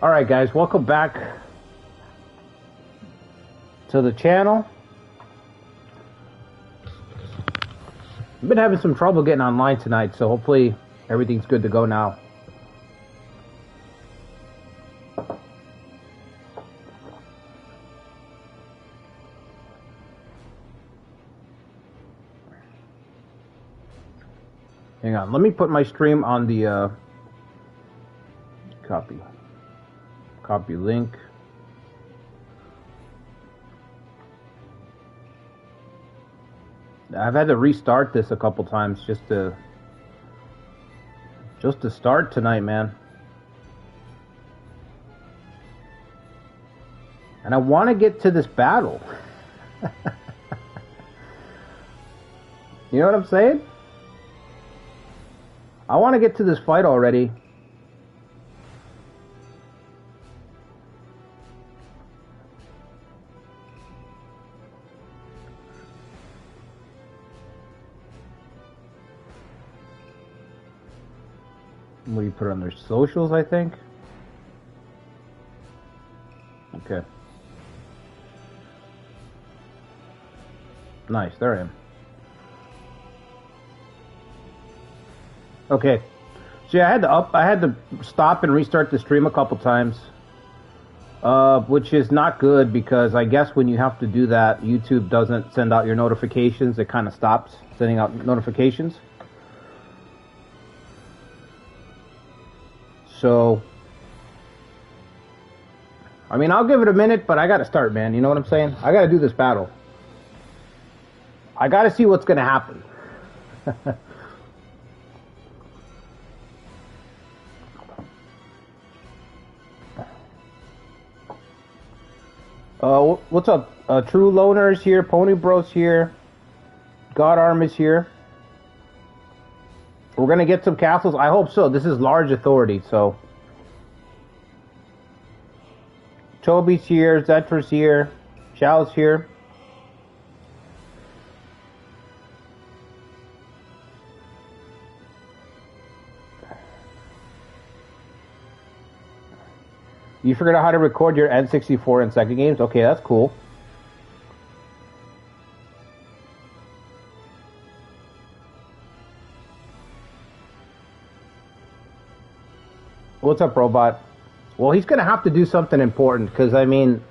Alright guys, welcome back to the channel. I've been having some trouble getting online tonight, so hopefully everything's good to go now. Hang on, let me put my stream on the copy link. I've had to restart this a couple times just to start tonight, man. And I want to get to this battle. You know what I'm saying? I want to get to this fight already. What do you put on their socials, I think? Okay. Nice, there I am. Okay. So yeah, I had to stop and restart the stream a couple times. Which is not good because I guess when you have to do that, YouTube doesn't send out your notifications. It kind of stops sending out notifications. So, I mean, I'll give it a minute, but I gotta start, man. You know what I'm saying? I gotta do this battle. I gotta see what's gonna happen. What's up? True Loners here, Pony Bros here, God Arm is here. We're gonna get some castles. I hope so. This is large authority, so. Toby's here, Zetra's here, Chao's here. You figured out how to record your N64 and Sega games? Okay, that's cool. What's up, Robot? Well, he's going to have to do something important, because, I mean...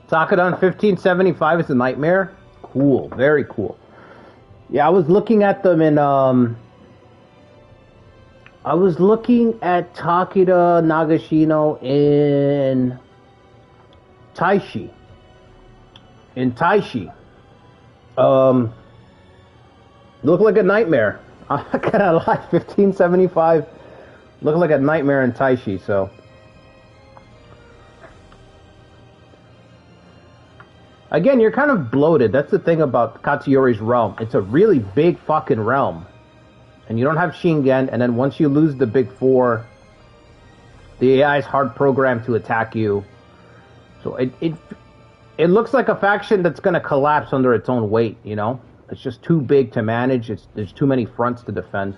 Takadon 1575 is a nightmare? Cool, very cool. Yeah, I was looking at them in, I was looking at Takeda Nagashino in Taishi. Look like a nightmare. I'm not gonna lie, 1575 look like a nightmare in Taishi, so. Again, you're kind of bloated. That's the thing about Katsuyori's realm. It's a really big fucking realm. And you don't have Shingen, and then once you lose the big four, the AI is hard programmed to attack you. So it looks like a faction that's gonna collapse under its own weight, you know? It's just too big to manage. There's too many fronts to defend.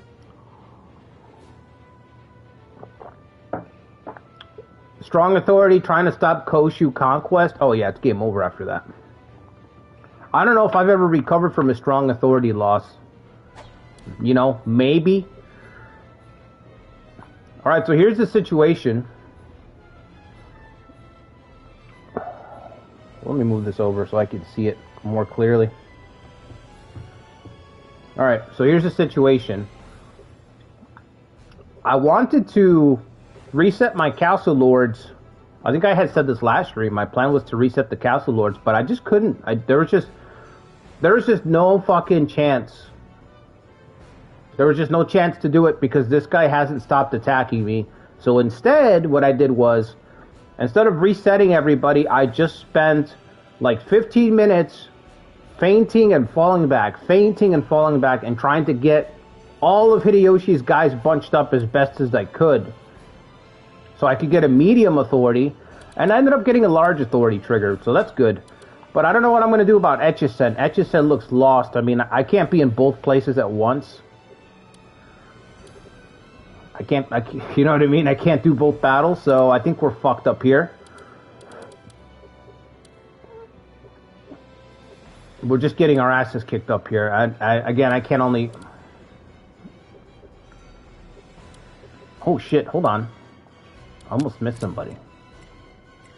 Strong authority trying to stop Koshu conquest. Oh yeah, it's game over after that. I don't know if I've ever recovered from a strong authority loss. You know, maybe. Alright, so here's the situation. Let me move this over so I can see it more clearly. Alright, so here's the situation. I wanted to reset my Castle Lords. I think I had said this last stream. My plan was to reset the Castle Lords, but I just couldn't. There was just no fucking chance. There was just no chance to do it because this guy hasn't stopped attacking me. So instead, what I did was, instead of resetting everybody, I just spent like 15 minutes fainting and falling back, and trying to get all of Hideyoshi's guys bunched up as best as I could. So I could get a medium authority, and I ended up getting a large authority triggered, so that's good. But I don't know what I'm going to do about Etchisen. Etchisen looks lost. I mean, I can't be in both places at once. you know what I mean? I can't do both battles, so I think we're fucked up here. We're just getting our asses kicked up here. Again, I can't only... Oh shit, hold on. I almost missed somebody.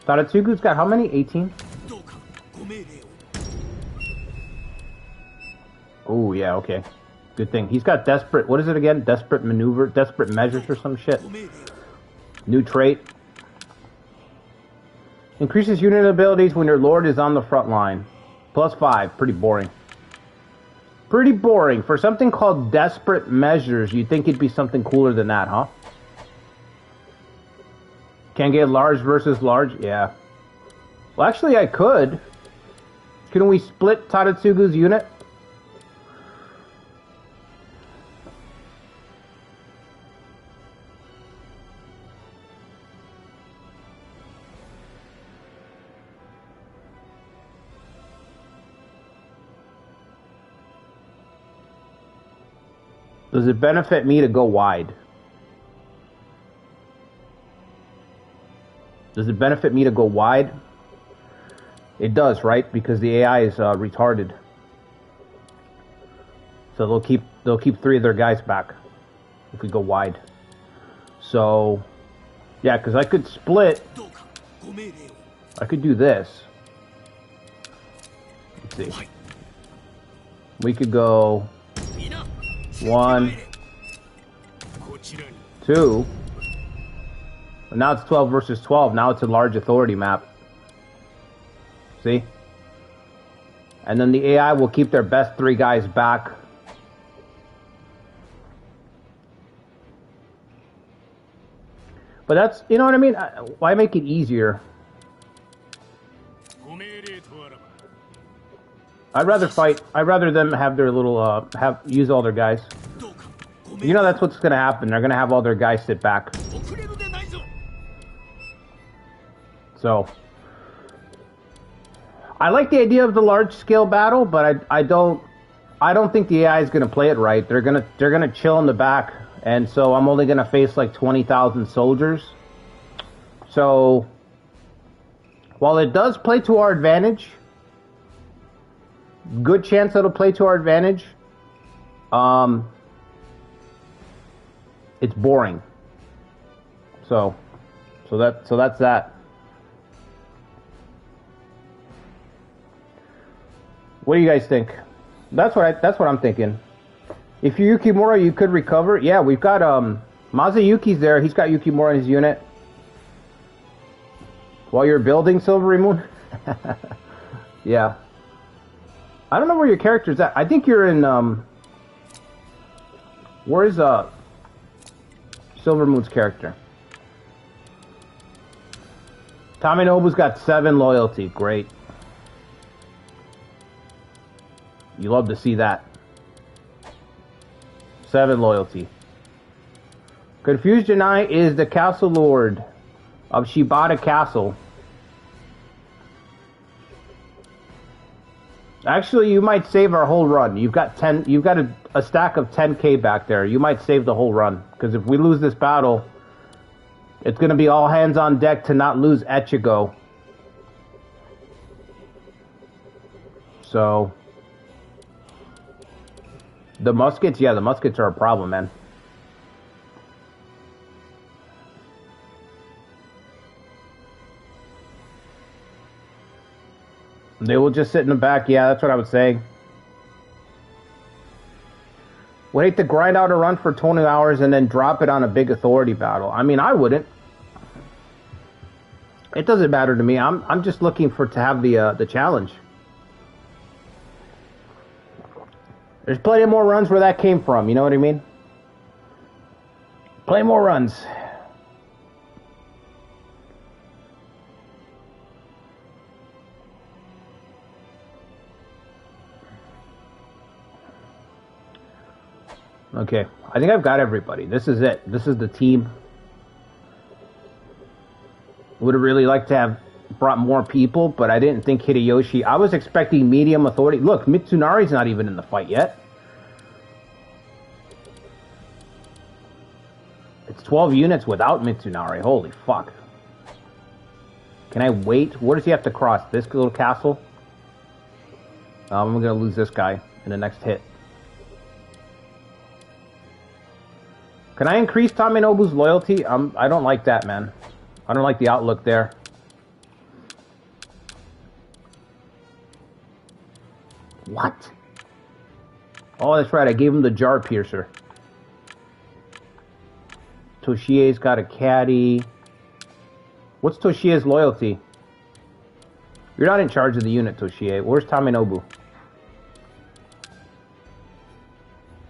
Taratsugu's got how many? 18? Oh yeah, okay. Good thing. He's got desperate... What is it again? Desperate maneuver? Desperate measures or some shit. New trait. Increases unit abilities when your lord is on the front line. +5. Pretty boring. Pretty boring. For something called desperate measures, you'd think it'd be something cooler than that, huh? Can't get large versus large? Yeah. Well, actually, I could. Can we split Taratsugu's unit? Does it benefit me to go wide? Does it benefit me to go wide? It does, right? Because the AI is retarded. So they'll keep 3 of their guys back if we go wide. So yeah, because I could split. I could do this. Let's see. We could go 1, 2. But now it's 12 versus 12. Now it's a large authority map. See? And then the AI will keep their best 3 guys back. But that's, you know what I mean? Why make it easier? I'd rather fight. I'd rather them have their little, use all their guys. You know that's what's gonna happen. They're gonna have all their guys sit back. So, I like the idea of the large scale battle, but I don't think the AI is gonna play it right. They're gonna chill in the back, and so I'm only gonna face like 20,000 soldiers. So, while it does play to our advantage, good chance it'll play to our advantage. It's boring. So that's that. What do you guys think? That's what I'm thinking. If you're Yukimura, you could recover. Yeah, we've got Mazayuki's there. He's got Yukimura in his unit. While you're building Silvery Moon. Yeah. I don't know where your character's at. I think you're in where's Silver Moon's character? Taminobu's got 7 loyalty. Great. You love to see that. 7 loyalty. Confused Janai is the castle lord of Shibata Castle. Actually, you might save our whole run. You've got 10. You've got a stack of 10k back there. You might save the whole run, because if we lose this battle, it's going to be all hands on deck to not lose Echigo. So, the muskets, yeah, the muskets are a problem, man. They will just sit in the back. Yeah, that's what I was saying. Would hate to grind out a run for 20 hours and then drop it on a big authority battle. I mean, I wouldn't. It doesn't matter to me. I'm just looking to have the challenge. There's plenty more runs where that came from. You know what I mean? Plenty more runs. Okay, I think I've got everybody. This is it. This is the team. Would have really liked to have brought more people, but I didn't think Hideyoshi... I was expecting medium authority. Look, Mitsunari's not even in the fight yet. 12 units without Mitsunari. Holy fuck. Can I wait? Where does he have to cross? This little castle? I'm gonna lose this guy in the next hit. Can I increase Taminobu's loyalty? I don't like that, man. I don't like the outlook there. What? Oh, that's right. I gave him the jar piercer. Toshie's got a caddy. What's Toshie's loyalty? You're not in charge of the unit, Toshie. Where's Taminobu?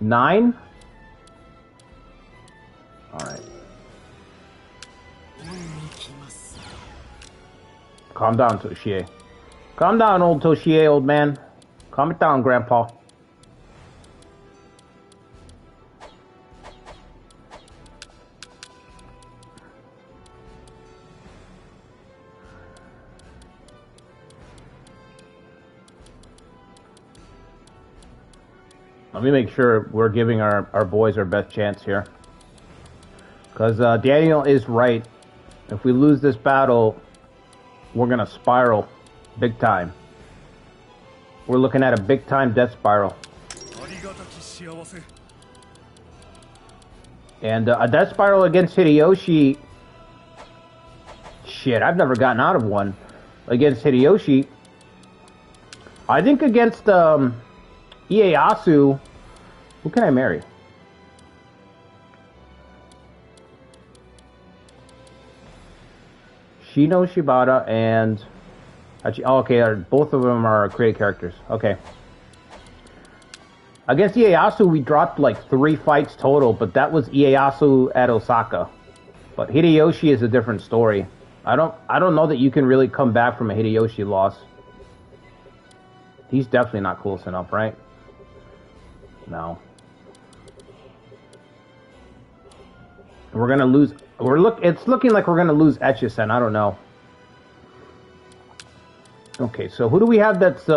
9? Alright. Calm down, Toshie. Calm down, old Toshie, old man. Calm it down, Grandpa. Let me make sure we're giving our boys our best chance here. Because Daniel is right. If we lose this battle, we're going to spiral big time. We're looking at a big time death spiral. And a death spiral against Hideyoshi. Shit, I've never gotten out of one against Hideyoshi. I think against Ieyasu, who can I marry? Shino Shibata and... Oh, okay, both of them are created characters. Okay. Against Ieyasu, we dropped like 3 fights total, but that was Ieyasu at Osaka. But Hideyoshi is a different story. I don't know that you can really come back from a Hideyoshi loss. He's definitely not close enough, right? No. We're gonna lose. It's looking like we're gonna lose Etchison. I don't know. Okay, so who do we have that's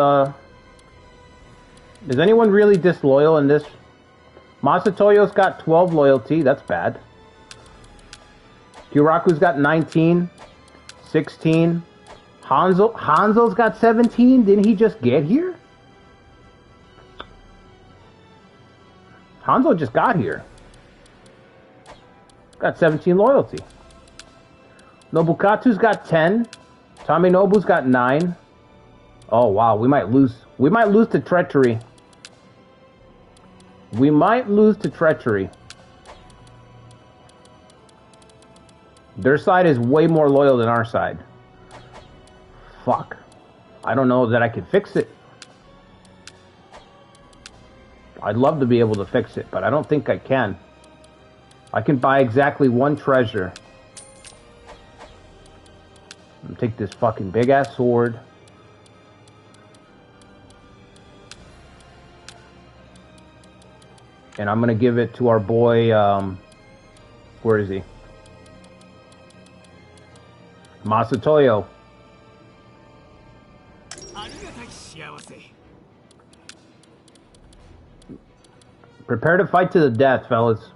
is anyone really disloyal in this? Masatoyo's got 12 loyalty, that's bad. Kyuraku's got 19, 16. Hanzo's got 17. Didn't he just get here? Hanzo just got here. Got 17 loyalty. Nobukatsu's got 10. Taminobu's got 9. Oh wow, we might lose. We might lose to treachery. We might lose to treachery. Their side is way more loyal than our side. Fuck. I don't know that I can fix it. I'd love to be able to fix it, but I don't think I can. I can buy exactly 1 treasure. And take this fucking big ass sword. And I'm gonna give it to our boy, where is he? Masatoyo. Prepare to fight to the death, fellas.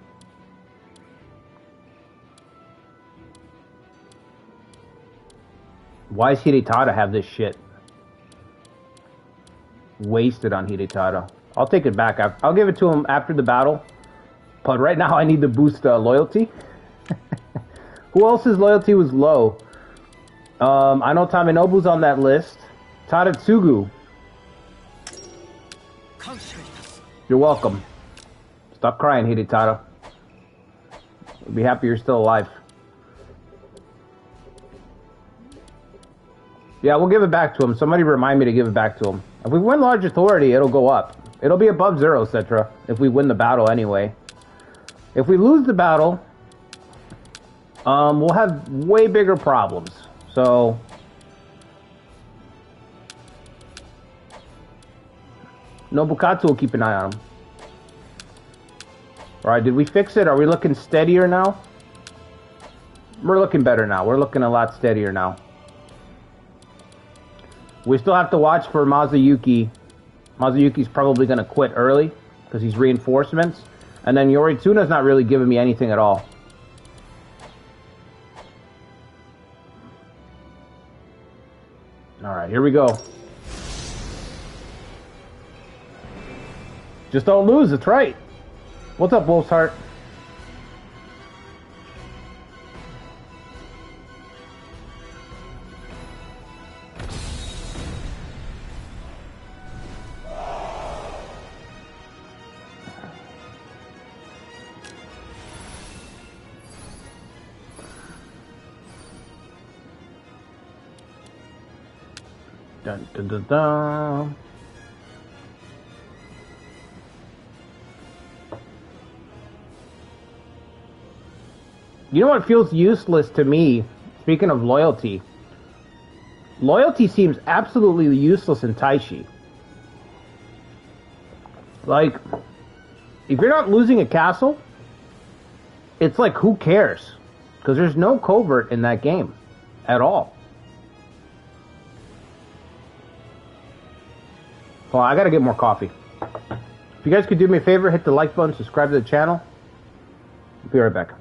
Why does Hidetada have this shit? Wasted on Hidetada. I'll take it back. I'll give it to him after the battle. But right now I need to boost loyalty. Who else's loyalty was low? I know Taminobu's on that list. Tadatsugu. You're welcome. Stop crying, Hidetada. I'll be happy you're still alive. Yeah, we'll give it back to him. Somebody remind me to give it back to him. If we win large authority, it'll go up. It'll be above 0, Citra, if we win the battle anyway. If we lose the battle, we'll have way bigger problems. So, Nobukatsu will keep an eye on him. Alright, did we fix it? Are we looking steadier now? We're looking better now. We're looking a lot steadier now. We still have to watch for Mazuyuki. Mazuyuki's probably going to quit early because he's reinforcements. And then Yoritsuna's not really giving me anything at all. Alright, here we go. Just don't lose, that's right. What's up, Wolf's Heart? Dun, dun, dun, dun. You know what feels useless to me? Speaking of loyalty. Loyalty seems absolutely useless in Taishi. Like, if you're not losing a castle, it's like, who cares? Because there's no covert in that game at all. Well, I gotta get more coffee. If you guys could do me a favor, hit the like button, subscribe to the channel. I'll be right back.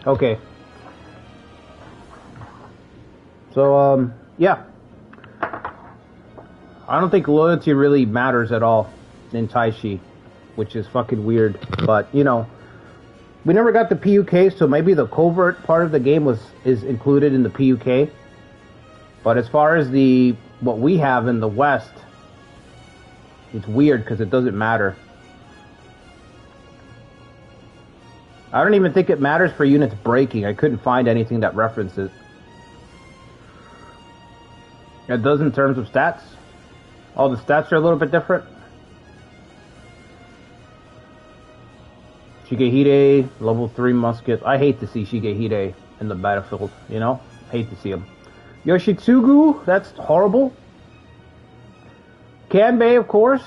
Okay. So, yeah. I don't think loyalty really matters at all in Taishi, which is fucking weird. But, you know, we never got the PUK, so maybe the covert part of the game is included in the PUK. But as far as what we have in the West, it's weird because it doesn't matter. I don't even think it matters for units breaking. I couldn't find anything that references. It does in terms of stats. All the stats are a little bit different. Shigehide, level 3 muskets. I hate to see Shigehide in the battlefield, you know? Hate to see him. Yoshitsugu, that's horrible. Kanbei, of course.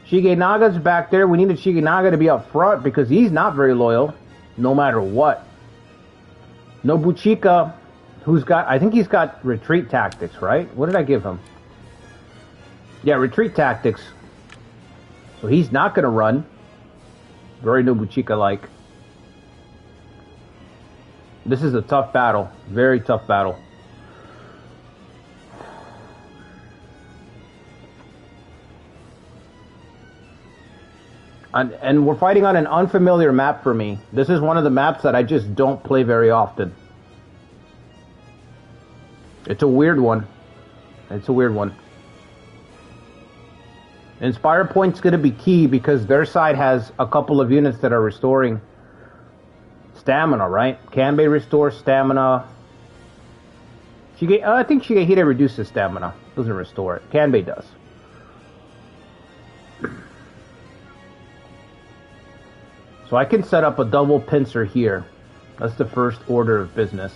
Shigenaga's back there. We needed Shigenaga to be up front because he's not very loyal, no matter what. Nobuchika, I think he's got retreat tactics, right? What did I give him? Yeah, retreat tactics. So he's not going to run. Very Nobuchika-like. This is a tough battle. Very tough battle. And we're fighting on an unfamiliar map for me. This is one of the maps that I just don't play very often. It's a weird one. It's a weird one. Inspire Point's going to be key because their side has a couple of units that are restoring stamina, right? Kanbei restores stamina. I think Shigehide reduces stamina. Doesn't restore it. Kanbei does. So I can set up a double pincer here. That's the first order of business.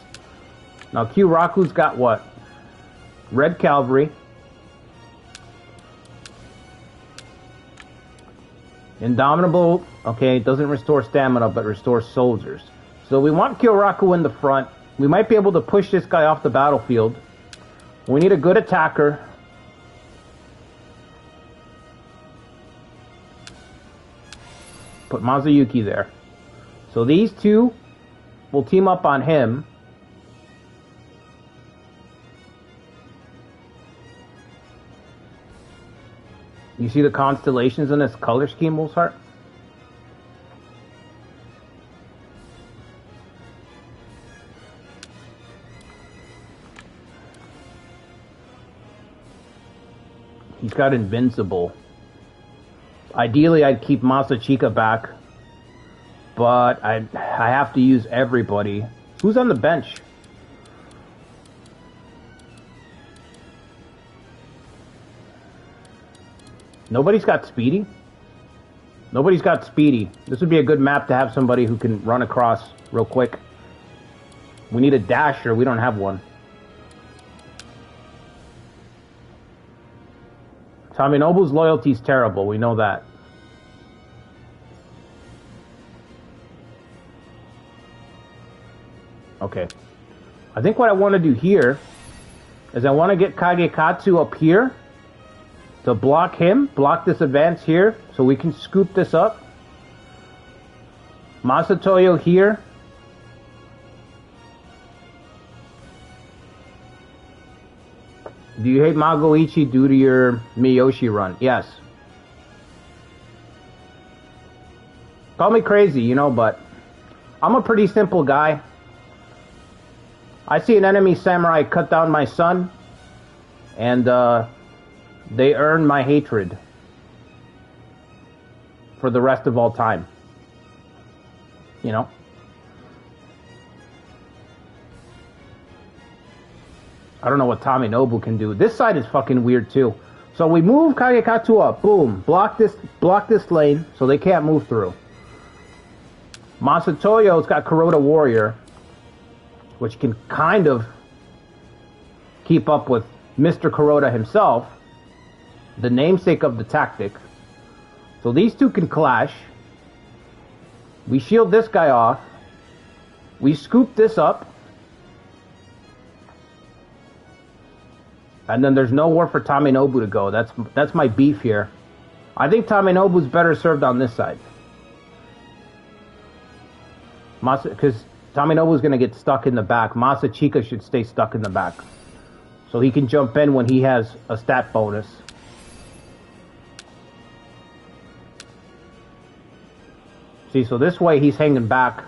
Now Kyuraku's got what? Red Cavalry. Indomitable, okay, it doesn't restore stamina, but restores soldiers. So we want Kyoraku in the front. We might be able to push this guy off the battlefield. We need a good attacker. Put Mazuyuki there. So these two will team up on him. You see the constellations in this color scheme, Wolfsheart? He's got invincible. Ideally, I'd keep Masachika back, but I have to use everybody. Who's on the bench? Nobody's got Speedy? Nobody's got Speedy. This would be a good map to have somebody who can run across real quick. We need a dasher. We don't have one. Taminobu's loyalty is terrible. We know that. Okay. I think what I want to do here is I want to get Kagekatsu up here to block him, block this advance here, so we can scoop this up. Masatoyo here. Do you hate Magoichi due to your Miyoshi run? Yes. Call me crazy, you know, but I'm a pretty simple guy. I see an enemy samurai cut down my son, and they earn my hatred for the rest of all time. You know? I don't know what Taminobu can do. This side is fucking weird too. So we move Kagekatsu up. Boom. Block this lane so they can't move through. Masatoyo's got Kuroda Warrior, which can kind of keep up with Mr. Kuroda himself, the namesake of the tactic. So these two can clash. We shield this guy off. We scoop this up. And then there's nowhere for Taminobu to go. That's my beef here. I think Taminobu's better served on this side. Because Taminobu's going to get stuck in the back. Masachika should stay stuck in the back. So he can jump in when he has a stat bonus. See, so this way he's hanging back.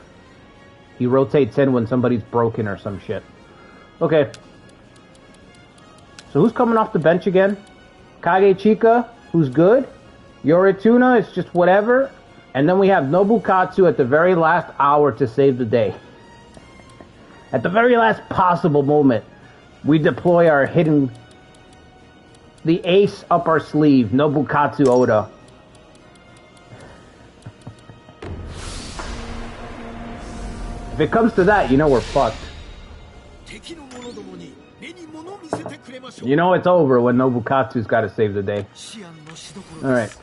He rotates in when somebody's broken or some shit. Okay. So who's coming off the bench again? Kagechika, who's good. Yorituna is just whatever. And then we have Nobukatsu at the very last hour to save the day. At the very last possible moment, we deploy our hidden... the ace up our sleeve, Nobukatsu Oda. If it comes to that, you know we're fucked. You know it's over when Nobukatsu's got to save the day. Alright.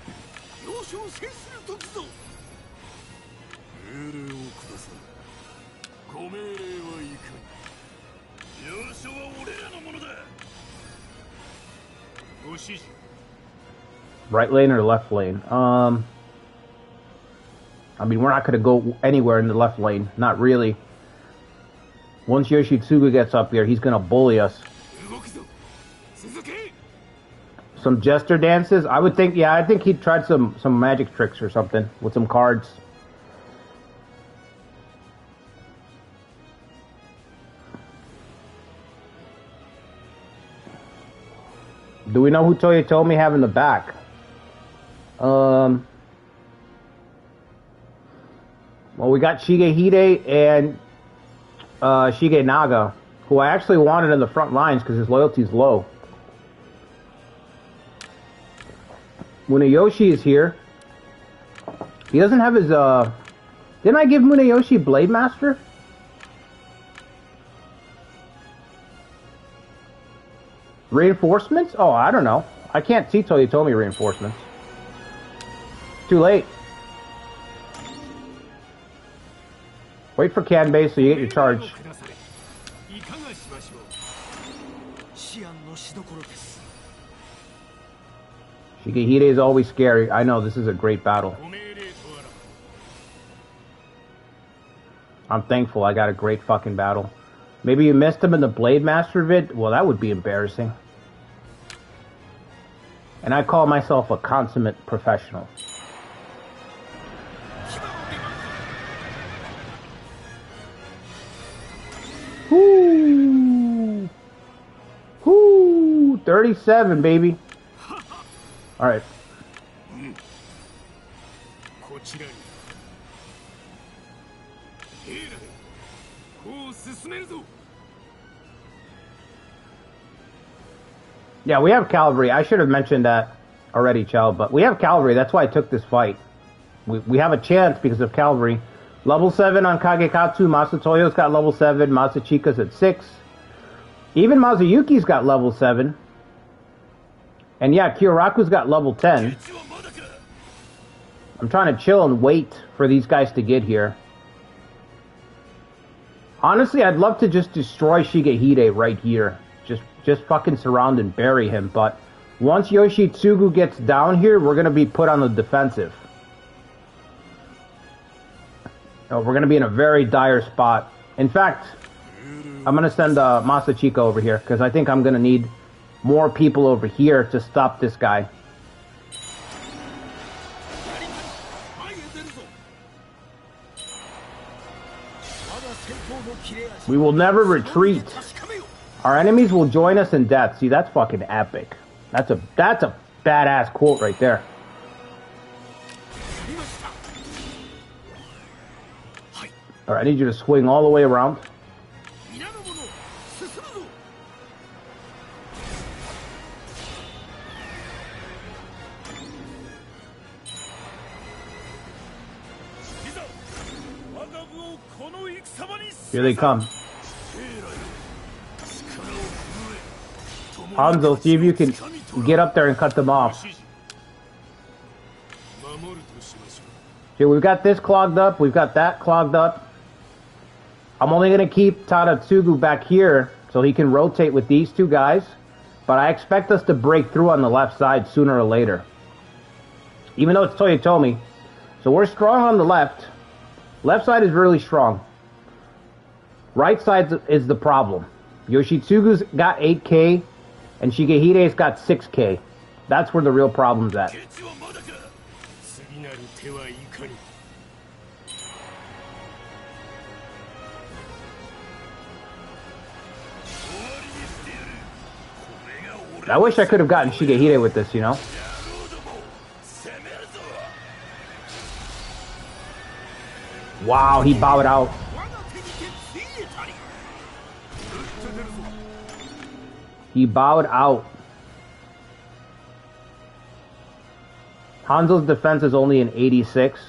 Right lane or left lane? I mean, we're not going to go anywhere in the left lane. Not really. Once Yoshitsugu gets up here, he's going to bully us. Some jester dances? I would think, yeah, I think he tried some magic tricks or something with some cards. Do we know who Toyotomi have in the back? Well, we got Shigehide and Shige Naga, who I actually wanted in the front lines because his loyalty's low. Muneyoshi is here. He doesn't have his, didn't I give Muneyoshi Blade Master? Reinforcements? Oh, I don't know. I can't see Toyotomi reinforcements. Too late. Wait for Kanbei so you get your charge. Shigehide is always scary. I know, this is a great battle. I'm thankful I got a great fucking battle. Maybe you missed him in the Blade Master vid? Well, that would be embarrassing. And I call myself a consummate professional. Whoo! Whoo! 37, baby. Alright. Yeah, we have cavalry. I should have mentioned that already, Chell, but we have cavalry. That's why I took this fight. We have a chance because of cavalry. Level 7 on Kagekatsu. Masatoyo's got level 7. Masachika's at 6. Even Mazuyuki's got level 7. And yeah, Kyoraku's got level 10. I'm trying to chill and wait for these guys to get here. Honestly, I'd love to just destroy Shigehide right here. Just fucking surround and bury him. But once Yoshitsugu gets down here, we're going to be put on the defensive. Oh, we're going to be in a very dire spot. In fact, I'm going to send Masachika over here because I think I'm going to need more people over here to stop this guy. We will never retreat. Our enemies will join us in death. See, that's fucking epic. That's a badass quote right there. Alright, I need you to swing all the way around. Here they come. Hanzo, see if you can get up there and cut them off. Okay, we've got this clogged up. We've got that clogged up. I'm only going to keep Tadatsugu back here so he can rotate with these two guys. But I expect us to break through on the left side sooner or later. Even though it's Toyotomi. So we're strong on the left. Left side is really strong. Right side is the problem. Yoshitsugu's got 8k. And Shigehide's got 6k. That's where the real problem's at. I wish I could have gotten Shigehide with this, you know? Wow, he bowed out. He bowed out. Hanzo's defense is only an 86.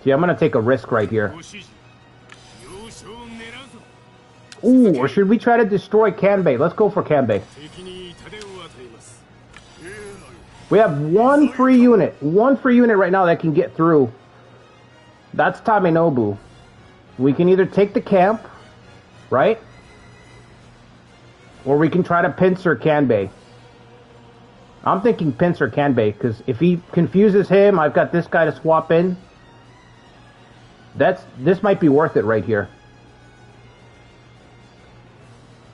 See, I'm going to take a risk right here. Ooh, or should we try to destroy Kanbei? Let's go for Kanbei. We have one free unit. One free unit right now that can get through. That's Tamenobu. We can either take the camp, right? Or we can try to pincer Kanbei. I'm thinking pincer Kanbei, because if he confuses him, I've got this guy to swap in. This might be worth it right here.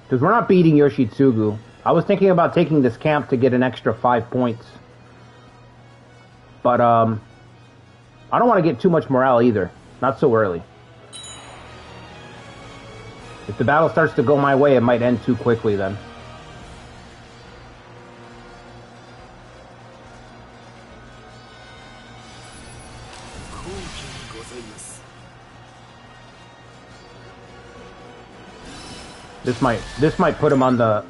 Because we're not beating Yoshitsugu. I was thinking about taking this camp to get an extra 5 points. But, I don't want to get too much morale either. Not so early. If the battle starts to go my way, it might end too quickly then. This might put him on the...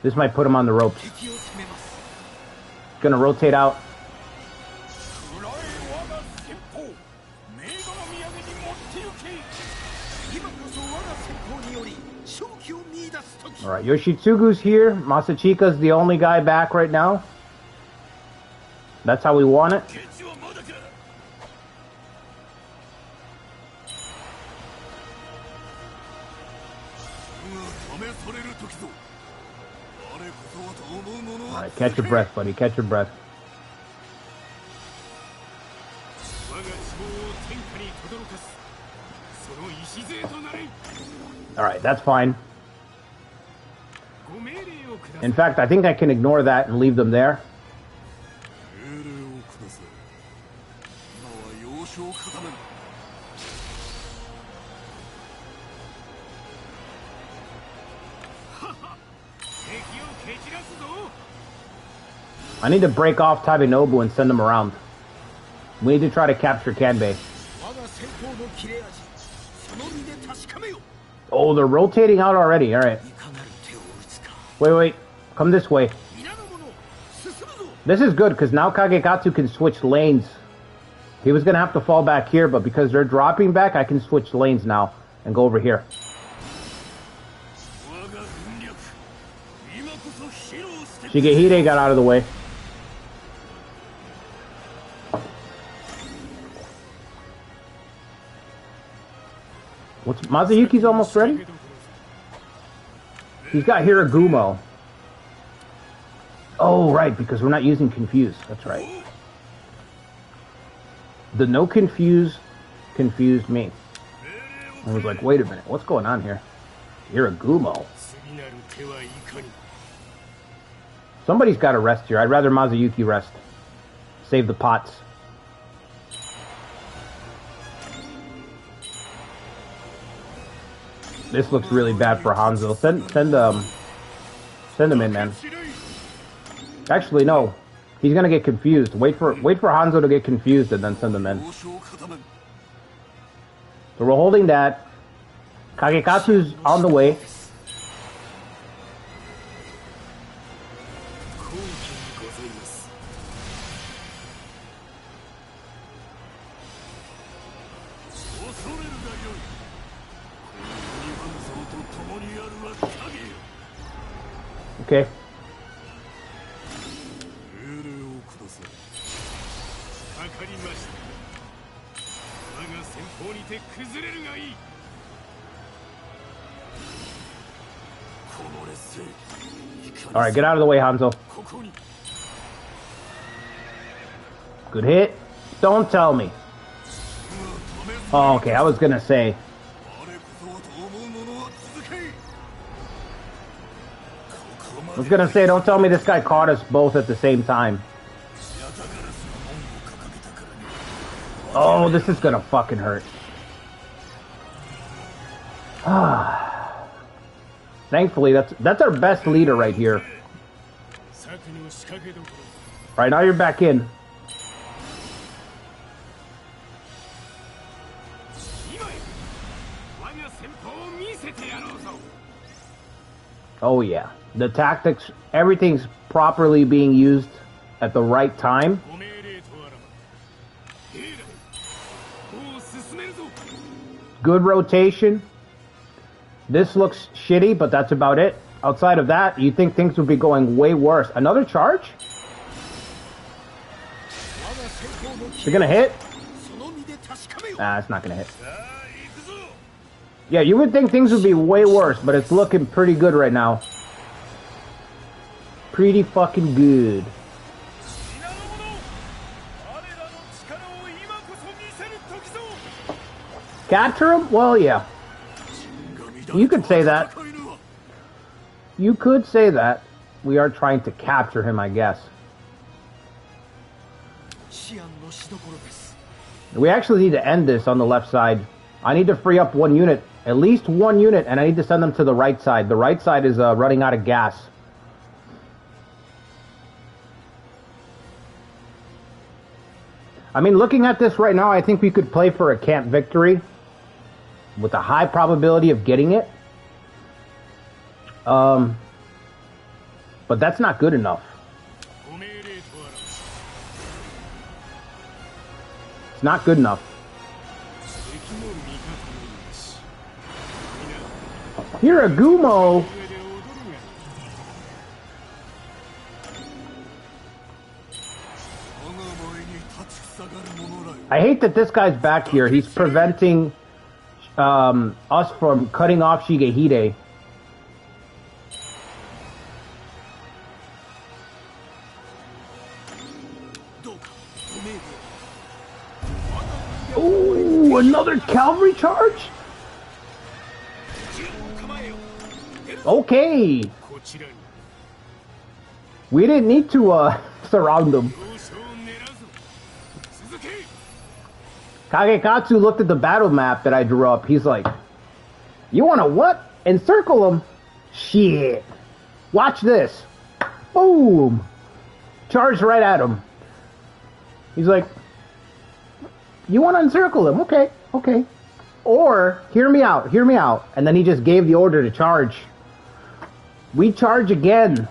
This might put him on the ropes. Gonna rotate out. Alright, Yoshitsugu's here. Masachika's the only guy back right now. That's how we want it. Alright, catch your breath, buddy. Catch your breath. Alright, that's fine. In fact, I think I can ignore that and leave them there. I need to break off Tabenobu and send them around. We need to try to capture Kanbei. Oh, they're rotating out already. Alright. Wait. Come this way. This is good, because now Kagekatsu can switch lanes. He was going to have to fall back here, but because they're dropping back, I can switch lanes now and go over here. Shigehide got out of the way. Mazuyuki's almost ready? He's got Hiragumo. Oh, right, because we're not using Confuse. That's right. The no Confuse confused me. I was like, wait a minute, what's going on here? Hiragumo. Somebody's got to rest here. I'd rather Mazuyuki rest. Save the pots. This looks really bad for Hanzo. Send him in, man. Actually, no. He's gonna get confused. Wait for Hanzo to get confused and then send him in. So we're holding that. Kagekatsu's on the way. Okay. All right, get out of the way, Hanzo. Good hit. Don't tell me. Oh, okay, I was gonna say. Don't tell me this guy caught us both at the same time. Oh, this is gonna fucking hurt. Thankfully, that's our best leader right here. Right, now you're back in. Oh yeah. The tactics, everything's properly being used at the right time. Good rotation. This looks shitty, but that's about it. Outside of that, you'd think things would be going way worse. Another charge? You're gonna hit? Nah, it's not gonna hit. Yeah, you would think things would be way worse, but it's looking pretty good right now. Pretty fucking good. Capture him? Well, yeah. You could say that. You could say that. We are trying to capture him, I guess. We actually need to end this on the left side. I need to free up one unit. At least one unit, and I need to send them to the right side. The right side is running out of gas. I mean, looking at this right now, I think we could play for a camp victory with a high probability of getting it. But that's not good enough. It's not good enough. Hiragumo. I hate that this guy's back here. He's preventing us from cutting off Shigehide. Ooh, another cavalry charge? Okay. We didn't need to surround them. Kagekatsu looked at the battle map that I drew up. He's like, you want to what? Encircle them? Shit. Watch this. Boom. Charged right at him. He's like, you want to encircle them? Okay, okay. Or, hear me out, hear me out. And then he just gave the order to charge. We charge again.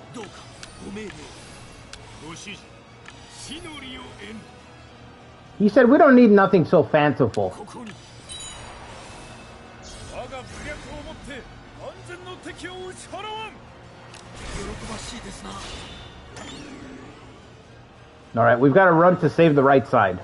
He said, we don't need nothing so fanciful. Alright, we've got to run to save the right side.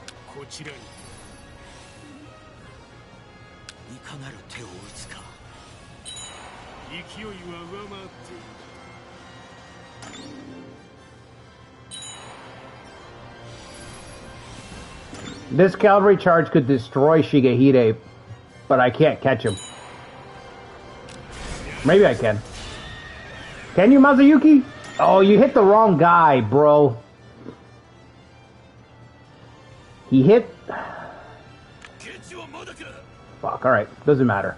This cavalry charge could destroy Shigehide, but I can't catch him. Maybe I can. Can you, Mazuyuki? Oh, you hit the wrong guy, bro. He hit... Fuck, alright. Doesn't matter.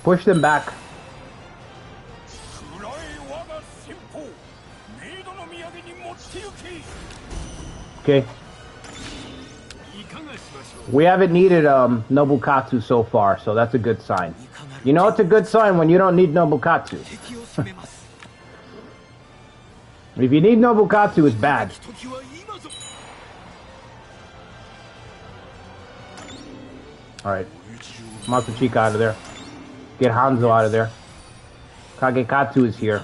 Push them back. Okay. We haven't needed Nobukatsu so far, so that's a good sign. You know it's a good sign when you don't need Nobukatsu. If you need Nobukatsu, it's bad. Alright. Matsuchika out of there. Get Hanzo out of there. Kagekatsu is here.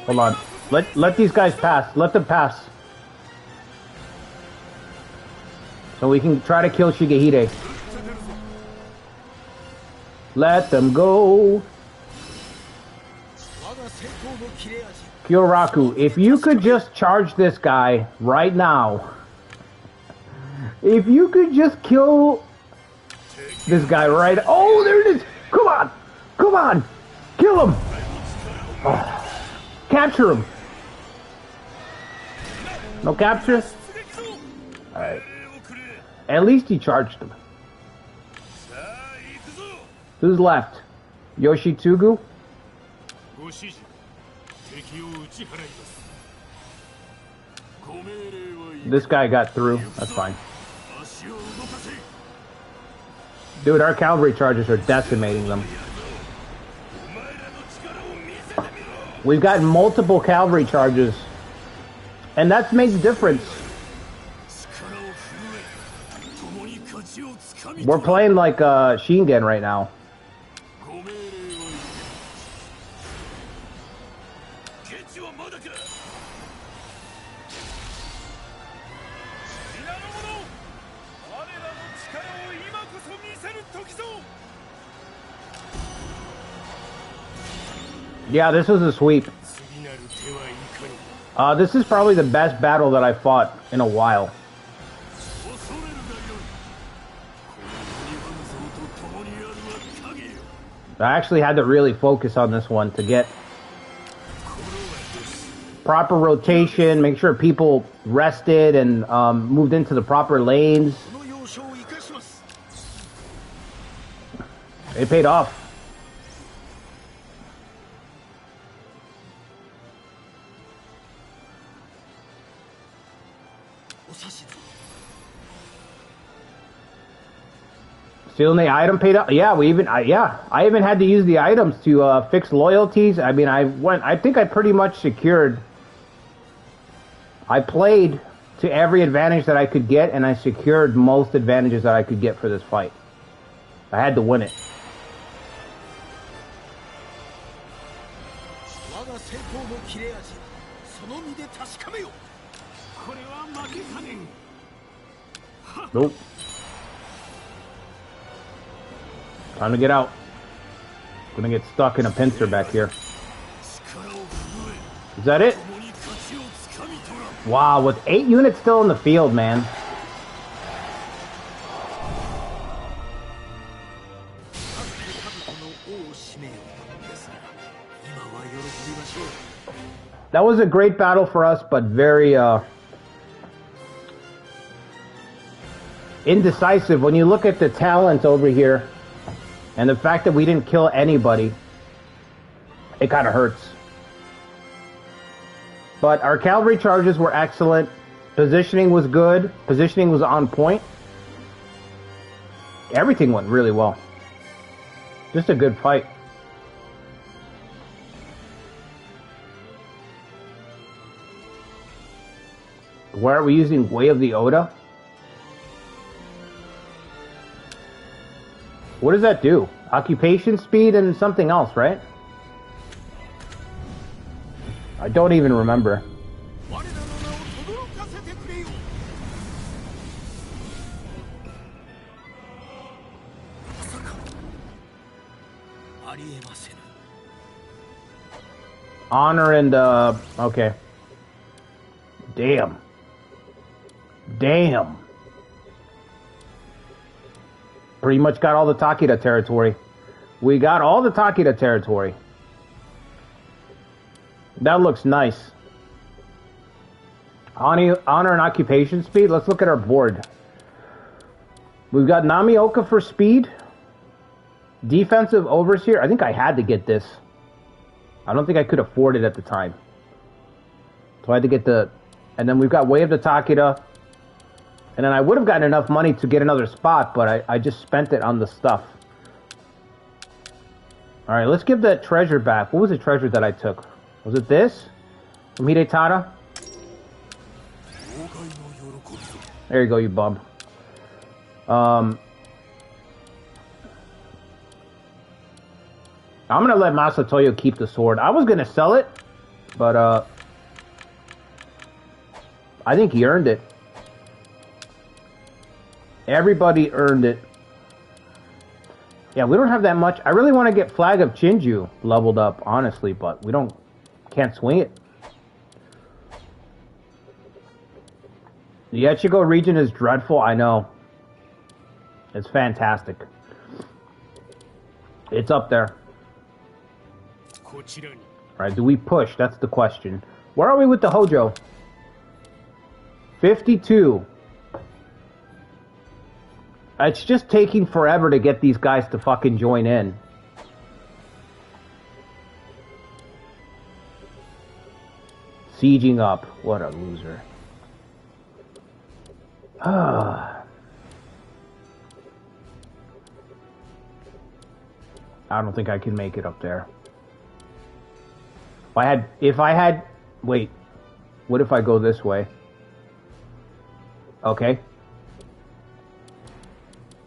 Hold on. Let these guys pass. Let them pass. So we can try to kill Shigehide. Let them go. Kyoraku, if you could just charge this guy right now. If you could just kill this guy right... Oh, there it is! Come on! Come on! Kill him! Oh. Capture him! No capture? Alright. At least he charged him. Who's left? Yoshitsugu? This guy got through. That's fine. Dude, our cavalry charges are decimating them. We've got multiple cavalry charges. And that's made the difference. We're playing like Shingen right now. Yeah, this was a sweep. This is probably the best battle that I fought in a while. I actually had to really focus on this one to get proper rotation, make sure people rested and moved into the proper lanes. It paid off. Stealing the item paid up. Yeah, I even had to use the items to fix loyalties. I mean, I think I pretty much secured I played to every advantage that I could get, and I secured most advantages that I could get for this fight. I had to win it. Nope. Time to get out. Gonna get stuck in a pincer back here. Is that it? Wow, with 8 units still in the field, man. That was a great battle for us, but very indecisive. When you look at the talent over here and the fact that we didn't kill anybody, it kind of hurts. But our cavalry charges were excellent. Positioning was good. Positioning was on point. Everything went really well. Just a good fight. Why are we using Way of the Oda? What does that do? Occupation speed and something else, right? I don't even remember. Honor and, okay. Damn. Damn. Pretty much got all the Takeda territory. We got all the Takeda territory. That looks nice. Honor and occupation speed. Let's look at our board. We've got Namioka for speed. Defensive overseer. I think I had to get this. I don't think I could afford it at the time. So I had to get the... And then we've got Way of the Takeda. And then I would have gotten enough money to get another spot, but I just spent it on the stuff. Alright, let's give that treasure back. What was the treasure that I took? Was it this? From Hidetada? There you go, you bum. I'm gonna let Masatoyo keep the sword. I was gonna sell it, but I think he earned it. Everybody earned it. Yeah, we don't have that much. I really want to get Flag of Chinju leveled up, honestly, but we can't swing it. The Echigo region is dreadful, I know. It's fantastic. It's up there. Alright, do we push? That's the question. Where are we with the Hojo? 52. It's just taking forever to get these guys to fucking join in. Sieging up. What a loser. I don't think I can make it up there. If I had, wait, what if I go this way? Okay.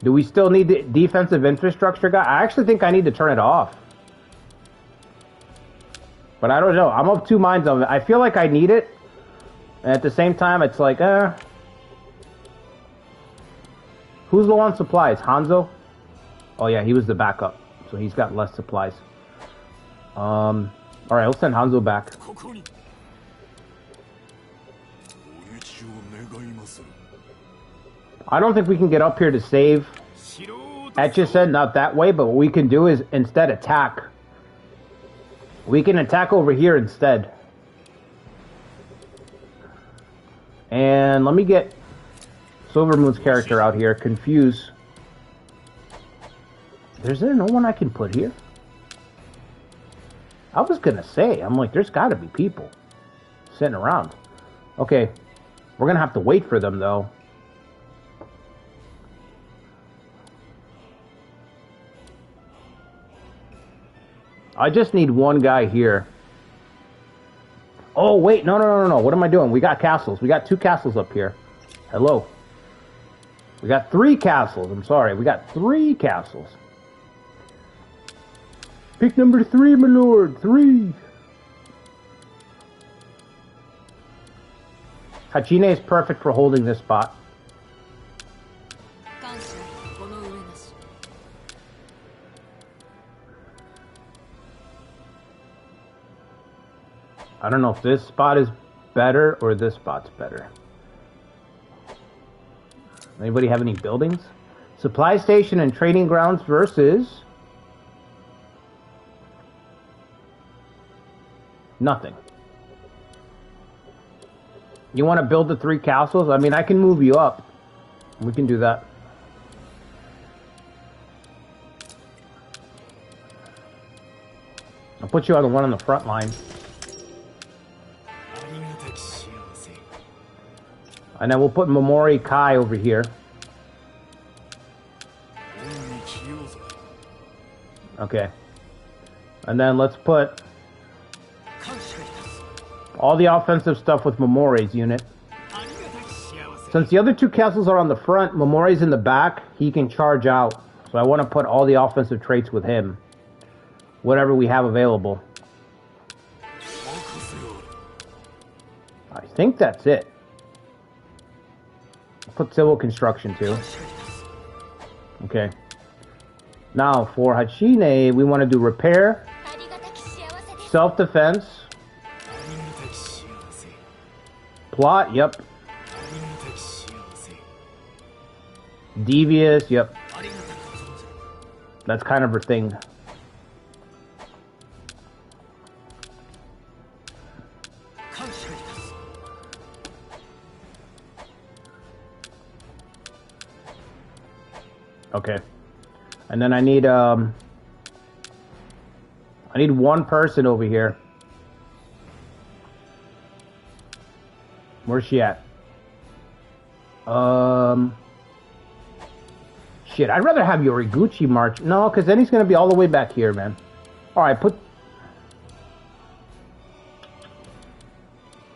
Do we still need the defensive infrastructure guy? I actually think I need to turn it off. But I don't know. I'm of two minds on it. I feel like I need it. And at the same time, it's like, Who's low on supplies? Hanzo? Oh yeah, he was the backup. So he's got less supplies. Alright, let's send Hanzo back. I don't think we can get up here to save. Etcha said not that way, but what we can do is instead attack. We can attack over here instead. And let me get Silvermoon's character out here. Confuse. Is there no one I can put here? I was gonna say, I'm like, there's gotta be people sitting around. Okay, we're gonna have to wait for them though. I just need one guy here. Oh, wait. No. What am I doing? We got castles. We got 2 castles up here. Hello. We got 3 castles. I'm sorry. We got 3 castles. Pick number 3, my lord. 3. Hachine is perfect for holding this spot. I don't know if this spot is better or this spot's better. Anybody have any buildings? Supply station and trading grounds versus nothing. You want to build the 3 castles? I mean, I can move you up. We can do that. I'll put you on the one on the front line. And then we'll put Momori Kai over here. Okay. And then let's put all the offensive stuff with Momori's unit. Since the other 2 castles are on the front, Momori's in the back, he can charge out. So I want to put all the offensive traits with him. Whatever we have available. I think that's it. Put civil construction too. Okay. Now for Hachine, we want to do repair, self-defense, plot, yep. Devious, yep. That's kind of her thing. Okay. And then I need one person over here. Where's she at? Shit, I'd rather have Yoriguchi march. No, because then he's going to be all the way back here, man. Alright,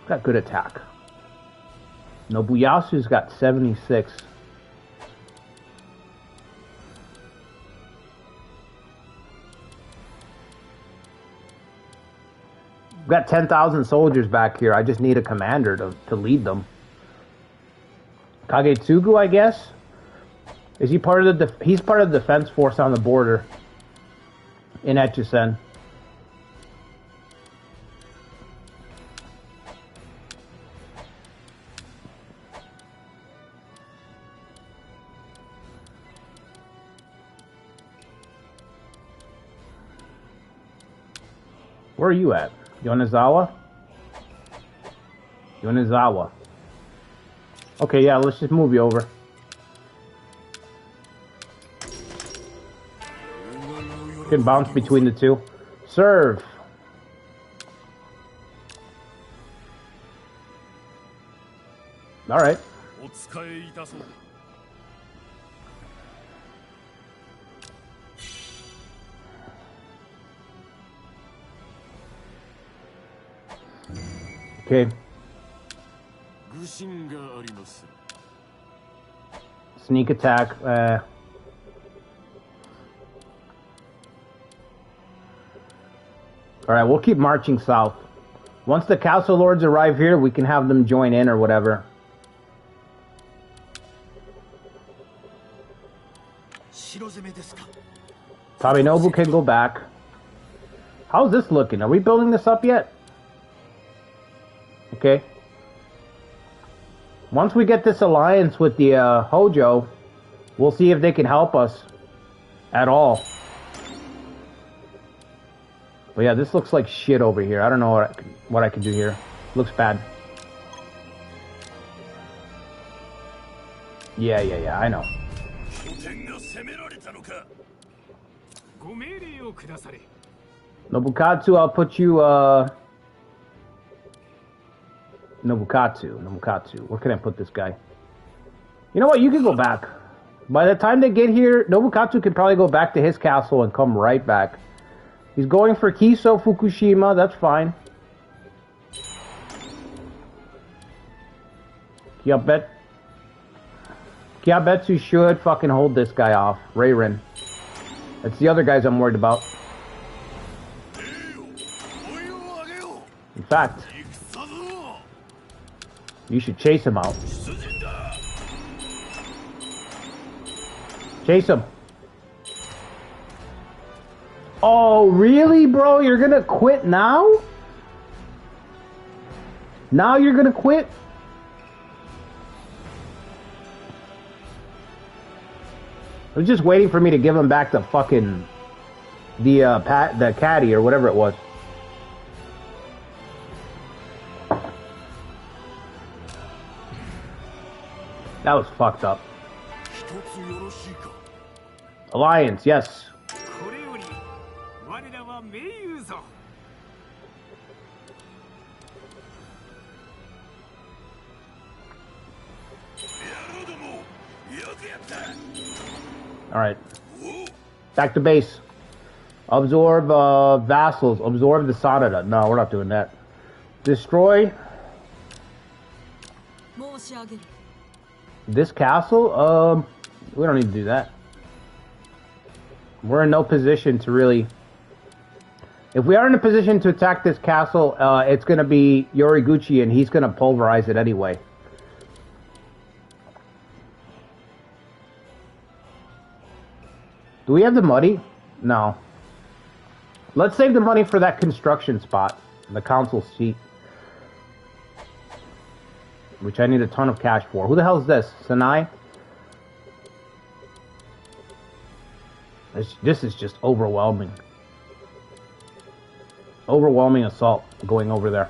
got good attack. Nobuyasu's got 76. We've got 10,000 soldiers back here. I just need a commander to lead them. Kagetsugu, I guess? Is he part of the... He's part of the defense force on the border. In Echizen. Where are you at? Yonezawa? Yonezawa. Okay, yeah, let's just move you over. You can bounce between the 2. Serve. Alright. Okay. Sneak attack. Alright, we'll keep marching south. Once the Castle Lords arrive here, we can have them join in or whatever. Tabenobu can go back. How's this looking? Are we building this up yet? Okay. Once we get this alliance with the Hojo, we'll see if they can help us at all. But yeah, this looks like shit over here. I don't know what I can do here. Looks bad. Yeah, I know. Nobukatsu, I'll put you, Nobukatsu. Where can I put this guy? You know what? You can go back. By the time they get here, Nobukatsu can probably go back to his castle and come right back. He's going for Kiso Fukushima. That's fine. Kyabetsu should fucking hold this guy off. Reirin. That's the other guys I'm worried about. In fact, you should chase him out. Chase him. Oh, really, bro? You're gonna quit now? Now you're gonna quit? I was just waiting for me to give him back the fucking the caddy or whatever it was. That was fucked up. Alliance, yes. Alright. Back to base. Absorb vassals. Absorb the Sanada. No, we're not doing that. Destroy this castle? We don't need to do that. We're in no position to really... If we are in a position to attack this castle, it's going to be Yoriguchi, and he's going to pulverize it anyway. Do we have the money? No. Let's save the money for that construction spot, the council seat. Which I need a ton of cash for. Who the hell is this? Sanai? This is just overwhelming. Overwhelming assault going over there.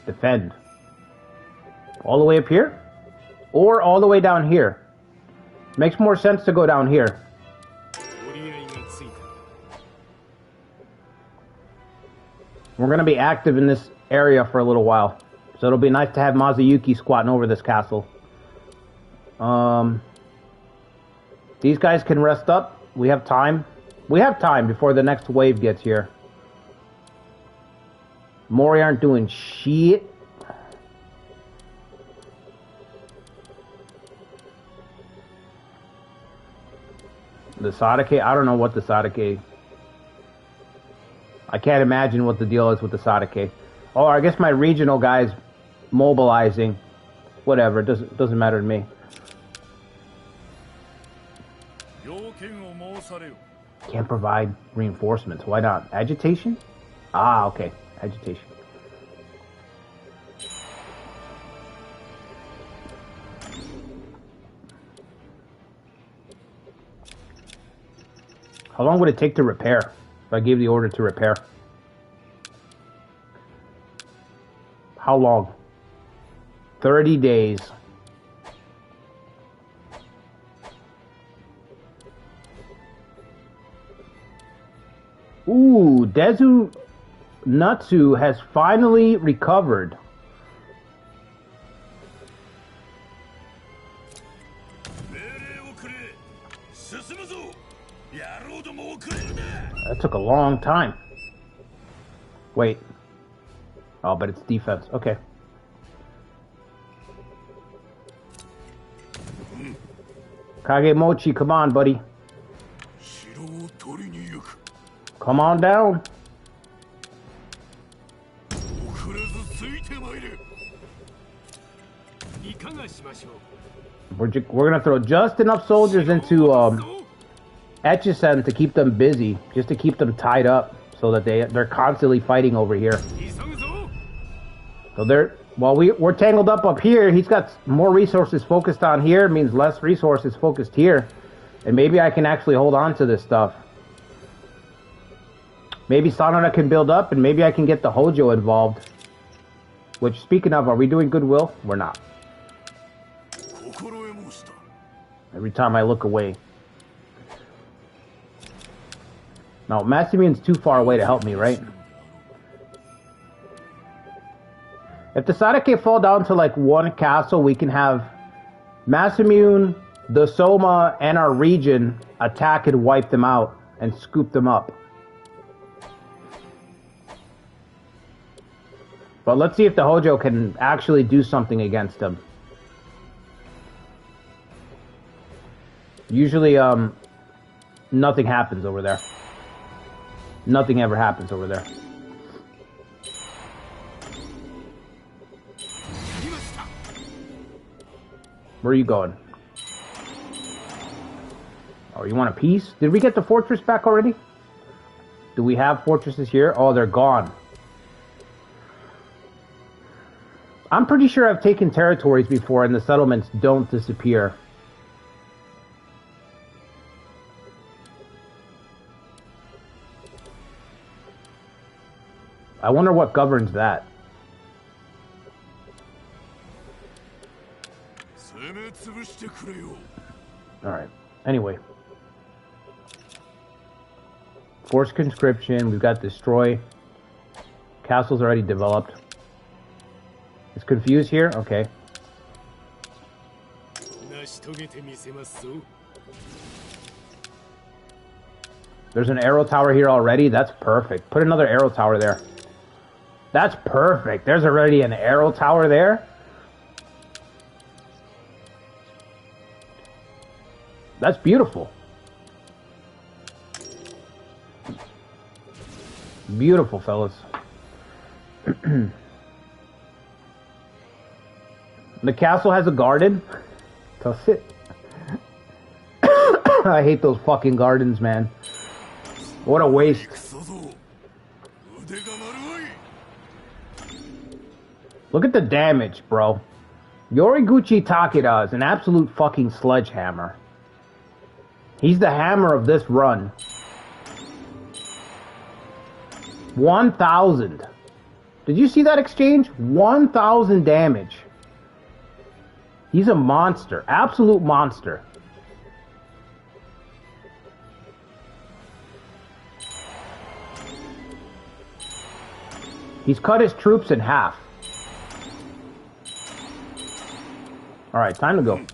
Defend. All the way up here? Or all the way down here? Makes more sense to go down here. We're going to be active in this area for a little while. So it'll be nice to have Mazuyuki squatting over this castle. These guys can rest up. We have time. We have time before the next wave gets here. Mori aren't doing shit. The Sadake, I don't know what the Sadake... I can't imagine what the deal is with the Sadake. Oh, I guess my regional guy's mobilizing. Whatever, it doesn't matter to me. Can't provide reinforcements. Why not? Agitation? Ah, okay. Agitation. How long would it take to repair if I gave the order to repair? How long? 30 days. Ooh, Dezu Natsu has finally recovered. That took a long time. Wait. Oh, but it's defense. Okay. Kagemochi, come on, buddy. Come on down. We're gonna throw just enough soldiers into Etchisen to keep them busy, just to keep them tied up, so that they're constantly fighting over here. So while we're tangled up here, he's got more resources focused on here, means less resources focused here, and maybe I can actually hold on to this stuff. Maybe Sanada can build up, and maybe I can get the Hojo involved. Which, speaking of, are we doing goodwill? We're not. Every time I look away. No, Masamune's too far away to help me, right? If the Sadake fall down to like one castle, we can have Masamune, the Soma, and our region attack and wipe them out and scoop them up. But let's see if the Hojo can actually do something against him. Usually, nothing happens over there. Nothing ever happens over there. Where are you going? Oh, you want a piece? Did we get the fortress back already? Do we have fortresses here? Oh, they're gone. I'm pretty sure I've taken territories before and the settlements don't disappear. I wonder what governs that. Alright, anyway. Forced conscription, we've got destroy. Castle's already developed. It's confused here? Okay. There's an arrow tower here already? That's perfect. Put another arrow tower there. That's perfect. There's already an arrow tower there. That's beautiful. Beautiful, fellas. The castle has a garden. Tough it. I hate those fucking gardens, man. What a waste. Look at the damage, bro. Yoriguchi Takeda is an absolute fucking sledgehammer. He's the hammer of this run. 1,000. Did you see that exchange? 1,000 damage. He's a monster. Absolute monster. He's cut his troops in half. Alright, time to go.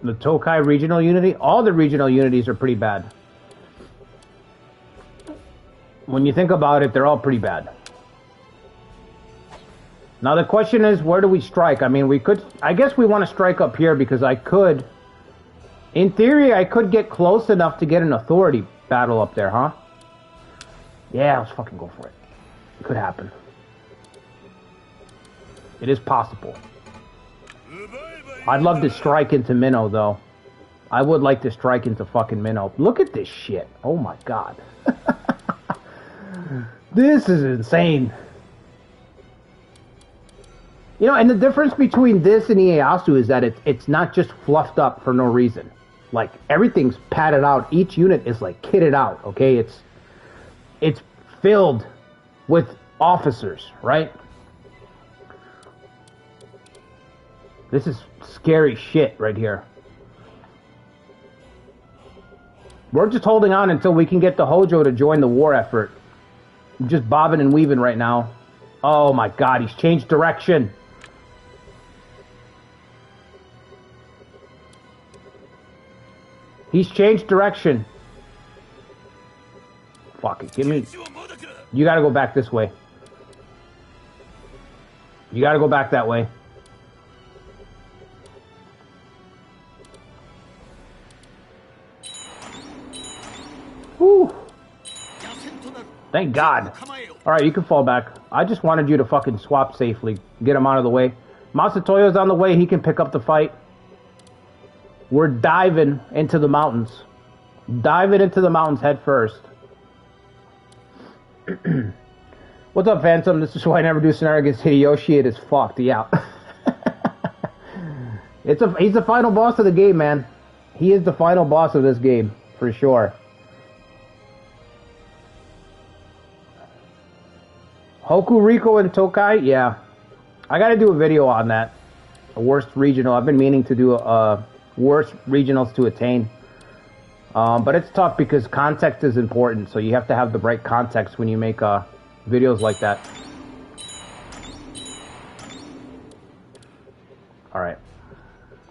The Tokai regional unity? All the regional unities are pretty bad. When you think about it, they're all pretty bad. Now the question is, where do we strike? I mean, we could... I guess we want to strike up here because I could... In theory, I could get close enough to get an authority battle up there, huh? Yeah, let's fucking go for it. It could happen. It is possible. I'd love to strike into Minnow, though. I would like to strike into fucking Minnow. Look at this shit. Oh my god. This is insane. You know, and the difference between this and Ieyasu is that it's not just fluffed up for no reason. Like, everything's padded out. Each unit is, like, kitted out, okay? It's filled with officers, right? This is scary shit right here. We're just holding on until we can get the Hojo to join the war effort. I'm just bobbing and weaving right now. Oh my god, he's changed direction. He's changed direction. Fuck it, give me... You gotta go back this way. You gotta go back that way. Whew. Thank God. Alright, you can fall back. I just wanted you to fucking swap safely. Get him out of the way. Masatoyo's on the way. He can pick up the fight. We're diving into the mountains. Diving into the mountains head first. What's up, Phantom? This is why I never do scenario against Hideyoshi. It is fucked. Yeah. He's the final boss of the game, man. He is the final boss of this game, for sure. Hokuriko and Tokai? Yeah. I gotta do a video on that. A worst regional. I've been meaning to do worst regionals to attain. But it's tough because context is important, so you have to have the right context when you make videos like that.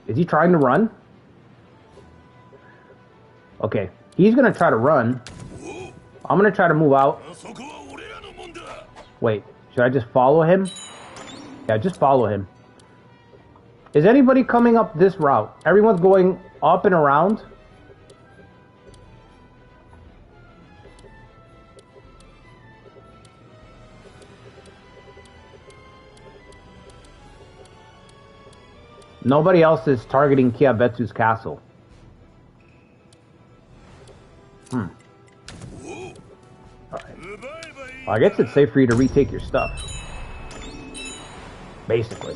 Is he trying to run? Okay, he's gonna try to run. I'm gonna try to move out. Wait, should I just follow him? Yeah, just follow him. Is anybody coming up this route? Everyone's going up and around? Nobody else is targeting Kiabetsu's castle. Alright. Well, I guess it's safe for you to retake your stuff. Basically.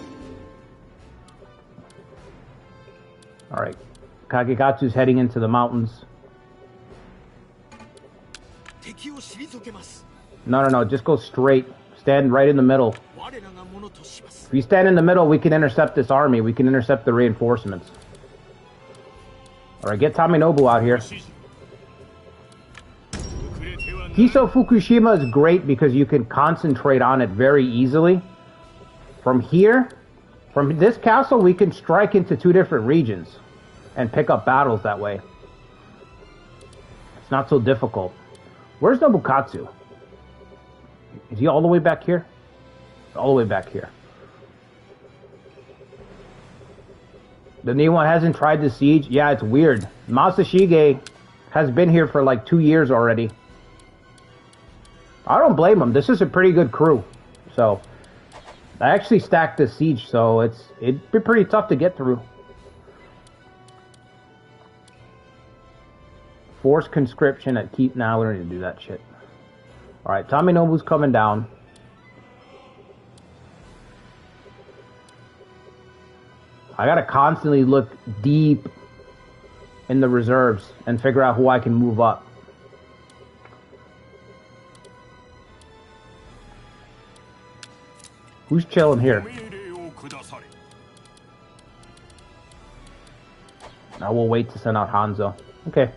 Alright. Kagegatsu's heading into the mountains. No, just go straight. Stand right in the middle. If you stand in the middle, we can intercept this army. We can intercept the reinforcements. Alright, get Taminobu out here. Kiso Fukushima is great because you can concentrate on it very easily. From here, from this castle, we can strike into 2 different regions and pick up battles that way. It's not so difficult. Where's Nobukatsu? Is he all the way back here? All the way back here. The new one hasn't tried the siege? Yeah, it's weird. Masashige has been here for like 2 years already. I don't blame him. This is a pretty good crew. So, I actually stacked the siege, so it'd be pretty tough to get through. Forced conscription at keep. Now we don't need to do that shit. Alright, Taminobu's coming down. I gotta constantly look deep in the reserves and figure out who I can move up. Who's chilling here? I will wait to send out Hanzo. Okay.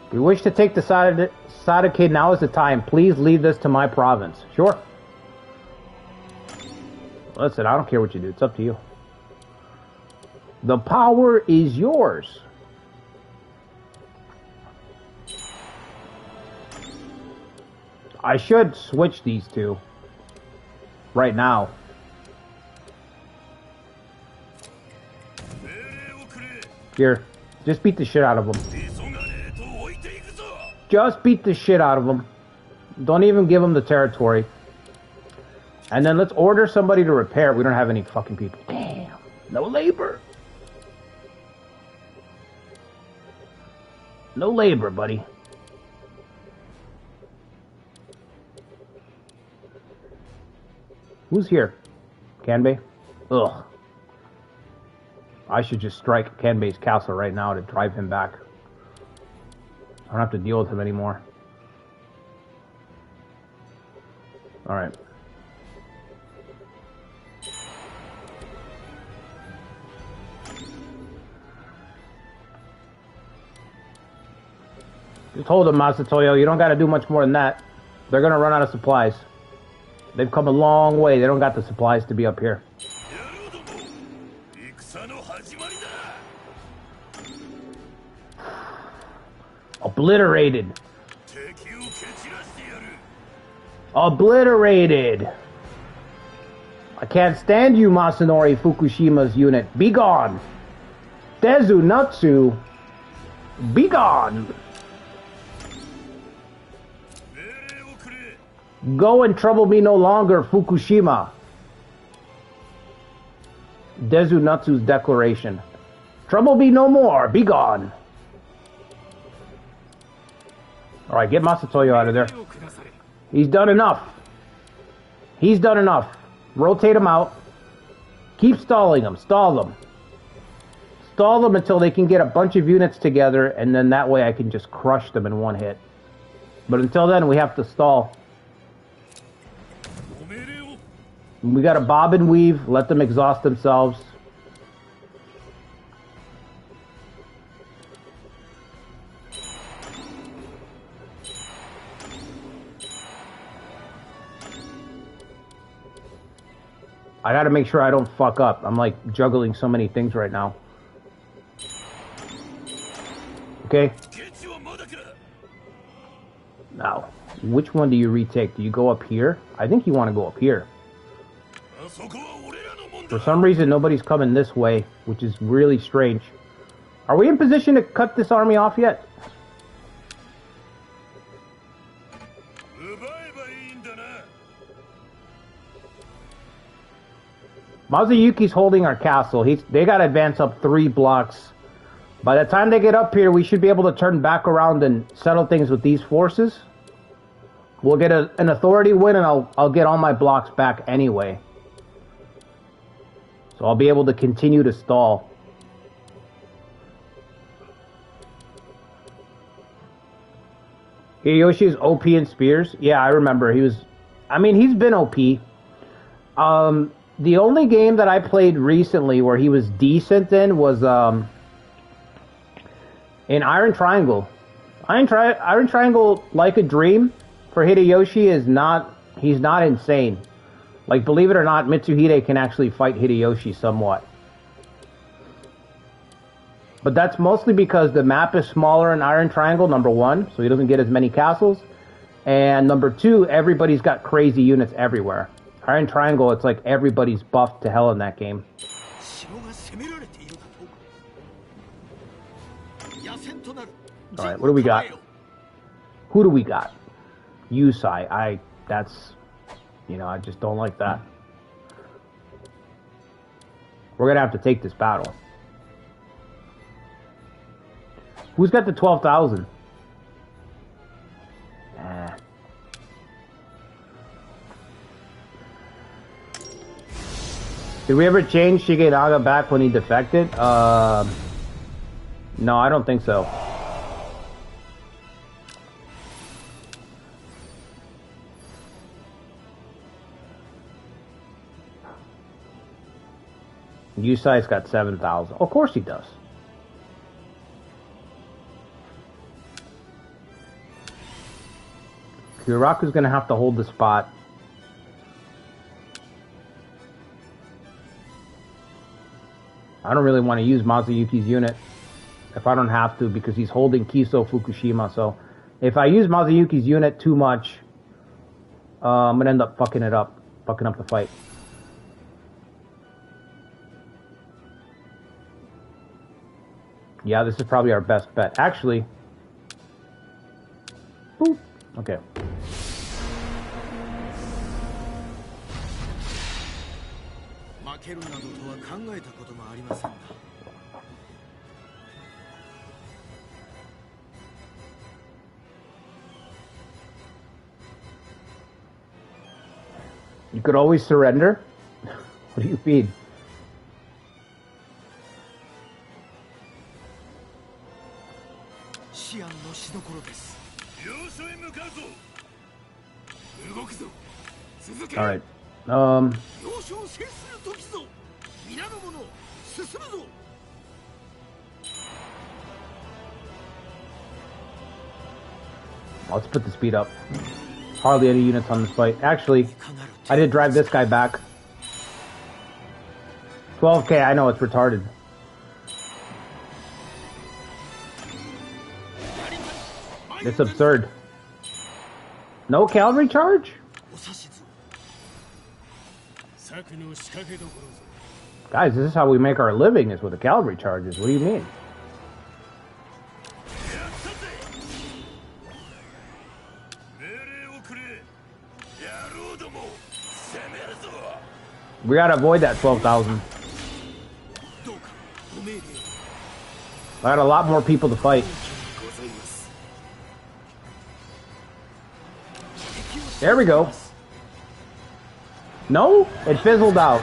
If you wish to take the Sadake, now is the time. Please leave this to my province. Sure. Listen, I don't care what you do. It's up to you. The power is yours. I should switch these two right now. Here, just beat the shit out of them. Just beat the shit out of them. Don't even give them the territory. And then let's order somebody to repair. We don't have any fucking people. Damn. No labor. No labor, buddy. Who's here? Kanbei? Ugh. I should just strike Kanbei's castle right now to drive him back. I don't have to deal with him anymore. Alright. Just hold him, Masatoyo. You don't gotta do much more than that. They're gonna run out of supplies. They've come a long way. They don't got the supplies to be up here. Obliterated. Obliterated. I can't stand you, Masanori Fukushima's unit. Be gone. Dezu Natsu. Be gone. Go and trouble me no longer, Fukushima. Dezu Natsu's declaration. Trouble me no more. Be gone. Alright, get Masatoyo out of there. He's done enough. He's done enough. Rotate him out. Keep stalling them. Stall them. Stall them until they can get a bunch of units together, and then that way I can just crush them in one hit. But until then, we have to stall. We gotta bob and weave, let them exhaust themselves. I gotta make sure I don't fuck up. I'm like juggling so many things right now. Okay. Now, which one do you retake? Do you go up here? I think you want to go up here. For some reason, nobody's coming this way, which is really strange. Are we in position to cut this army off yet? Mazuyuki's holding our castle. They got to advance up 3 blocks. By the time they get up here, we should be able to turn back around and settle things with these forces. We'll get an authority win, and I'll get all my blocks back anyway. So I'll be able to continue to stall. Hideyoshi is OP in spears. Yeah, I remember. He's been OP. The only game that I played recently where he was decent in was in Iron Triangle. Iron Triangle, like a dream, for Hideyoshi he's not insane. Like, believe it or not, Mitsuhide can actually fight Hideyoshi somewhat. But that's mostly because the map is smaller in Iron Triangle, number 1, so he doesn't get as many castles. And number 2, everybody's got crazy units everywhere. Iron Triangle, it's like everybody's buffed to hell in that game. Alright, what do we got? Who do we got? Yusai. I just don't like that. We're gonna have to take this battle. Who's got the 12,000? Did we ever change Shigenaga back when he defected? No, I don't think so. Yusai's got 7,000. Of course he does. Kyuraku's gonna have to hold the spot. I don't really want to use Mazuyuki's unit if I don't have to, because he's holding Kiso Fukushima. So if I use Mazuyuki's unit too much, I'm gonna end up fucking up the fight. Yeah, this is probably our best bet. Actually, boop. Okay. You could always surrender. What do you mean? All right. Let's put the speed up. Hardly any units on this fight. Actually, I did drive this guy back. 12k, I know it's retarded. It's absurd. No cavalry charge? Guys, this is how we make our living, is with the cavalry charges. What do you mean? We gotta avoid that 12,000. I got a lot more people to fight. There we go. No? It fizzled out.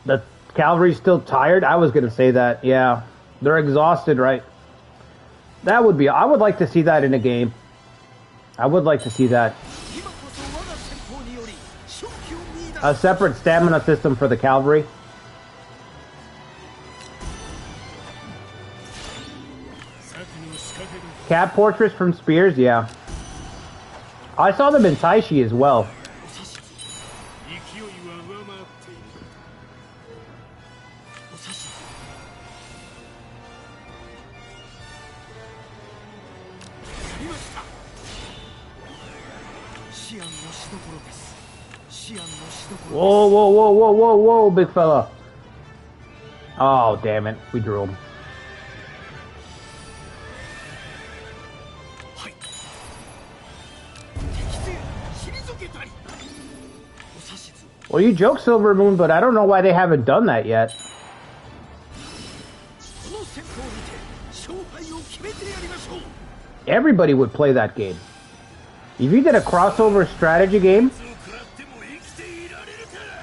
The cavalry's still tired? I was gonna say that, yeah. They're exhausted, right? That would be... I would like to see that in a game. I would like to see that. A separate stamina system for the cavalry. Cat portraits from spears, yeah. I saw them in Taishi as well. Whoa, whoa, whoa, whoa, whoa, whoa, big fella. Oh, damn it. We drew him. Well, you joke, Silver Moon, but I don't know why they haven't done that yet. Everybody would play that game. If you did a crossover strategy game,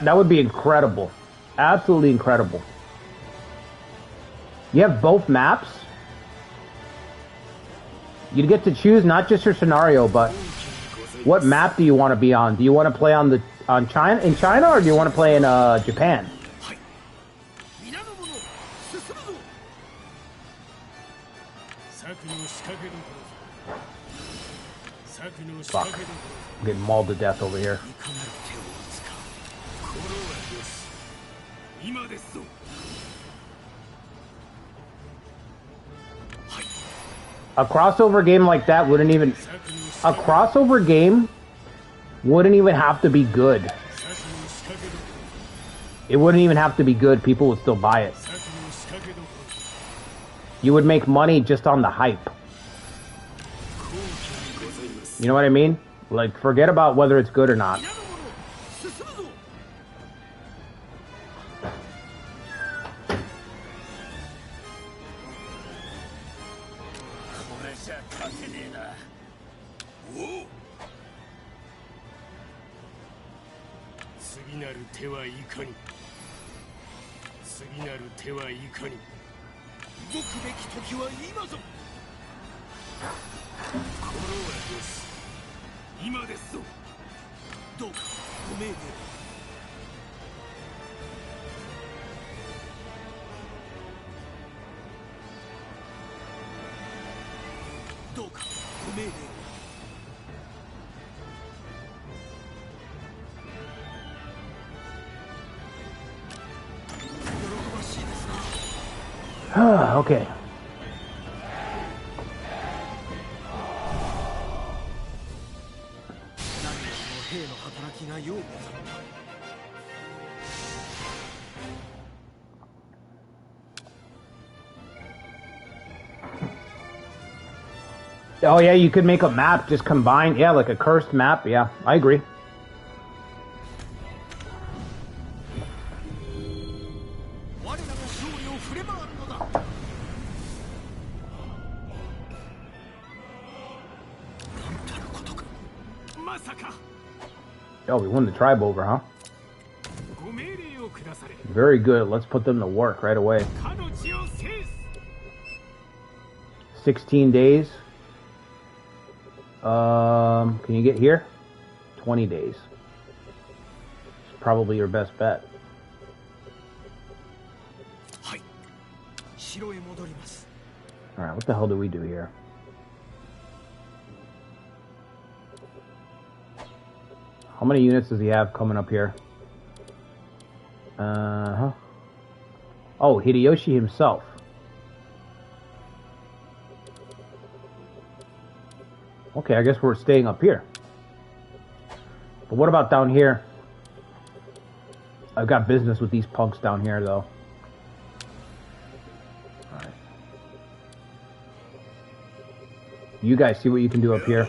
that would be incredible. Absolutely incredible. You have both maps. You'd get to choose not just your scenario, but what map do you want to be on? Do you want to play on the China, or do you want to play in Japan? Fuck. I'm getting mauled to death over here. A crossover game like that wouldn't even... A crossover game wouldn't even have to be good. It wouldn't even have to be good. People would still buy it. You would make money just on the hype. You know what I mean? Like, forget about whether it's good or not. Okay. Oh yeah, you could make a map just combine, yeah, like a cursed map. Yeah, I agree. Oh, we won the tribe over, huh? Very good. Let's put them to work right away. 16 days. Can you get here? 20 days. It's probably your best bet. Alright, what the hell do we do here? How many units does he have coming up here? Oh, Hideyoshi himself. Okay, I guess we're staying up here. But what about down here? I've got business with these punks down here, though. Alright. You guys see what you can do up here.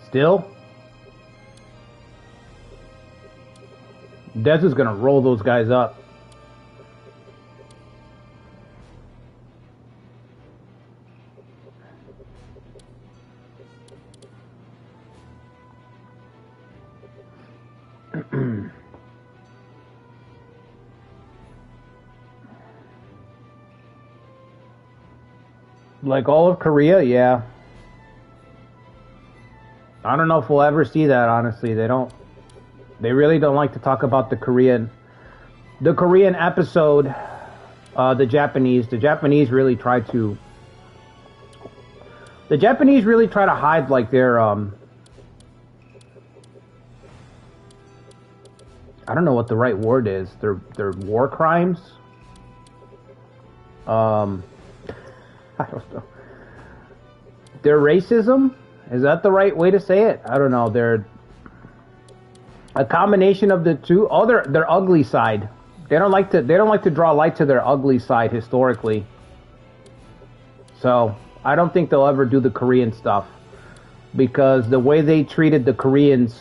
Still? Dez is gonna roll those guys up. Like all of Korea, yeah. I don't know if we'll ever see that, honestly. They really don't like to talk about the Korean episode. The Japanese really try to hide like their I don't know what the right word is. Their war crimes. I don't know. Their racism? Is that the right way to say it? I don't know. They're a combination of the two. Oh, their ugly side. They don't like to draw light to their ugly side historically. So I don't think they'll ever do the Korean stuff because the way they treated the Koreans,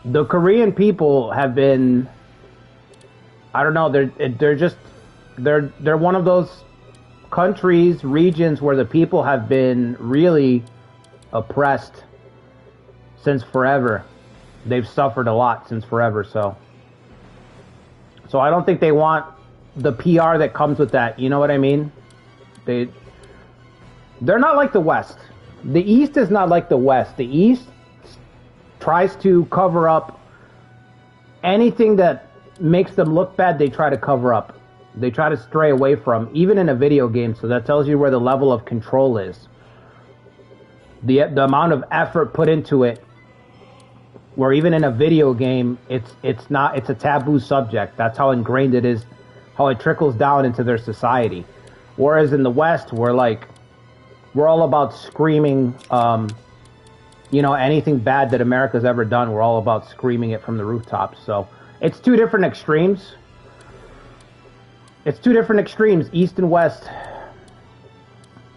the Korean people have been, I don't know, they're one of those countries, regions where the people have been really oppressed since forever. They've suffered a lot since forever, so I don't think they want the PR that comes with that. You know what I mean? They're not like the West. The East is not like the West. The East tries to cover up anything that makes them look bad. They try to cover up. They try to stray away from, even in a video game. So that tells you where the level of control is. The amount of effort put into it, where even in a video game, it's a taboo subject. That's how ingrained it is, how it trickles down into their society. Whereas in the West, we're all about screaming, anything bad that America's ever done, we're all about screaming it from the rooftops. So it's two different extremes. East and West.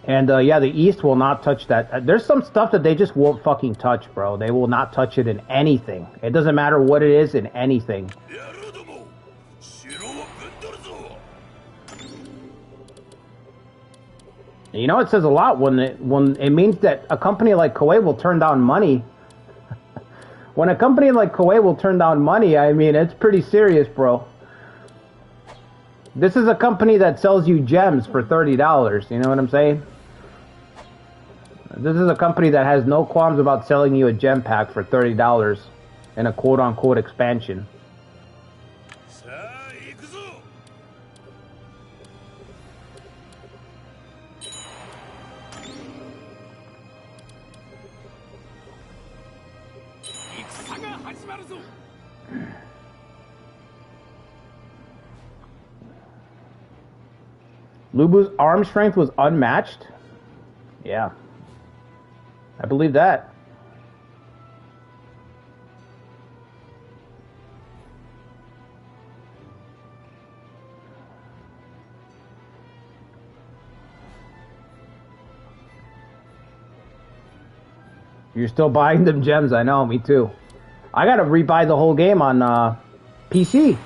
And yeah, the East will not touch that. There's some stuff that they just won't fucking touch, bro. They will not touch it in anything. It doesn't matter what it is, in anything. You know, it says a lot when it means that a company like Koei will turn down money. When a company like Koei will turn down money, I mean, it's pretty serious, bro. This is a company that sells you gems for $30, you know what I'm saying? This is a company that has no qualms about selling you a gem pack for $30 in a quote-unquote expansion. Lubu's arm strength was unmatched? Yeah. I believe that. You're still buying them gems, I know, me too. I gotta rebuy the whole game on PC.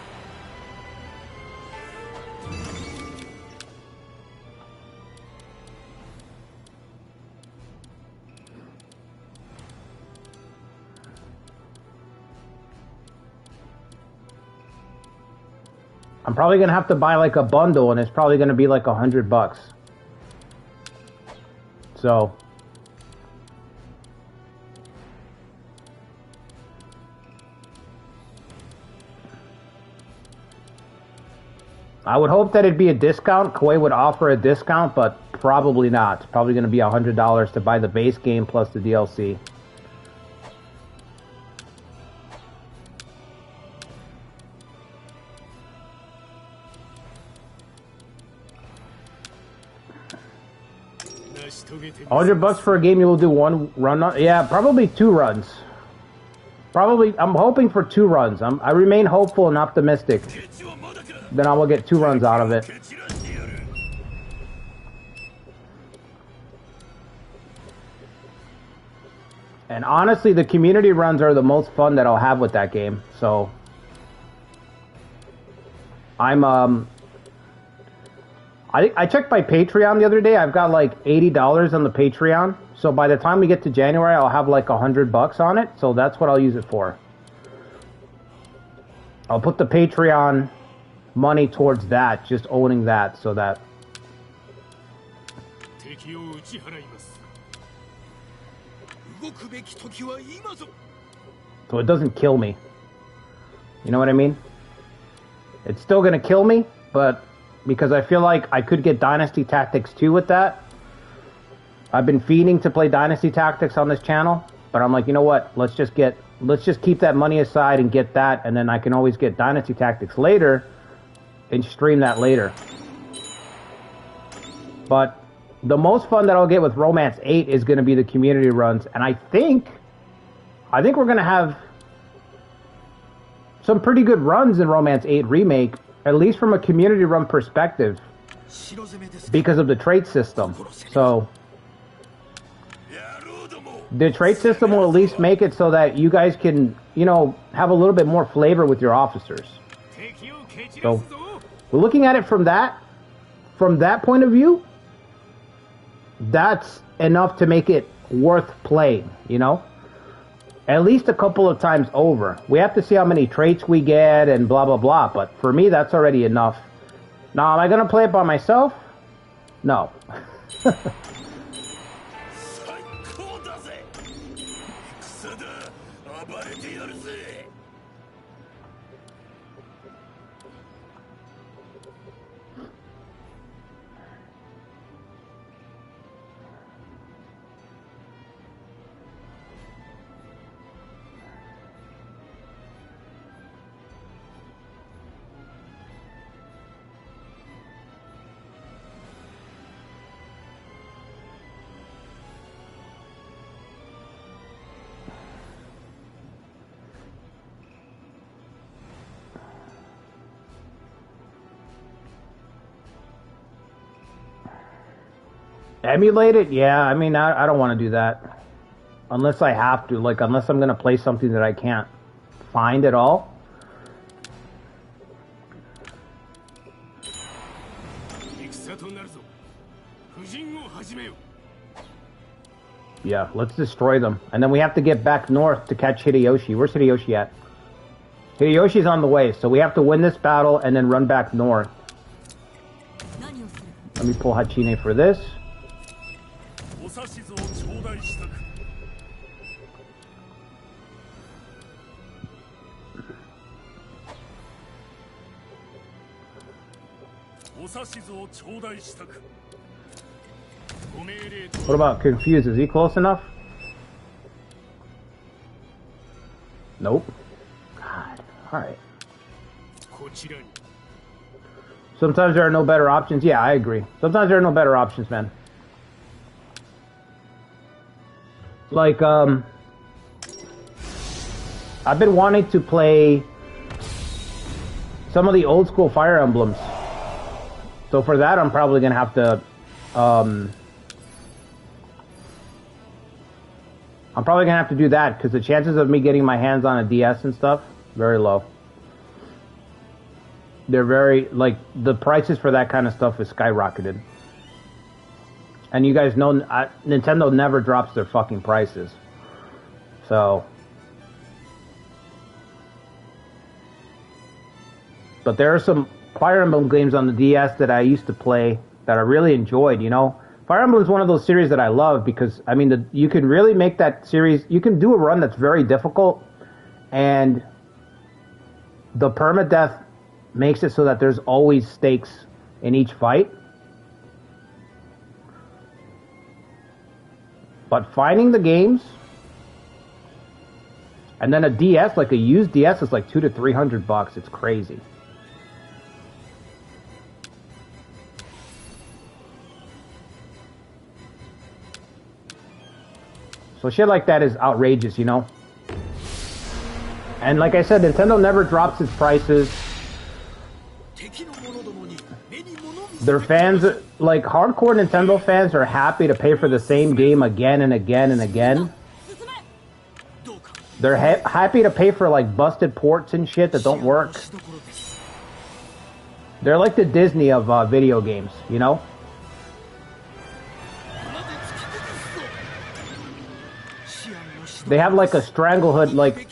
I'm probably gonna have to buy like a bundle, and it's probably gonna be like $100. So I would hope that it'd be a discount. Koei would offer a discount, but probably not. It's probably gonna be $100 to buy the base game plus the DLC. $100 for a game you will do one run on? Yeah, probably 2 runs. Probably, I'm hoping for 2 runs. I remain hopeful and optimistic. Then I will get 2 runs out of it. And honestly, the community runs are the most fun that I'll have with that game. So I checked my Patreon the other day. I've got like $80 on the Patreon. So by the time we get to January, I'll have like $100 on it. So that's what I'll use it for. I'll put the Patreon money towards that, just owning that, so that... So it doesn't kill me. You know what I mean? It's still gonna kill me, but because I feel like I could get Dynasty Tactics 2 with that. I've been feeding to play Dynasty Tactics on this channel, but I'm like, you know what? Let's just keep that money aside and get that, and then I can always get Dynasty Tactics later and stream that later. But the most fun that I'll get with Romance 8 is going to be the community runs, and I think we're going to have some pretty good runs in Romance 8 Remake, at least from a community run perspective, because of the trait system. So the trait system will at least make it so that you guys can, you know, have a little bit more flavor with your officers. So we're looking at it from that point of view. That's enough to make it worth playing, you know? At least a couple of times over. We have to see how many traits we get and blah, blah, blah. But for me, that's already enough. Now, am I going to play it by myself? No. Emulate it? Yeah, I mean, I don't want to do that. Unless I have to. Like, unless I'm going to play something that I can't find at all. Yeah, let's destroy them. And then we have to get back north to catch Hideyoshi. Where's Hideyoshi at? Hideyoshi's on the way, so we have to win this battle and then run back north. Let me pull Hachine for this. What about Confused? Is he close enough? Nope. God. Alright. Sometimes there are no better options. Yeah, I agree. Sometimes there are no better options, man. Like, I've been wanting to play some of the old school Fire Emblems. So for that, I'm probably going to have to, I'm probably going to have to do that, because the chances of me getting my hands on a DS and stuff, very low. They're very, like, the prices for that kind of stuff is skyrocketed. And you guys know, Nintendo never drops their fucking prices. So. But there are some Fire Emblem games on the DS that I used to play that I really enjoyed, you know. Fire Emblem is one of those series that I love because, I mean, you can really make that series, you can do a run that's very difficult, and the permadeath makes it so that there's always stakes in each fight. But finding the games, and then a DS, like a used DS, is like $200 to $300. It's crazy. So shit like that is outrageous, you know? And like I said, Nintendo never drops its prices. Their fans, like hardcore Nintendo fans, are happy to pay for the same game again and again and again. They're happy to pay for like busted ports and shit that don't work. They're like the Disney of video games, you know? They have like a stranglehold, like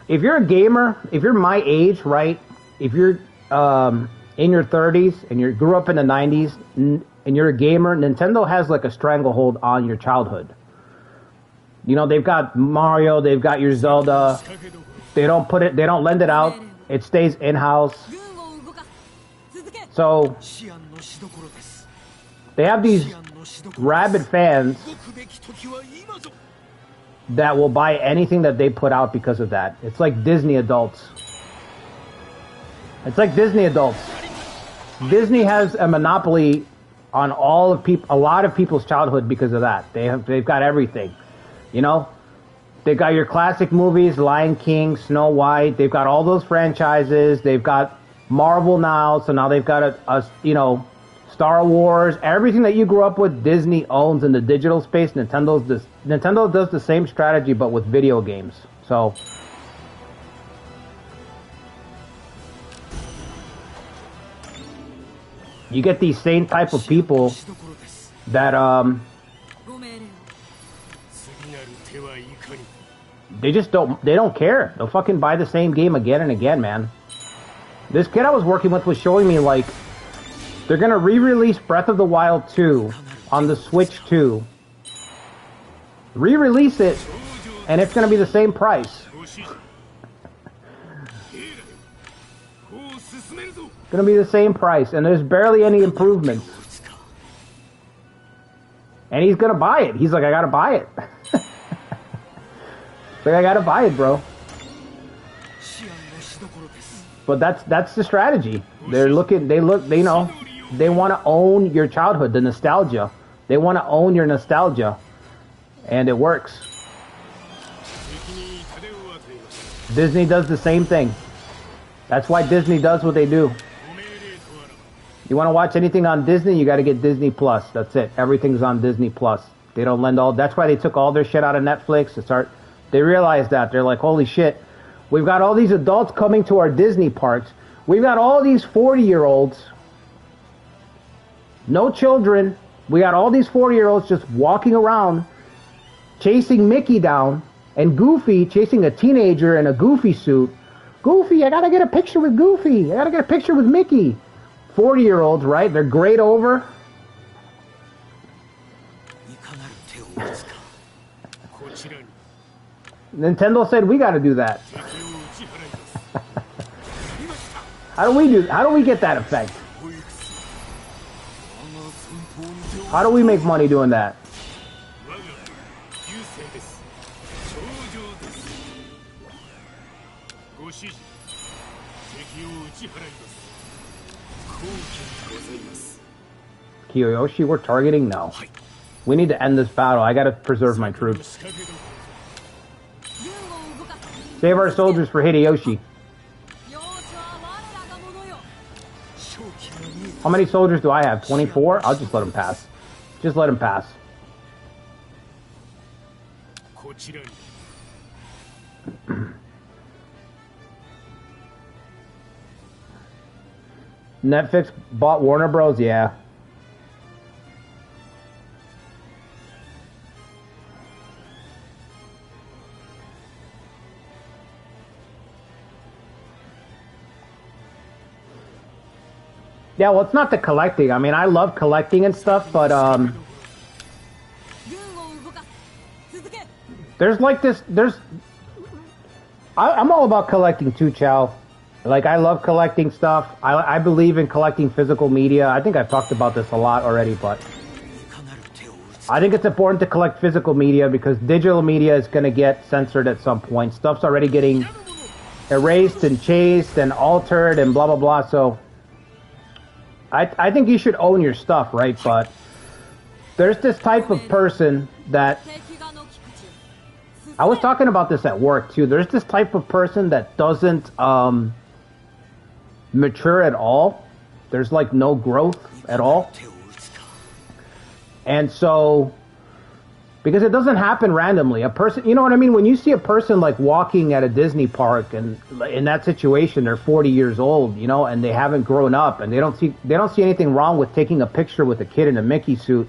if you're a gamer, if you're my age, right? If you're in your 30s and you grew up in the 90s and you're a gamer, Nintendo has like a stranglehold on your childhood. You know, they've got Mario, they've got your Zelda. They don't lend it out. It stays in-house. So they have these rabid fans that will buy anything that they put out because of that. It's like Disney adults. It's like Disney adults. Disney has a monopoly on a lot of people's childhood because of that. They've got everything. You know? They've got your classic movies, Lion King, Snow White. They've got all those franchises. They've got Marvel now, so now they've got Star Wars. Everything that you grew up with, Disney owns in the digital space. Nintendo does the same strategy, but with video games. So you get these same type of people that they don't care. They'll fucking buy the same game again and again, man. This kid I was working with was showing me, like, they're gonna re-release Breath of the Wild 2 on the Switch 2. Re-release it, and it's gonna be the same price. It's gonna be the same price, and there's barely any improvements. And he's gonna buy it. He's like, I gotta buy it. Like, I gotta buy it, bro. But that's the strategy. They want to own your childhood, the nostalgia. They want to own your nostalgia, and it works. Disney does the same thing. That's why Disney does what they do. You want to watch anything on Disney, you got to get Disney Plus. That's it. Everything's on Disney Plus. They don't lend all. That's why they took all their shit out of Netflix. They realized that. They're like, holy shit. We've got all these adults coming to our Disney parks. We've got all these 40-year-olds. No children. We got all these 40-year-olds just walking around, chasing Mickey down, and Goofy chasing a teenager in a Goofy suit. Goofy, I gotta get a picture with Goofy. I gotta get a picture with Mickey. 40-year-olds, right? They're grayed over. Nintendo said we got to do that. How do we get that effect? How do we make money doing that? Kiyoshi, we're targeting? No. We need to end this battle. I gotta preserve my troops. Save our soldiers for Hideyoshi. How many soldiers do I have? 24? I'll just let him pass. Just let him pass. Netflix bought Warner Bros. Yeah. Yeah, well, it's not the collecting. I mean, I love collecting and stuff, but there's like this. I'm all about collecting too, Chow. Like, I love collecting stuff. I believe in collecting physical media. I think I've talked about this a lot already, but I think it's important to collect physical media because digital media is going to get censored at some point. Stuff's already getting erased and chased and altered and blah, blah, blah. So I think you should own your stuff, right? But there's this type of person that... I was talking about this at work, too. There's this type of person that doesn't mature at all. There's, like, no growth at all. And so... because it doesn't happen randomly. A person... you know what I mean? When you see a person, like, walking at a Disney park, and in that situation, they're 40 years old, you know, and they haven't grown up, and they don't see anything wrong with taking a picture with a kid in a Mickey suit,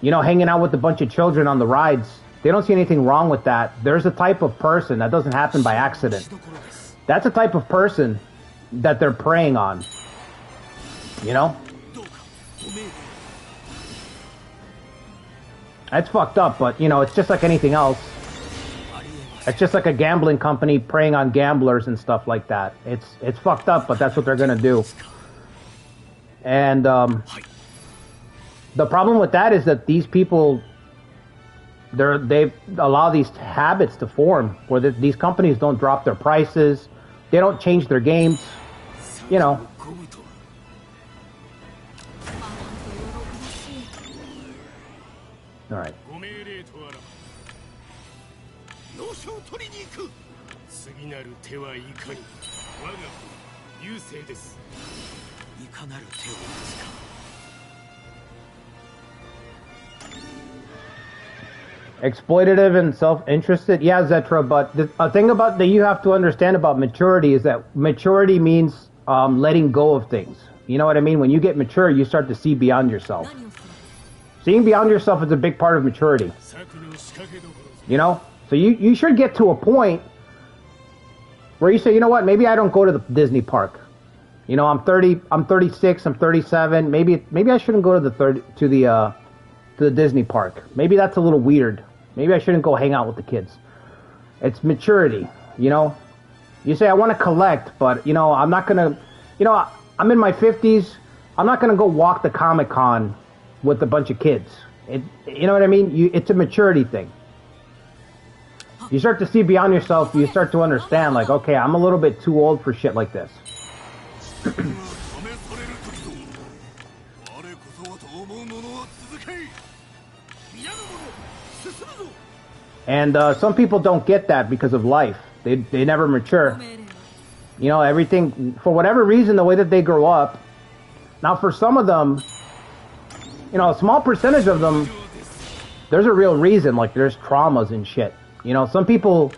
you know, hanging out with a bunch of children on the rides. They don't see anything wrong with that. There's a type of person that doesn't happen by accident. That's a type of person that they're preying on. You know? That's fucked up, but, you know, it's just like anything else. It's just like a gambling company preying on gamblers and stuff like that. It's fucked up, but that's what they're gonna do. And the problem with that is that these people, they allow these habits to form where these companies don't drop their prices, they don't change their games, you know. All right. Exploitative and self-interested, yeah, Zetra. But the thing about that you have to understand about maturity is that maturity means letting go of things. You know what I mean? When you get mature, you start to see beyond yourself. Seeing beyond yourself is a big part of maturity. You know? So you should get to a point where you say, you know what, maybe I don't go to the Disney park. You know, I'm 30, I'm 36, I'm 37. Maybe I shouldn't go to the Disney park. Maybe that's a little weird. Maybe I shouldn't go hang out with the kids. It's maturity, you know? You say, I want to collect, but, you know, I'm not going to, you know, I'm in my 50s. I'm not going to go walk the Comic-Con with a bunch of kids. You know what I mean? It's a maturity thing. You start to see beyond yourself. You start to understand, like, okay, I'm a little bit too old for shit like this. And some people don't get that because of life. They never mature. You know, everything, for whatever reason, the way that they grow up. Now, for some of them, you know, a small percentage of them, there's a real reason. Like, there's traumas and shit. You know, some people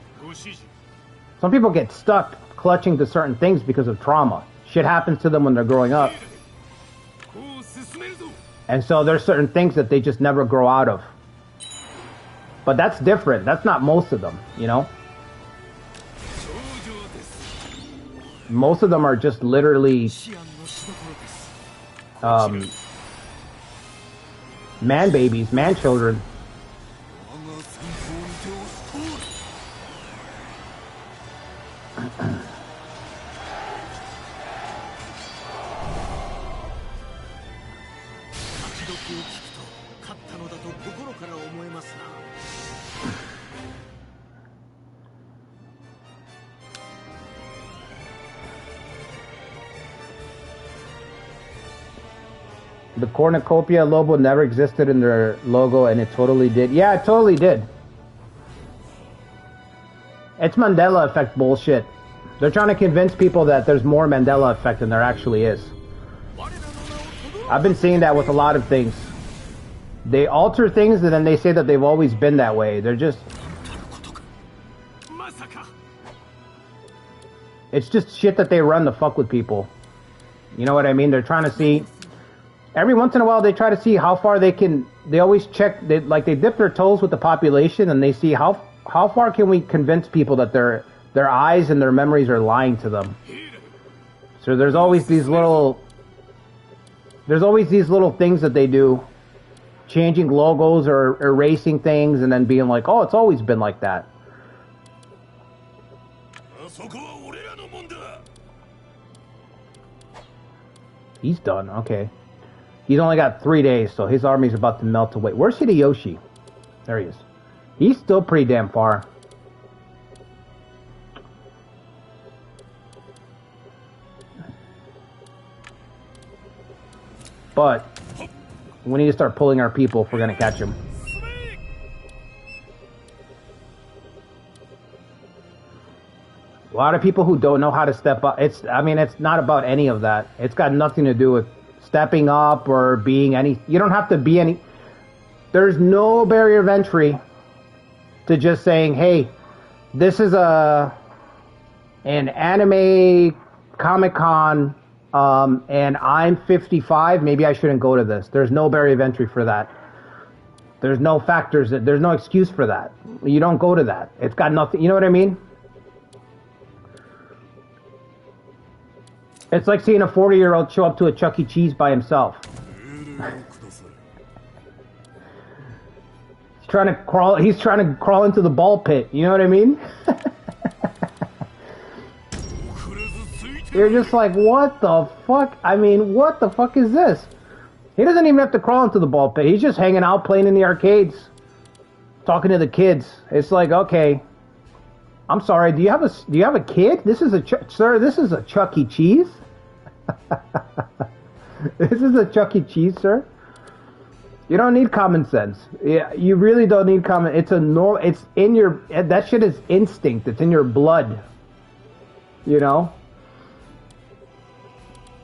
get stuck clutching to certain things because of trauma. Shit happens to them when they're growing up. And so there's certain things that they just never grow out of. But that's different. That's not most of them, you know? Most of them are just literally man babies, man children. The cornucopia logo never existed in their logo, and it totally did. Yeah, it totally did. It's Mandela effect bullshit. They're trying to convince people that there's more Mandela effect than there actually is. I've been seeing that with a lot of things. They alter things and then they say that they've always been that way. They're just... It's just shit that they run to fuck with people. You know what I mean? They're trying to see... Every once in a while, they try to see how far they can... They always check... They dip their toes with the population and they see how far can we convince people that their eyes and their memories are lying to them. So there's always these little... There's always these little things that they do. Changing logos or erasing things and then being like, oh, it's always been like that. He's done, okay. He's only got 3 days, so his army's about to melt away. Where's Hideyoshi? There he is. He's still pretty damn far. But we need to start pulling our people if we're going to catch him. A lot of people who don't know how to step up. I mean, it's not about any of that. It's got nothing to do with stepping up or being any... You don't have to be any... There's no barrier of entry to just saying, hey, this is an anime Comic-Con, and I'm 55, maybe I shouldn't go to this. There's no barrier of entry for that. There's no factors, there's no excuse for that. You don't go to that. It's got nothing, you know what I mean? It's like seeing a 40-year-old show up to a Chuck E. Cheese by himself. He's trying to crawl into the ball pit, you know what I mean? You're just like, what the fuck? I mean, what the fuck is this? He doesn't even have to crawl into the ball pit. He's just hanging out, playing in the arcades, talking to the kids. It's like, okay, I'm sorry. Do you have a kid? This is sir. This is a Chuck E. Cheese. This is a Chuck E. Cheese, sir. You don't need common sense. Yeah, you really don't need common. It's in your. That shit is instinct. It's in your blood. You know.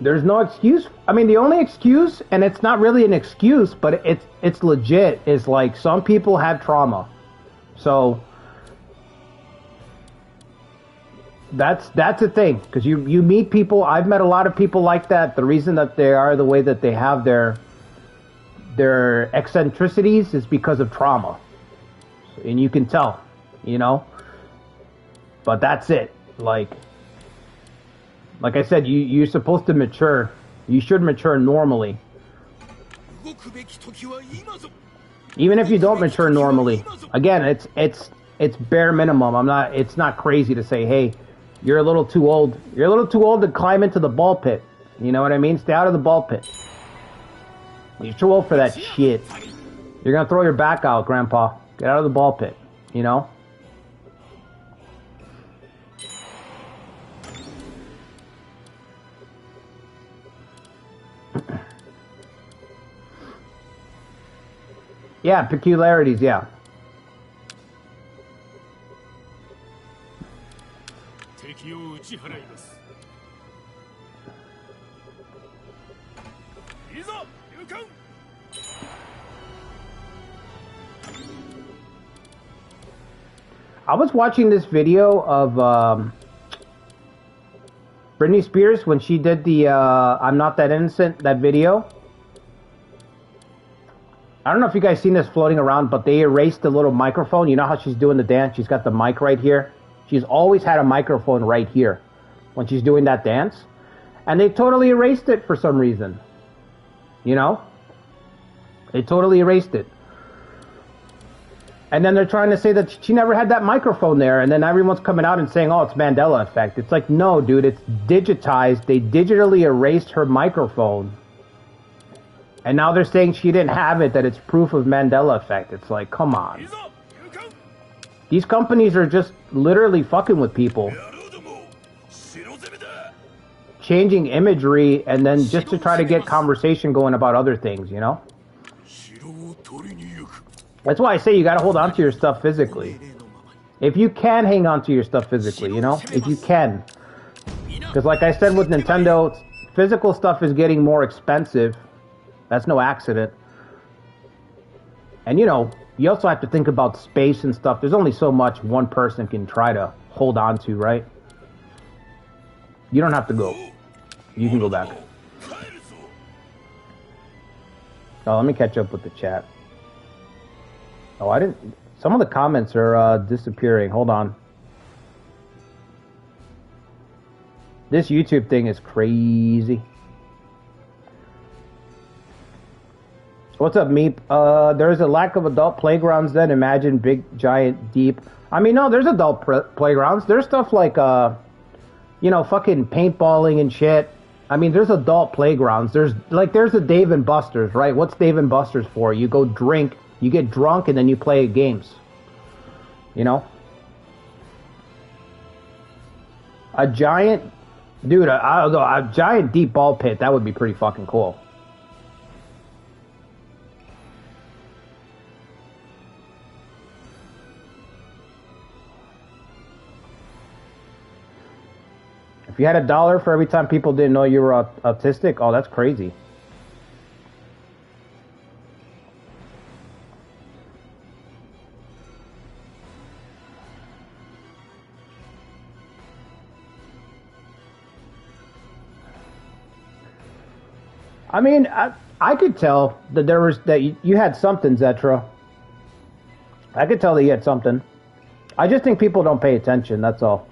There's no excuse. I mean, the only excuse, and it's not really an excuse, but it's legit, is like some people have trauma. So that's a thing, because you meet people. I've met a lot of people like that. The reason that they are the way that they have their eccentricities is because of trauma, and you can tell, you know. But that's it. Like I said, you're supposed to mature. You should mature normally. Even if you don't mature normally, again, it's bare minimum. It's not crazy to say, hey, you're a little too old. You're a little too old to climb into the ball pit. You know what I mean? Stay out of the ball pit. You're too old for that shit. You're gonna throw your back out, Grandpa. Get out of the ball pit. You know? Yeah, peculiarities, yeah. I was watching this video of Britney Spears when she did the I'm Not That Innocent, that video. I don't know if you guys seen this floating around, but they erased the little microphone. You know how she's doing the dance? She's got the mic right here. She's always had a microphone right here when she's doing that dance. And they totally erased it for some reason. You know? They totally erased it. And then they're trying to say that she never had that microphone there. And then everyone's coming out and saying, oh, it's Mandela effect. It's like, no, dude, it's digitized. They digitally erased her microphone. And now they're saying she didn't have it, that it's proof of Mandela effect. It's like, come on. These companies are just literally fucking with people. Changing imagery and then just to try to get conversation going about other things, you know? That's why I say you gotta hold on to your stuff physically. If you can hang on to your stuff physically, you know? If you can. Because like I said with Nintendo, physical stuff is getting more expensive. That's no accident. And you know, you also have to think about space and stuff. There's only so much one person can try to hold on to, right? You don't have to go. You can go back. Oh, let me catch up with the chat. Oh, I didn't... Some of the comments are disappearing. Hold on. This YouTube thing is crazy. What's up, Meep? There's a lack of adult playgrounds then. Imagine big, giant, deep. I mean, no, there's adult playgrounds. There's stuff like, you know, fucking paintballing and shit. I mean, there's adult playgrounds. There's a Dave and Buster's, right? What's Dave and Buster's for? You go drink, you get drunk, and then you play games. You know? A giant, dude, a giant deep ball pit, that would be pretty fucking cool. If you had $1 for every time people didn't know you were autistic, oh, that's crazy. I mean, I could tell that you had something, Zetra. I could tell that he had something. I just think people don't pay attention, that's all.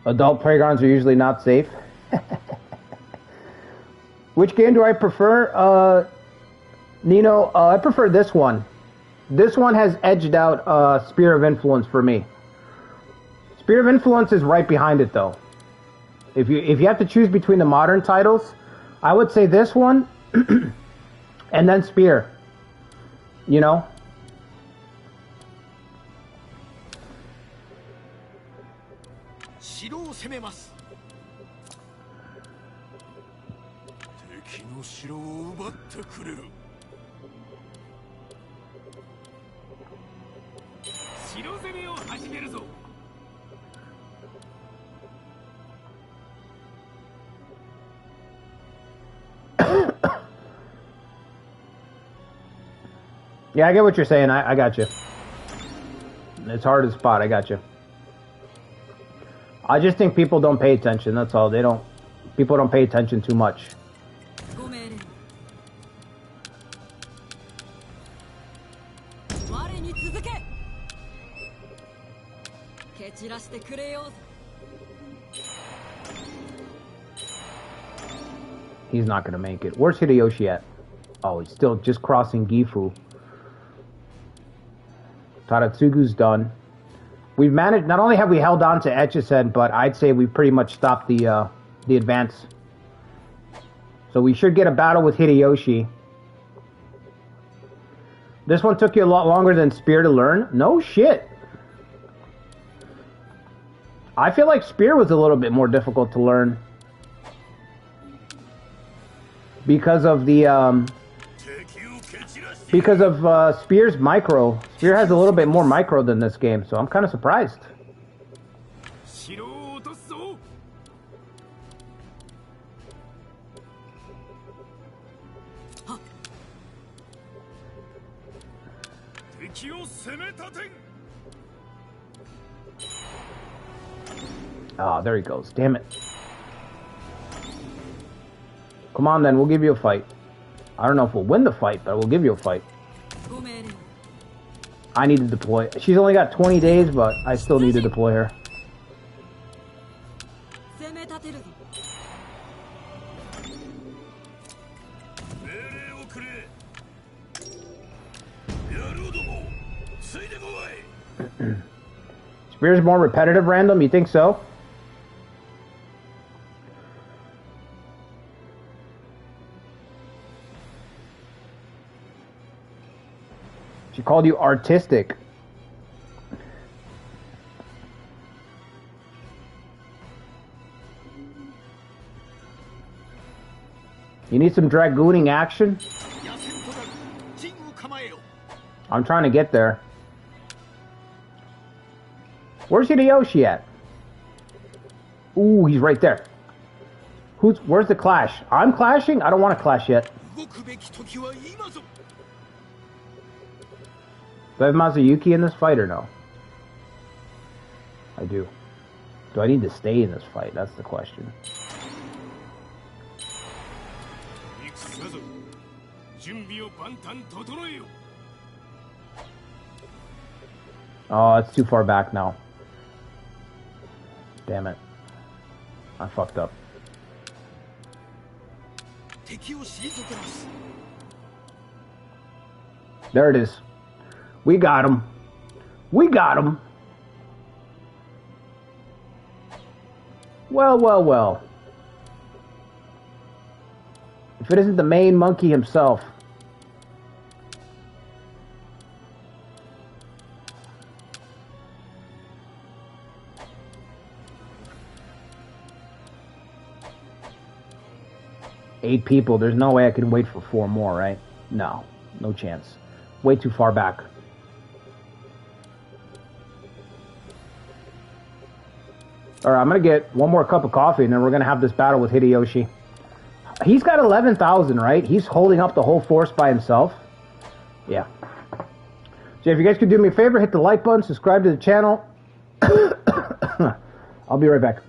Adult playgrounds are usually not safe. Which game do I prefer? Nino, I prefer this one. This one has edged out Sphere of Influence for me. Sphere of Influence is right behind it, though. If you have to choose between the modern titles, I would say this one, and then Sphere. You know? Yeah, I get what you're saying. I got you. It's hard to spot. I got you. I just think people don't pay attention. That's all. People don't pay attention too much. He's not gonna make it. Where's Hideyoshi at? Oh, he's still just crossing Gifu. Taratsugu's done. We've managed, not only have we held on to Etchisen, but I'd say we've pretty much stopped the advance. So we should get a battle with Hideyoshi. This one took you a lot longer than Spear to learn? No shit. I feel like Spear was a little bit more difficult to learn. Because of the, Spear's micro. Spear has a little bit more micro than this game, so I'm kind of surprised. Oh, there he goes. Damn it. Come on then, we'll give you a fight. I don't know if we'll win the fight, but we'll give you a fight. I need to deploy. She's only got 20 days, but I still need to deploy her. Spear's more repetitive random, you think so? She called you artistic. You need some dragooning action? I'm trying to get there. Where's Hideyoshi at? Ooh, he's right there. Where's the clash? I'm clashing? I don't want to clash yet. Do I have Mazuyuki in this fight or no? I do. Do I need to stay in this fight? That's the question. Oh, it's too far back now. Damn it. I fucked up. There it is. We got him. We got him. Well, well, well. If it isn't the main monkey himself. Eight people. There's no way I can wait for 4 more, right? No. No chance. Way too far back. Alright, I'm going to get one more cup of coffee and then we're going to have this battle with Hideyoshi. He's got 11,000, right? He's holding up the whole force by himself. Yeah. So if you guys could do me a favor, hit the like button, subscribe to the channel. I'll be right back.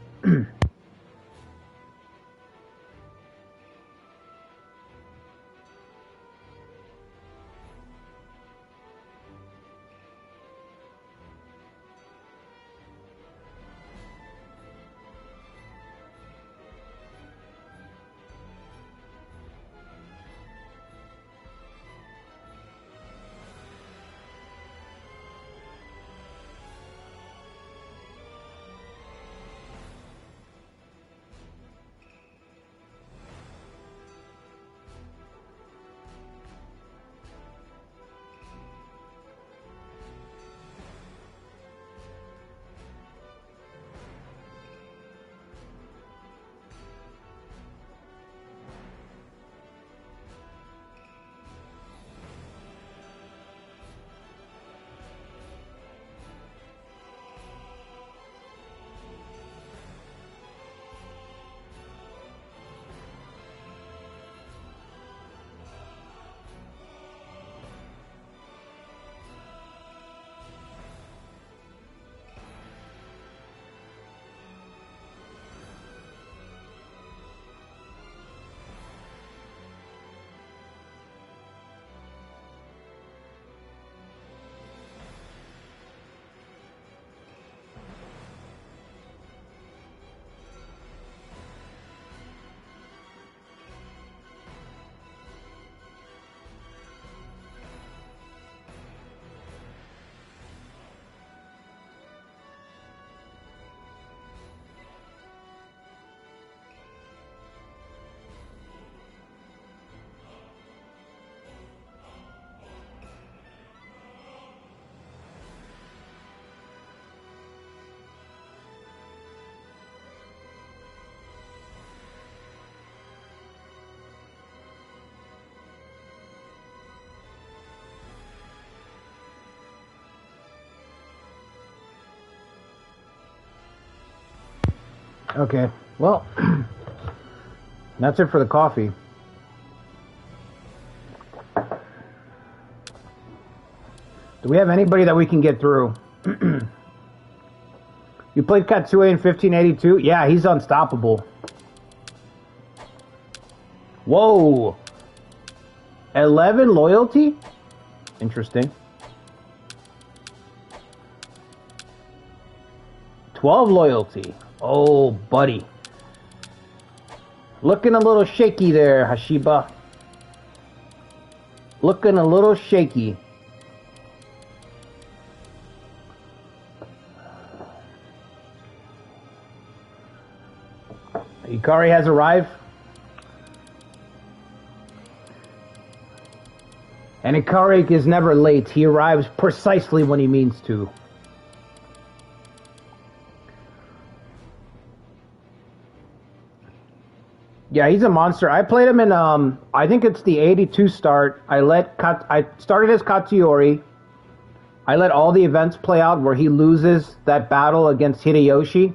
Okay, well, that's it for the coffee. Do we have anybody that we can get through? You played Katsue in 1582? Yeah, he's unstoppable. Whoa! 11 loyalty? Interesting. 12 loyalty. Oh, buddy. Looking a little shaky there, Hashiba. Looking a little shaky. Ikari has arrived. And Ikari is never late. He arrives precisely when he means to. Yeah, he's a monster. I played him in, I think it's the 82 start. I started as Katsuyori. I let all the events play out where he loses that battle against Hideyoshi.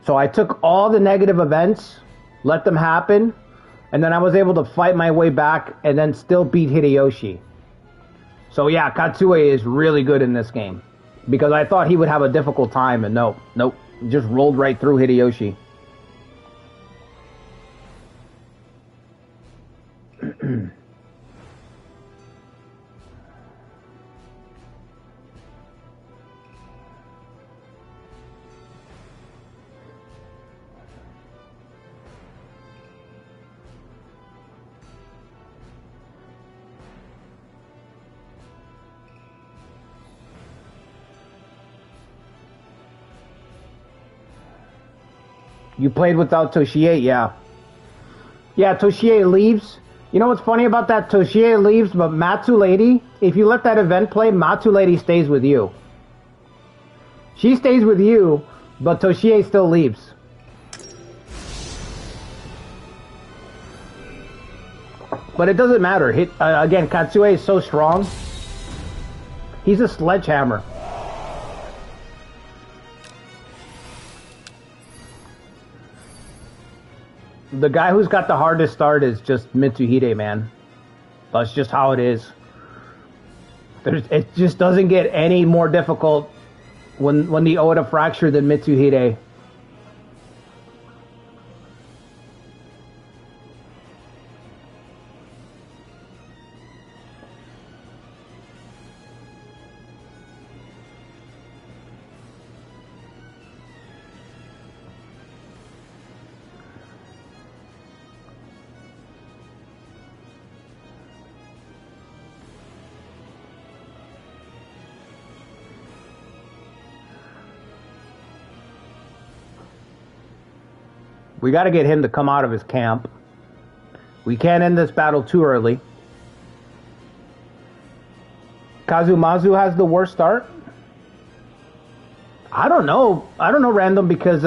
So I took all the negative events, let them happen, and then I was able to fight my way back and then still beat Hideyoshi. So yeah, Katsue is really good in this game. Because I thought he would have a difficult time, and nope, just rolled right through Hideyoshi. You played without Toshie? Yeah. Yeah, Toshie leaves. You know what's funny about that? Toshie leaves, but Matsu Lady, if you let that event play, Matsu Lady stays with you. She stays with you, but Toshie still leaves. But it doesn't matter. Again, Katsue is so strong. He's a sledgehammer. The guy who's got the hardest start is just Mitsuhide, man. That's just how it is. It just doesn't get any more difficult when the Oda fracture than Mitsuhide. We got to get him to come out of his camp. We can't end this battle too early. Kazumazu has the worst start? I don't know. I don't know, Random, because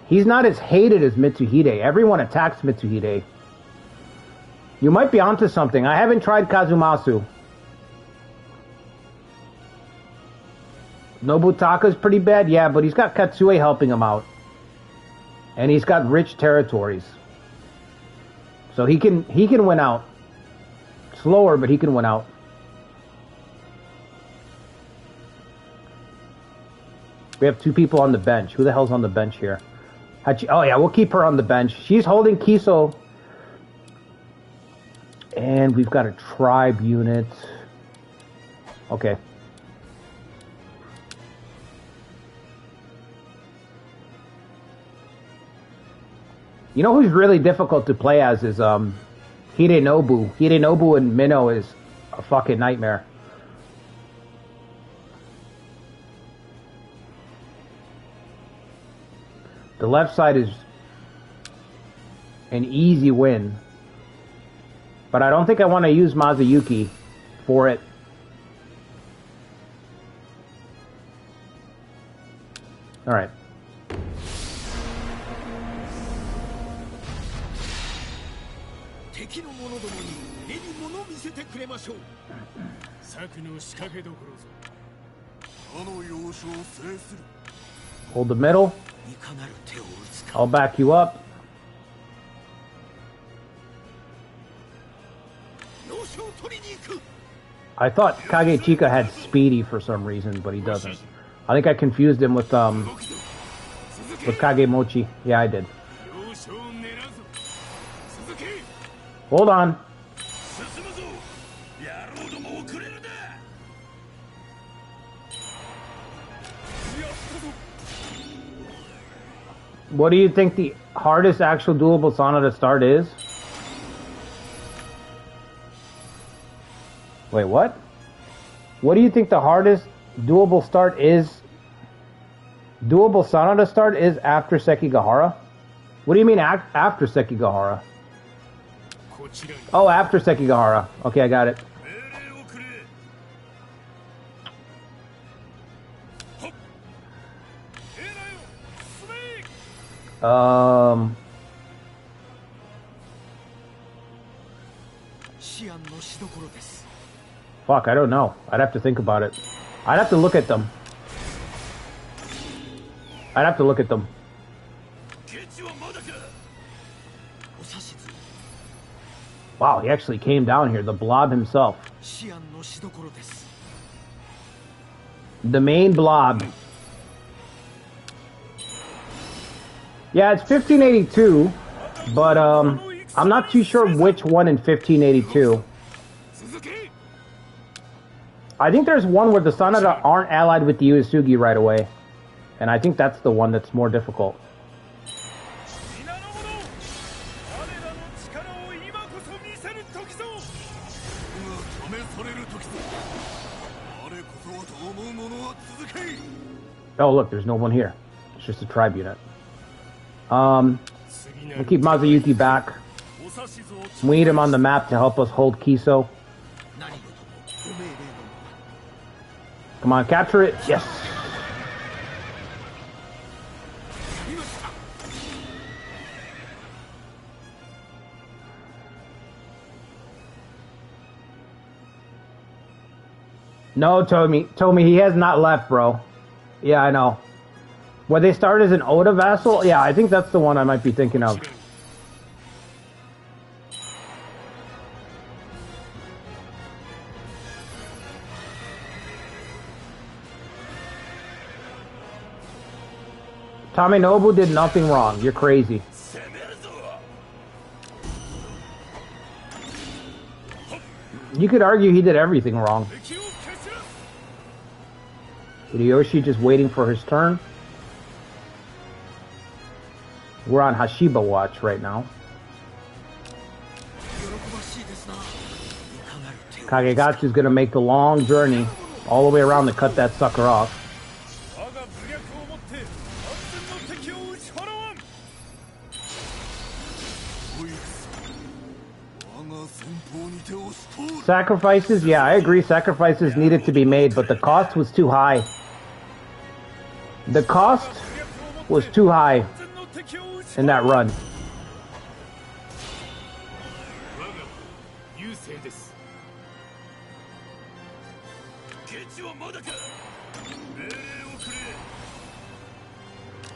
he's not as hated as Mitsuhide. Everyone attacks Mitsuhide. You might be onto something. I haven't tried Kazumasu. Nobutaka's pretty bad, yeah, but he's got Katsue helping him out. And he's got rich territories. So he can win out. Slower, but he can win out. We have two people on the bench. Who the hell's on the bench here? Oh yeah, we'll keep her on the bench. She's holding Kiso. And we've got a tribe unit. Okay. You know who's really difficult to play as is Hidenobu. Hidenobu and Minnow is a fucking nightmare. The left side is an easy win. But I don't think I want to use Mazuyuki for it. Alright. Hold the middle. I'll back you up. I thought Kagechika had speedy for some reason, but he doesn't. I think I confused him with Kagemochi. Yeah, I did. Hold on. What do you think the hardest actual doable sauna to start is? Wait, what? What do you think the hardest doable start is? Doable sauna to start is after Sekigahara? What do you mean after Sekigahara? Oh, after Sekigahara. Okay, I got it. Fuck, I don't know. I'd have to think about it. I'd have to look at them. I'd have to look at them. Wow, he actually came down here, the blob himself. The main blob. Yeah, it's 1582, but I'm not too sure which one in 1582. I think there's one where the Sanada aren't allied with the Uesugi right away. And I think that's the one that's more difficult. Oh, look, there's no one here. It's just a tribe unit. We'll keep Mazayuki back. We need him on the map to help us hold Kiso. Come on, capture it. Yes. No, Tomi, he has not left, bro. Yeah, I know. Where they start as an Oda vassal? Yeah, I think that's the one I might be thinking of. Tamenobu did nothing wrong. You're crazy. You could argue he did everything wrong. Hideyoshi just waiting for his turn. We're on Hashiba watch right now. Kagegatsu's gonna make the long journey all the way around to cut that sucker off. Sacrifices? Yeah, I agree. Sacrifices needed to be made, but the cost was too high. The cost was too high in that run.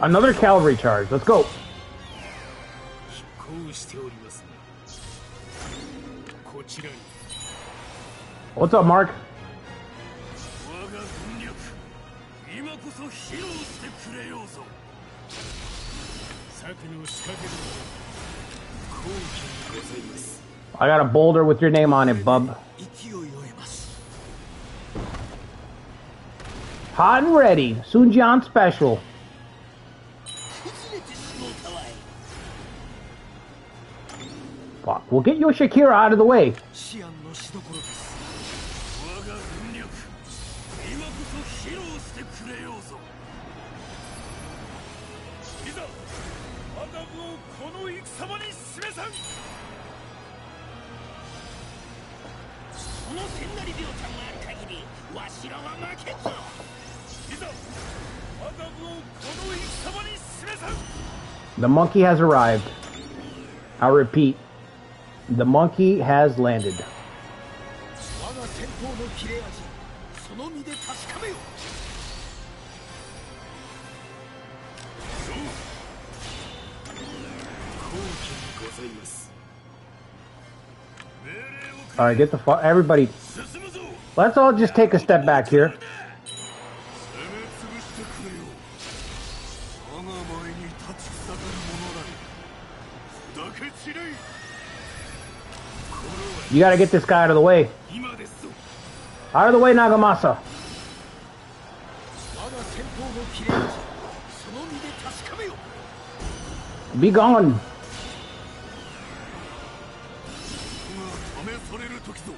Another cavalry charge. Let's go. What's up, Mark? I got a boulder with your name on it, bub. Hot and ready. Sunjian special. Fuck. We'll get Yoshikira out of the way. The monkey has arrived. I'll repeat. The monkey has landed. Alright, get the fuck... Everybody... Let's all just take a step back here. You gotta get this guy out of the way. Out of the way, Nagamasa. Be gone.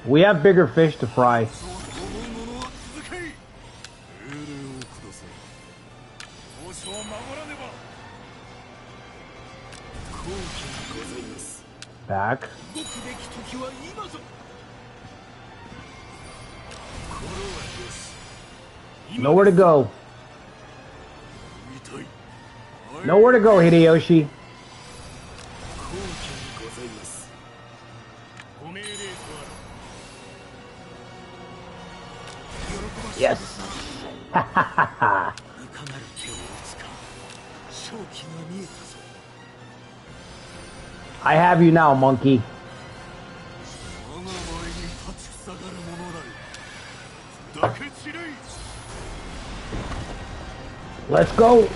We have bigger fish to fry. Back. Nowhere to go. Nowhere to go, Hideyoshi. Yes. I have you now, monkey. Let's go.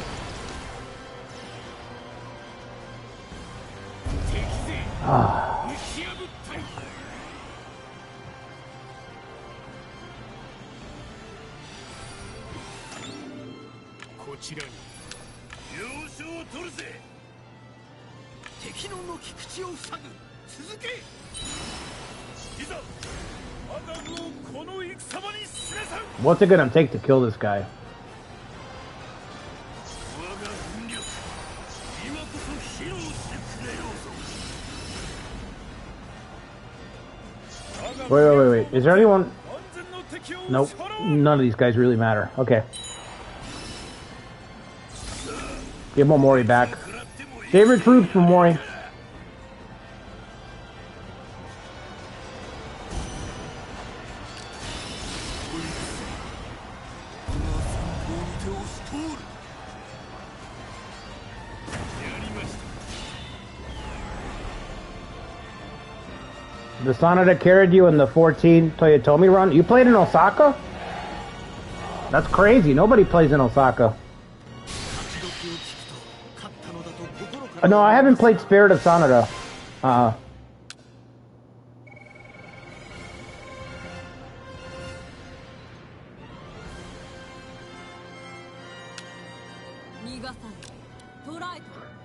What's it gonna take to kill this guy? Wait. Is there anyone? Nope. None of these guys really matter. Okay. Give Momori back. Save your troops, Momori. The Sanada carried you in the 14 Toyotomi run. You played in Osaka? That's crazy. Nobody plays in Osaka. No, I haven't played Spirit of Sanada.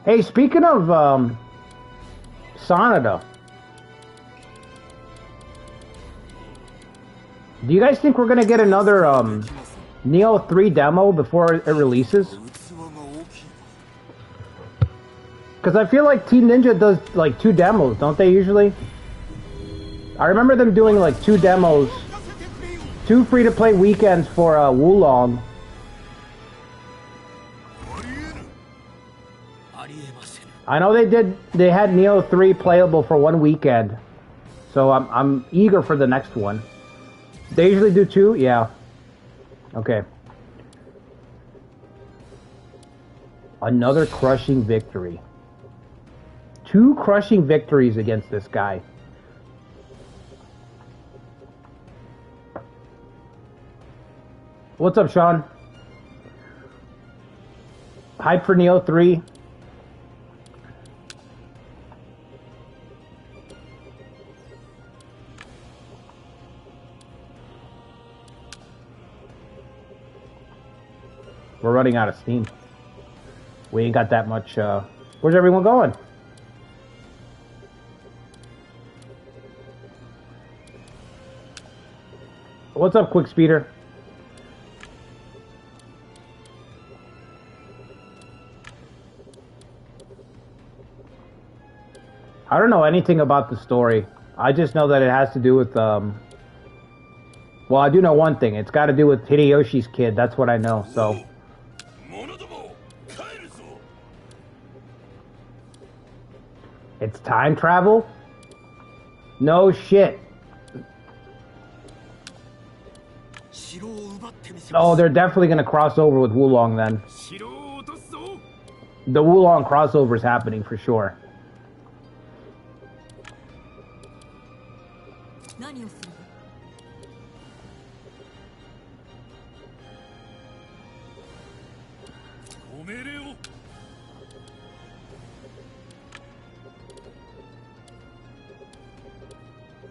Hey, speaking of Sanada, do you guys think we're gonna get another Neo 3 demo before it releases? Because I feel like Team Ninja does like 2 demos, don't they usually? I remember them doing like 2 demos, 2 free-to-play weekends for Wulong. I know they had Neo 3 playable for 1 weekend, so I'm eager for the next one. They usually do 2? Yeah. Okay. Another crushing victory. 2 crushing victories against this guy. What's up, Sean? Hype for Neo 3? We're running out of steam. We ain't got that much, where's everyone going? What's up, Quick Speeder? I don't know anything about the story. I just know that it has to do with, well, I do know one thing. It's got to do with Hideyoshi's kid. That's what I know, so. It's time travel? No shit. Oh, they're definitely going to cross over with Wulong then. The Wulong crossover is happening for sure.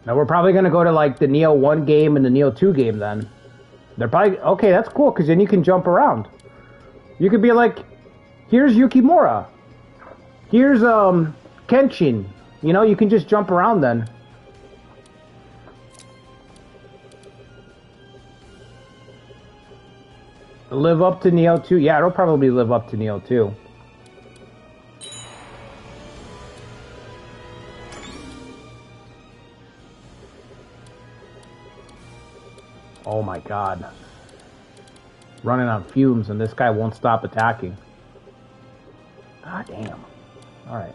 Now we're probably gonna go to like the Neo 1 game and the Neo 2 game then. They're probably okay, that's cool, because then you can jump around. You could be like, here's Yukimura. Here's Kenshin. You know, you can just jump around then. Live up to Neo 2. Yeah, it'll probably live up to Neo 2. Oh my god. Running on fumes and this guy won't stop attacking. God damn. Alright.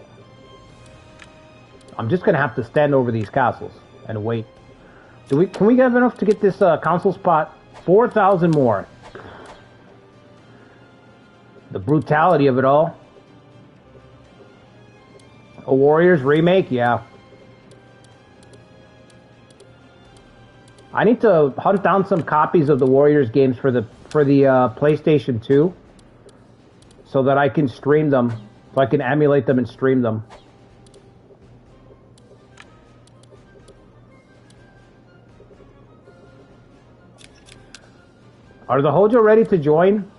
I'm just gonna have to stand over these castles and wait. Can we get enough to get this council spot? 4,000 more. The brutality of it all. A Warriors remake? Yeah. I need to hunt down some copies of the Warriors games for the PlayStation 2 so that I can stream them, so I can emulate them and stream them. Are the Hojo ready to join?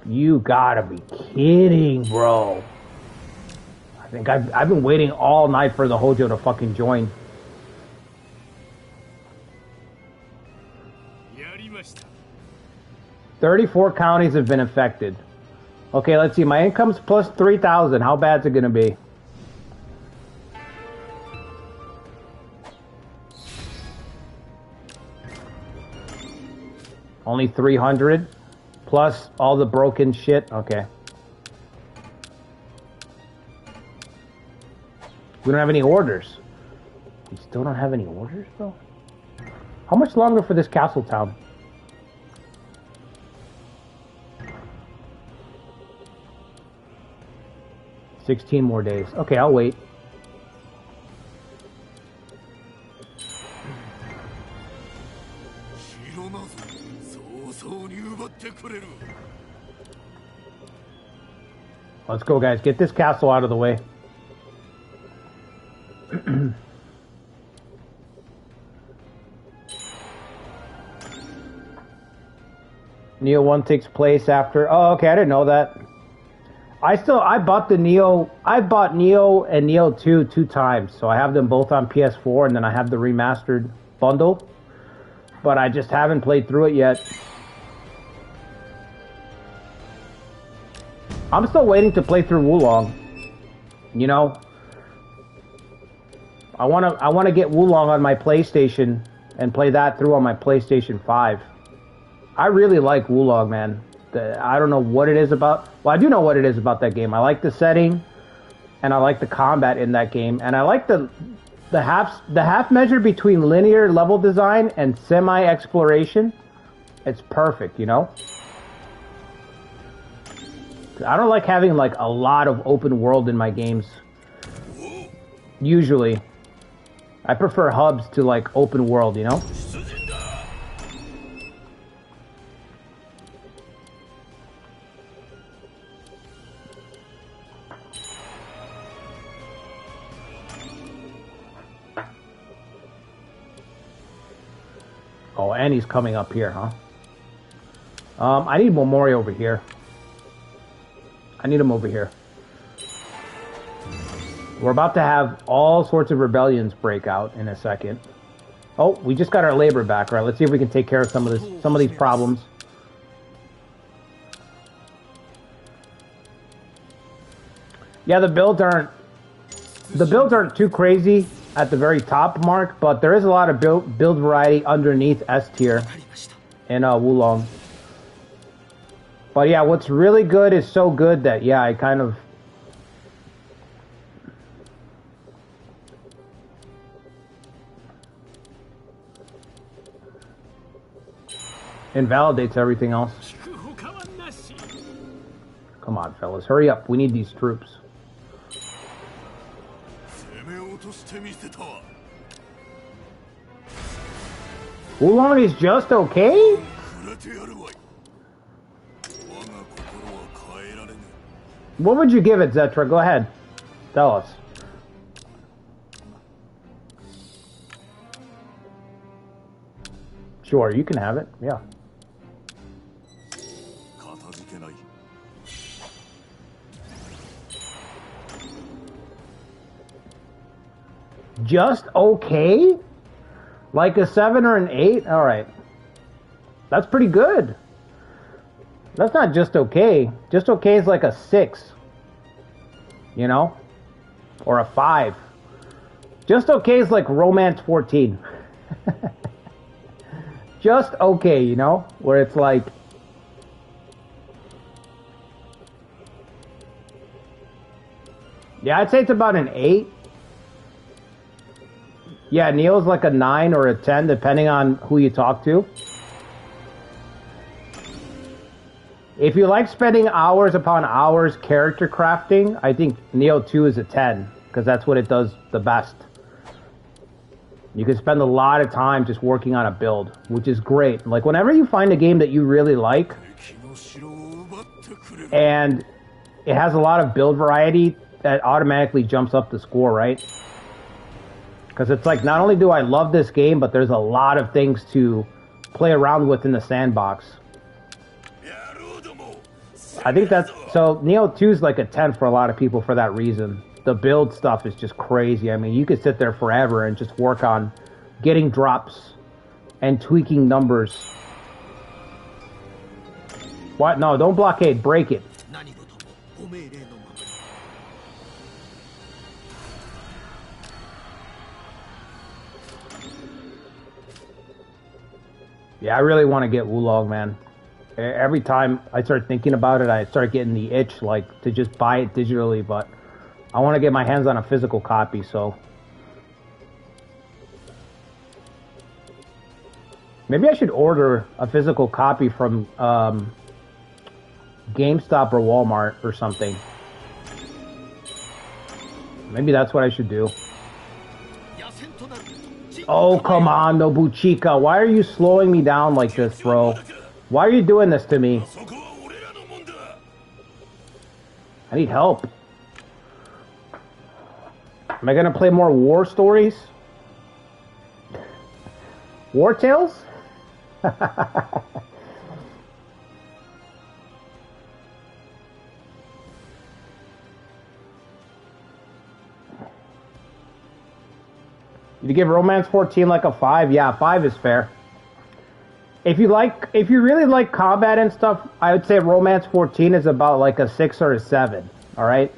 You gotta be kidding, bro. I think I've been waiting all night for the Hojo to fucking join. 34 counties have been affected. Okay, let's see. My income's plus 3,000. How bad's it gonna be? Only 300? Plus all the broken shit? Okay. We don't have any orders. We still don't have any orders, bro? How much longer for this castle town? $16 more days. Okay, I'll wait. Let's go, guys. Get this castle out of the way. Neo 1 takes place after... Oh, okay, I didn't know that. I bought the Neo... I bought Neo and Neo 2 two times, so I have them both on PS4, and then I have the remastered bundle. But I just haven't played through it yet. I'm still waiting to play through Wulong. You know? I wanna get Wulong on my PlayStation and play that through on my PlayStation 5. I really like Wulong, man. I don't know what it is about... Well, I do know what it is about that game. I like the setting, and I like the combat in that game, and I like the half measure between linear level design and semi-exploration. It's perfect, you know? I don't like having like a lot of open world in my games. Usually. I prefer hubs to like open world, you know? Oh, and he's coming up here, huh? I need Momori over here. I need him over here. We're about to have all sorts of rebellions break out in a second. Oh, we just got our labor back. All right, let's see if we can take care of some of these problems. Yeah, the builds aren't too crazy at the very top mark, but there is a lot of build variety underneath S tier in Wulong. But yeah, what's really good is so good that, yeah, I kind of... invalidates everything else. Come on, fellas, hurry up. We need these troops. Wulong is just okay? What would you give it, Zetra? Go ahead. Tell us. Sure, you can have it. Yeah. Just okay? Like a 7 or an 8? Alright. That's pretty good. That's not just okay. Just okay is like a 6. You know? Or a 5. Just okay is like Romance 14. Just okay, you know? Where it's like... Yeah, I'd say it's about an 8. Yeah, Neo's like a 9 or a 10, depending on who you talk to. If you like spending hours upon hours character crafting, I think Neo 2 is a 10, because that's what it does the best. You can spend a lot of time just working on a build, which is great. Like, whenever you find a game that you really like, and it has a lot of build variety, that automatically jumps up the score, right? Because it's like, not only do I love this game, but there's a lot of things to play around with in the sandbox. I think that's... So, Neo 2 is like a 10 for a lot of people for that reason. The build stuff is just crazy. I mean, you could sit there forever and just work on getting drops and tweaking numbers. What? No, don't blockade. Break it. Yeah, I really want to get Wulong, man. Every time I start thinking about it, I start getting the itch, like, to just buy it digitally, but I want to get my hands on a physical copy, so... Maybe I should order a physical copy from, GameStop or Walmart or something. Maybe that's what I should do. Oh, come on, Nobuchika. Why are you slowing me down like this, bro? Why are you doing this to me? I need help. Am I gonna play more war stories? War Tales? You give Romance 14 like a 5? Yeah, 5 is fair. If you really like combat and stuff, I would say Romance 14 is about like a 6 or a 7. Alright?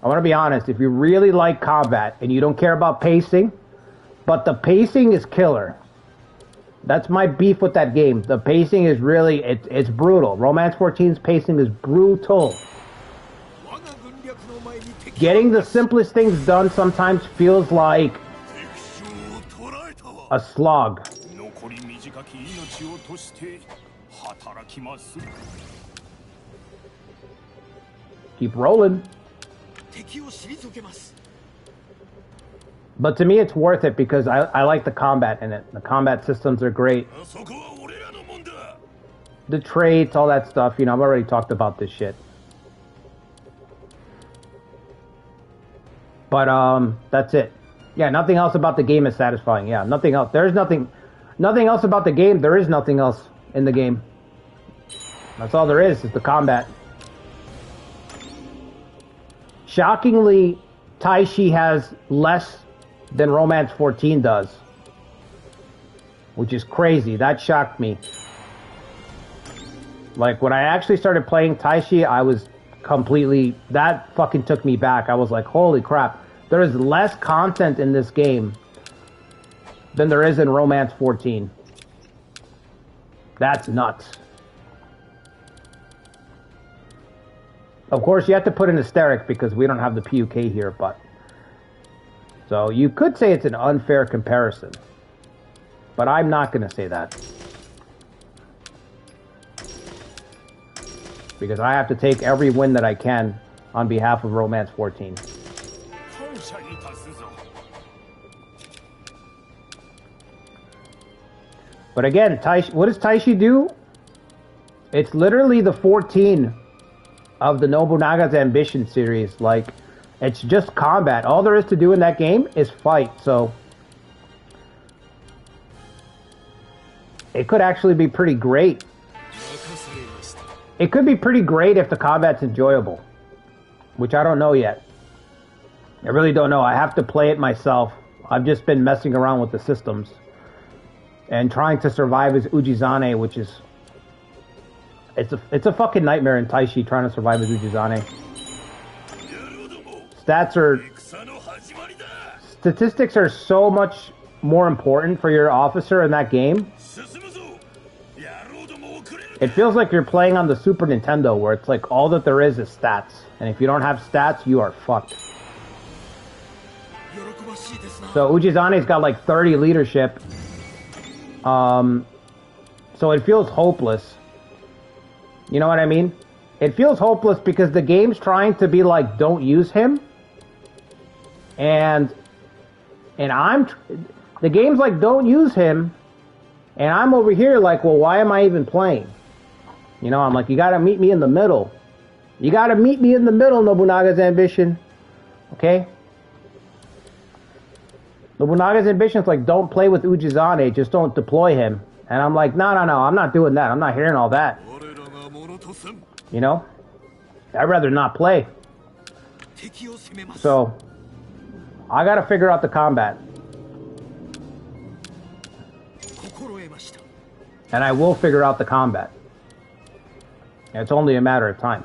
I want to be honest, if you really like combat and you don't care about pacing, but the pacing is killer. That's my beef with that game. The pacing is really, it's brutal. Romance 14's pacing is brutal. Getting the simplest things done sometimes feels like a slog. Keep rolling. But to me it's worth it because I like the combat in it. The combat systems are great. The traits, all that stuff, you know, I've already talked about this shit. But, that's it. Yeah, nothing else about the game is satisfying. Yeah, nothing else. There's nothing else about the game. There is nothing else in the game. That's all there is the combat. Shockingly, Taishi has less than Romance 14 does. Which is crazy. That shocked me. Like, when I actually started playing Taishi, I was completely... That fucking took me back. I was like, holy crap. There is less content in this game than there is in Romance 14. That's nuts. Of course, you have to put an asterisk because we don't have the PUK here, but... So, you could say it's an unfair comparison. But I'm not going to say that. Because I have to take every win that I can on behalf of Romance 14. But again, what does Taishi do? It's literally the 14 of the Nobunaga's Ambition series. Like, it's just combat. All there is to do in that game is fight. So it could actually be pretty great. It could be pretty great if the combat's enjoyable, which I don't know yet. I really don't know. I have to play it myself. I've just been messing around with the systems and trying to survive as Ujizane, which is it's a fucking nightmare in Taishi trying to survive as Ujizane. Statistics are so much more important for your officer in that game. It feels like you're playing on the Super Nintendo, where it's like all that there is stats, and if you don't have stats, you are fucked. So Ujizane's got like 30 leadership, so it feels hopeless. You know what I mean? It feels hopeless because the game's trying to be like, don't use him, and the game's like, don't use him, and I'm over here like, well, why am I even playing? You know, I'm like, you gotta meet me in the middle. You gotta meet me in the middle, Nobunaga's Ambition. Okay? Nobunaga's Ambition is like, don't play with Ujizane, just don't deploy him. And I'm like, no, I'm not doing that. I'm not hearing all that. You know? I'd rather not play. So, I gotta figure out the combat. And I will figure out the combat. It's only a matter of time.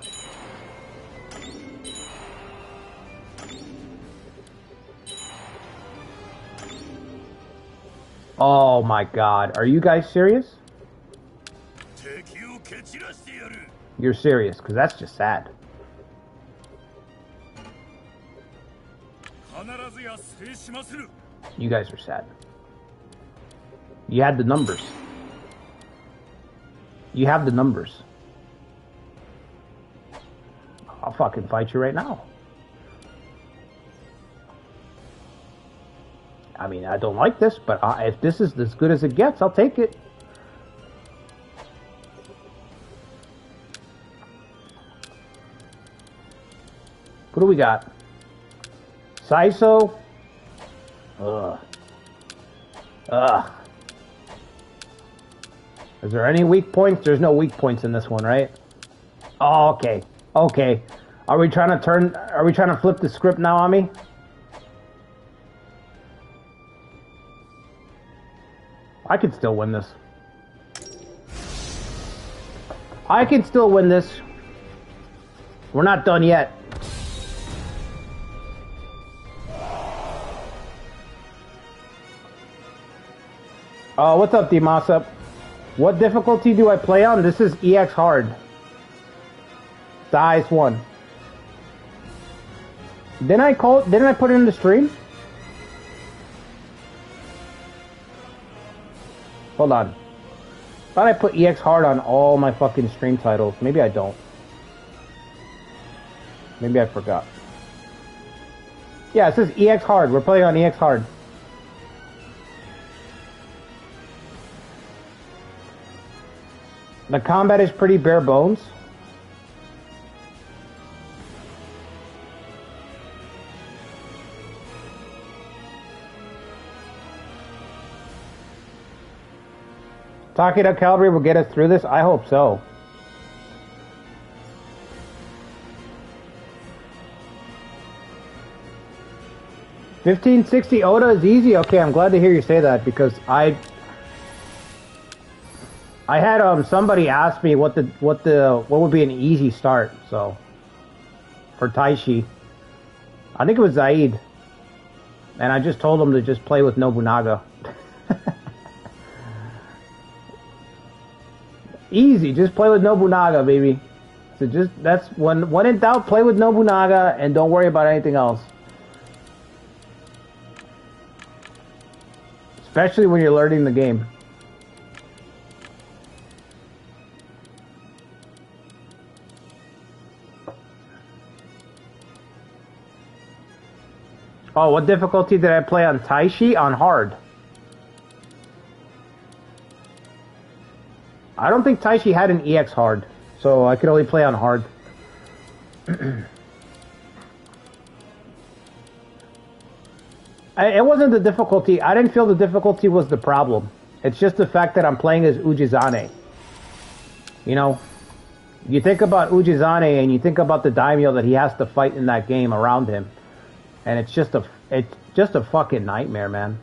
Oh my god, are you guys serious? You're serious, because that's just sad. You guys are sad. You had the numbers. You have the numbers. I'll fucking fight you right now. I mean, I don't like this, but if this is as good as it gets, I'll take it. What do we got? Saiso. Ugh. Is there any weak points? There's no weak points in this one, right? Oh, okay. Okay. Are we trying to flip the script now on me? I could still win this. I can still win this. We're not done yet. Oh, what's up, D-Moss-Up? What difficulty do I play on? This is exhard. The highest one. Didn't I put it in the stream? Hold on. Thought I put exhard on all my fucking stream titles. Maybe I don't. Maybe I forgot. Yeah, it says exhard. We're playing on exhard. The combat is pretty bare bones. Takeda Cavalry will get us through this? I hope so. $15.60 Oda is easy? Okay, I'm glad to hear you say that, because I had somebody ask me what would be an easy start, so for Taishi. I think it was Zaid. And I just told him to just play with Nobunaga. Easy, just play with Nobunaga, baby. So that's when in doubt, play with Nobunaga and don't worry about anything else. Especially when you're learning the game. Oh, what difficulty did I play on Taishi? On hard. I don't think Taishi had an EX hard, so I could only play on hard. It wasn't the difficulty. I didn't feel the difficulty was the problem. It's just the fact that I'm playing as Ujizane. You know, you think about Ujizane and you think about the daimyo that he has to fight in that game around him, and it's just a fucking nightmare, man.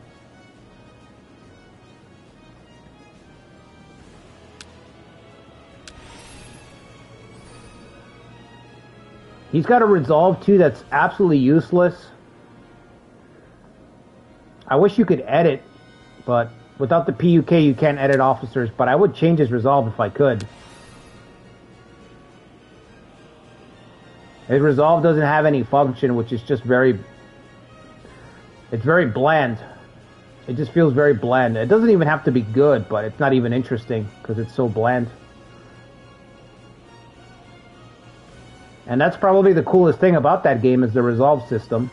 He's got a resolve too that's absolutely useless. I wish you could edit, but without the PUK you can't edit officers, but I would change his resolve if I could. His resolve doesn't have any function, which is just it's very bland. It just feels very bland. It doesn't even have to be good, but it's not even interesting because it's so bland. And that's probably the coolest thing about that game is the resolve system.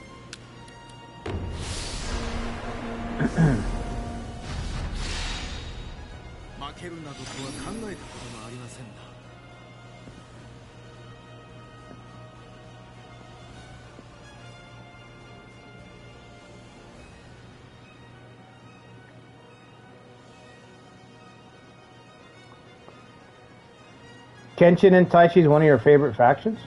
Kenshin and Taichi is one of your favorite factions?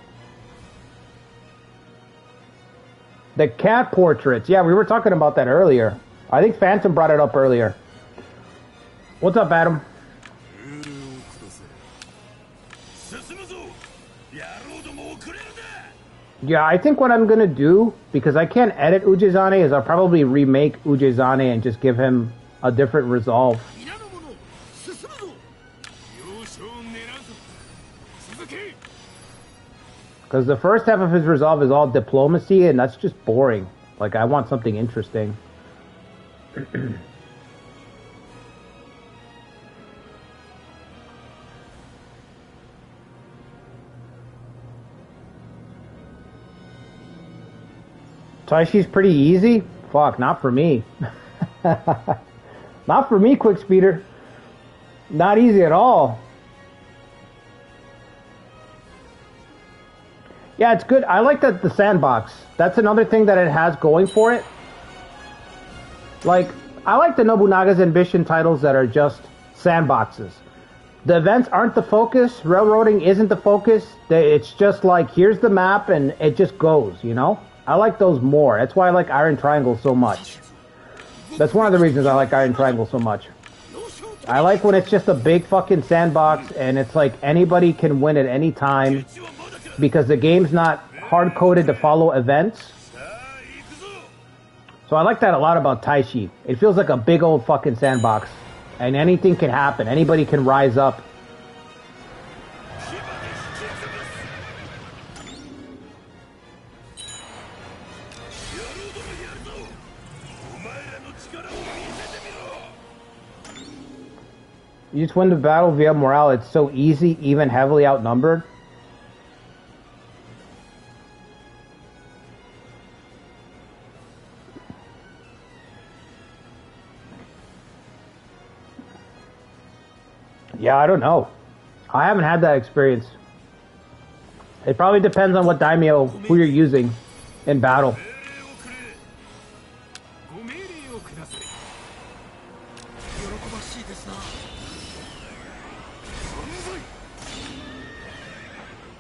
The cat portraits. Yeah, we were talking about that earlier. I think Phantom brought it up earlier. What's up, Adam? Yeah, I think what I'm going to do, because I can't edit Ujizane, is I'll probably remake Ujizane and just give him a different resolve. Because the first half of his resolve is all diplomacy, and that's just boring. Like, I want something interesting. Taishi's pretty easy? Fuck, not for me. Not for me, Quick Speeder. Not easy at all. Yeah, it's good. I like the sandbox. That's another thing that it has going for it. Like, I like the Nobunaga's Ambition titles that are just sandboxes. The events aren't the focus. Railroading isn't the focus. It's just like, here's the map and it just goes, you know? I like those more. That's why I like Iron Triangle so much. That's one of the reasons I like Iron Triangle so much. I like when it's just a big fucking sandbox and it's like anybody can win at any time. Because the game's not hard-coded to follow events. So I like that a lot about Taishi. It feels like a big old fucking sandbox. And anything can happen. Anybody can rise up. You just win the battle via morale. It's so easy, even heavily outnumbered. Yeah, I don't know. I haven't had that experience. It probably depends on what daimyo, who you're using in battle.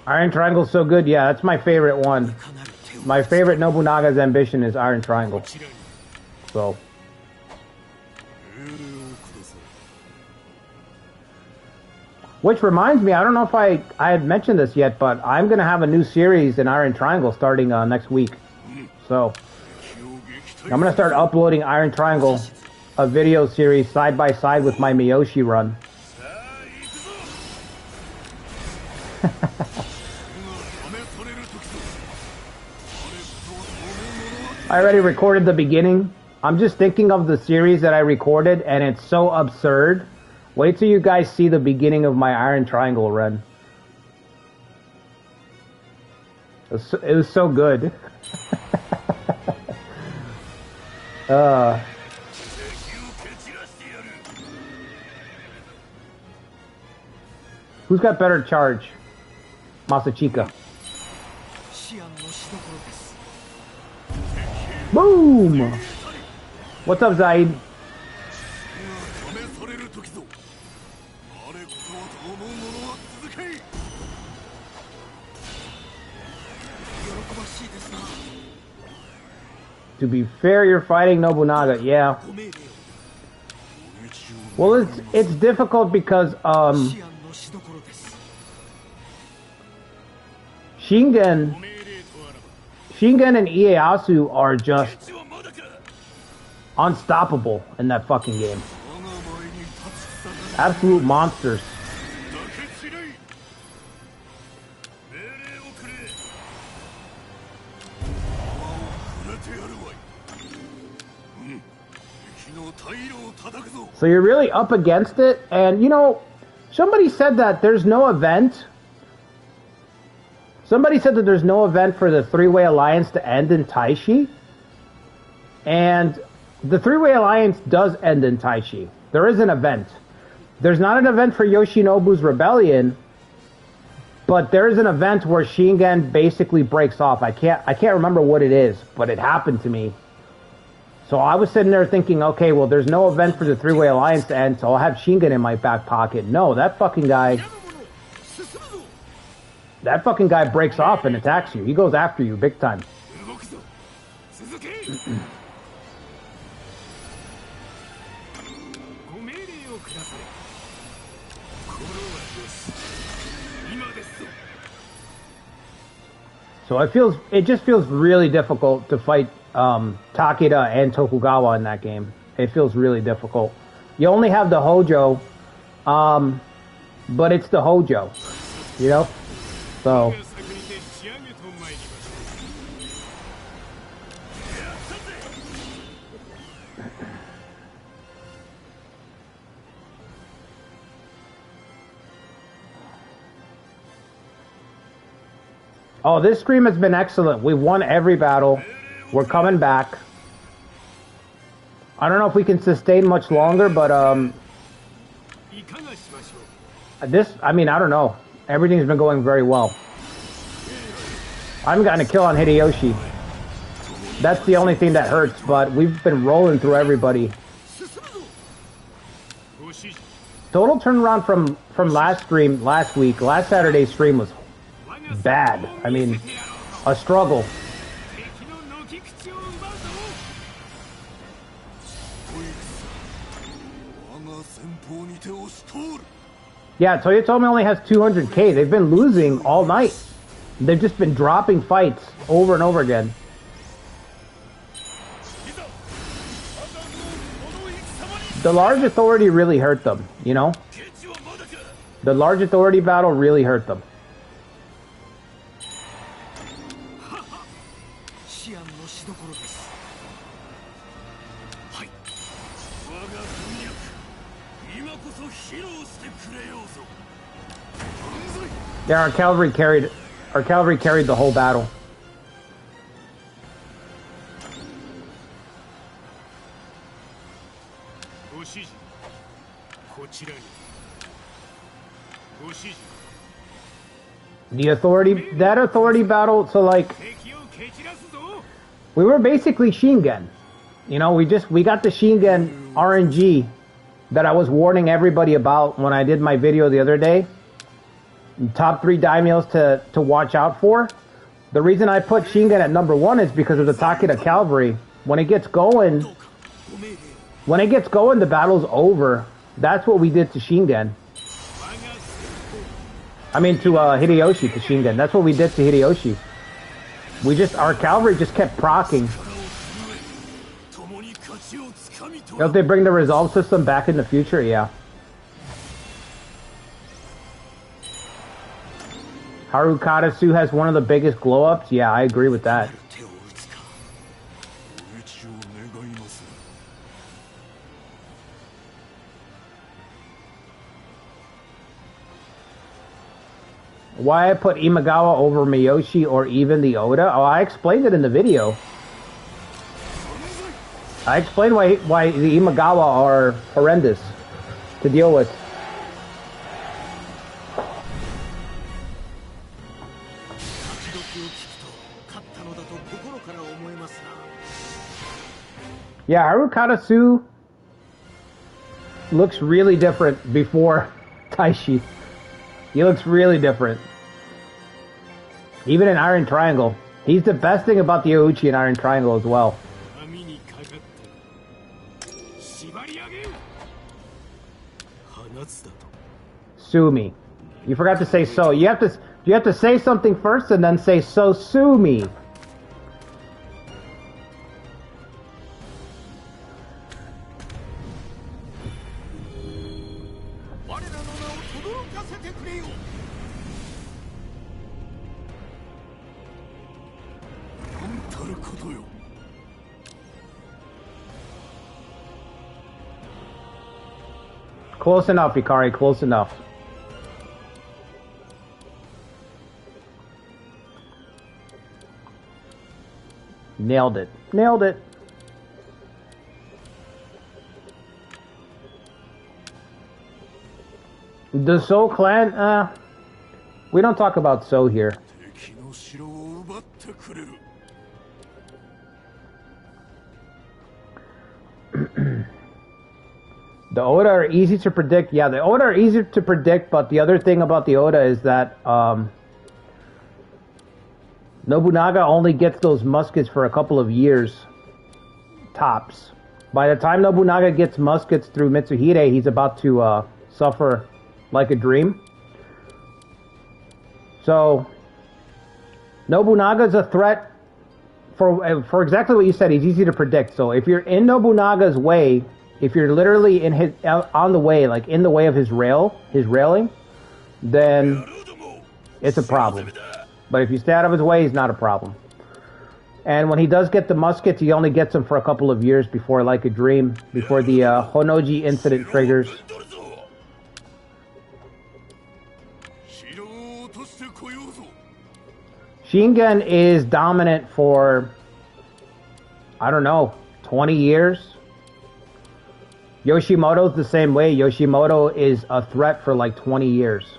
Iron Triangle's so good. Yeah, that's my favorite one. My favorite Nobunaga's Ambition is Iron Triangle. So... Which reminds me, I don't know if I had mentioned this yet, but I'm going to have a new series in Iron Triangle starting next week. So, I'm going to start uploading Iron Triangle, a video series side by side with my Miyoshi run. I already recorded the beginning. I'm just thinking of the series that I recorded, and it's so absurd. Wait till you guys see the beginning of my Iron Triangle run. It was so good. Who's got better charge? Masachika. Boom! What's up, Zaid? To be fair, you're fighting Nobunaga, yeah. Well, it's difficult because Shingen and Ieyasu are just unstoppable in that fucking game. Absolute monsters. So you're really up against it, and you know, somebody said that there's no event. Somebody said that there's no event for the three-way alliance to end in Taishi. And the three-way alliance does end in Taishi. There is an event. There's not an event for Yoshinobu's rebellion, but there is an event where Shingen basically breaks off. I can't remember what it is, but it happened to me. So I was sitting there thinking, okay, well, there's no event for the three-way alliance to end, so I'll have Shingen in my back pocket. No, that fucking guy breaks off and attacks you. He goes after you big time. So it just feels really difficult to fight Takeda and Tokugawa in that game. It feels really difficult. You only have the Hojo, but it's the Hojo, you know? So oh, this stream has been excellent. We've won every battle. We're coming back. I don't know if we can sustain much longer, but I don't know. Everything's been going very well. I haven't gotten a kill on Hideyoshi. That's the only thing that hurts, but we've been rolling through everybody. Total turnaround from last week, last Saturday's stream was bad. I mean, a struggle. Yeah, Toyotomi only has 200k. They've been losing all night. They've just been dropping fights over and over again. The large authority really hurt them, you know? The large authority battle really hurt them. Yeah, our cavalry carried the whole battle. That authority battle, so like, we were basically Shingen. You know, we got the Shingen RNG that I was warning everybody about when I did my video the other day. Top 3 daimyos to watch out for. The reason I put Shingen at number 1 is because of the Takeda cavalry. When it gets going, the battle's over. That's what we did to Shingen. I mean to Hideyoshi, to Shingen. That's what we did to Hideyoshi. Our cavalry just kept proccing. If they bring the resolve system back in the future, yeah. Haru Katasu has one of the biggest glow-ups. Yeah, I agree with that. Why I put Imagawa over Miyoshi or even the Oda? Oh, I explained it in the video. I explained why the Imagawa are horrendous to deal with. Yeah, Harukata Su looks really different before Taishi. He looks really different. Even in Iron Triangle. He's the best thing about the Ouchi in Iron Triangle as well. Sue me. You forgot to say so. You have to say something first and then say so sue me. Close enough, Ikari, close enough. Nailed it. Nailed it. The Soul clan, we don't talk about So here. The Oda are easy to predict. Yeah, the Oda are easy to predict, but the other thing about the Oda is that Nobunaga only gets those muskets for a couple of years, tops. By the time Nobunaga gets muskets through Mitsuhide, he's about to suffer like a dream. So, Nobunaga's a threat for exactly what you said. He's easy to predict. So if you're in Nobunaga's way, if you're literally in his on the way, like in the way of his railing, then it's a problem. But if you stay out of his way, he's not a problem. And when he does get the muskets, he only gets them for a couple of years before, like a dream, before the Honoji incident triggers. Shingen is dominant for, I don't know, 20 years. Yoshimoto's the same way. Yoshimoto is a threat for like 20 years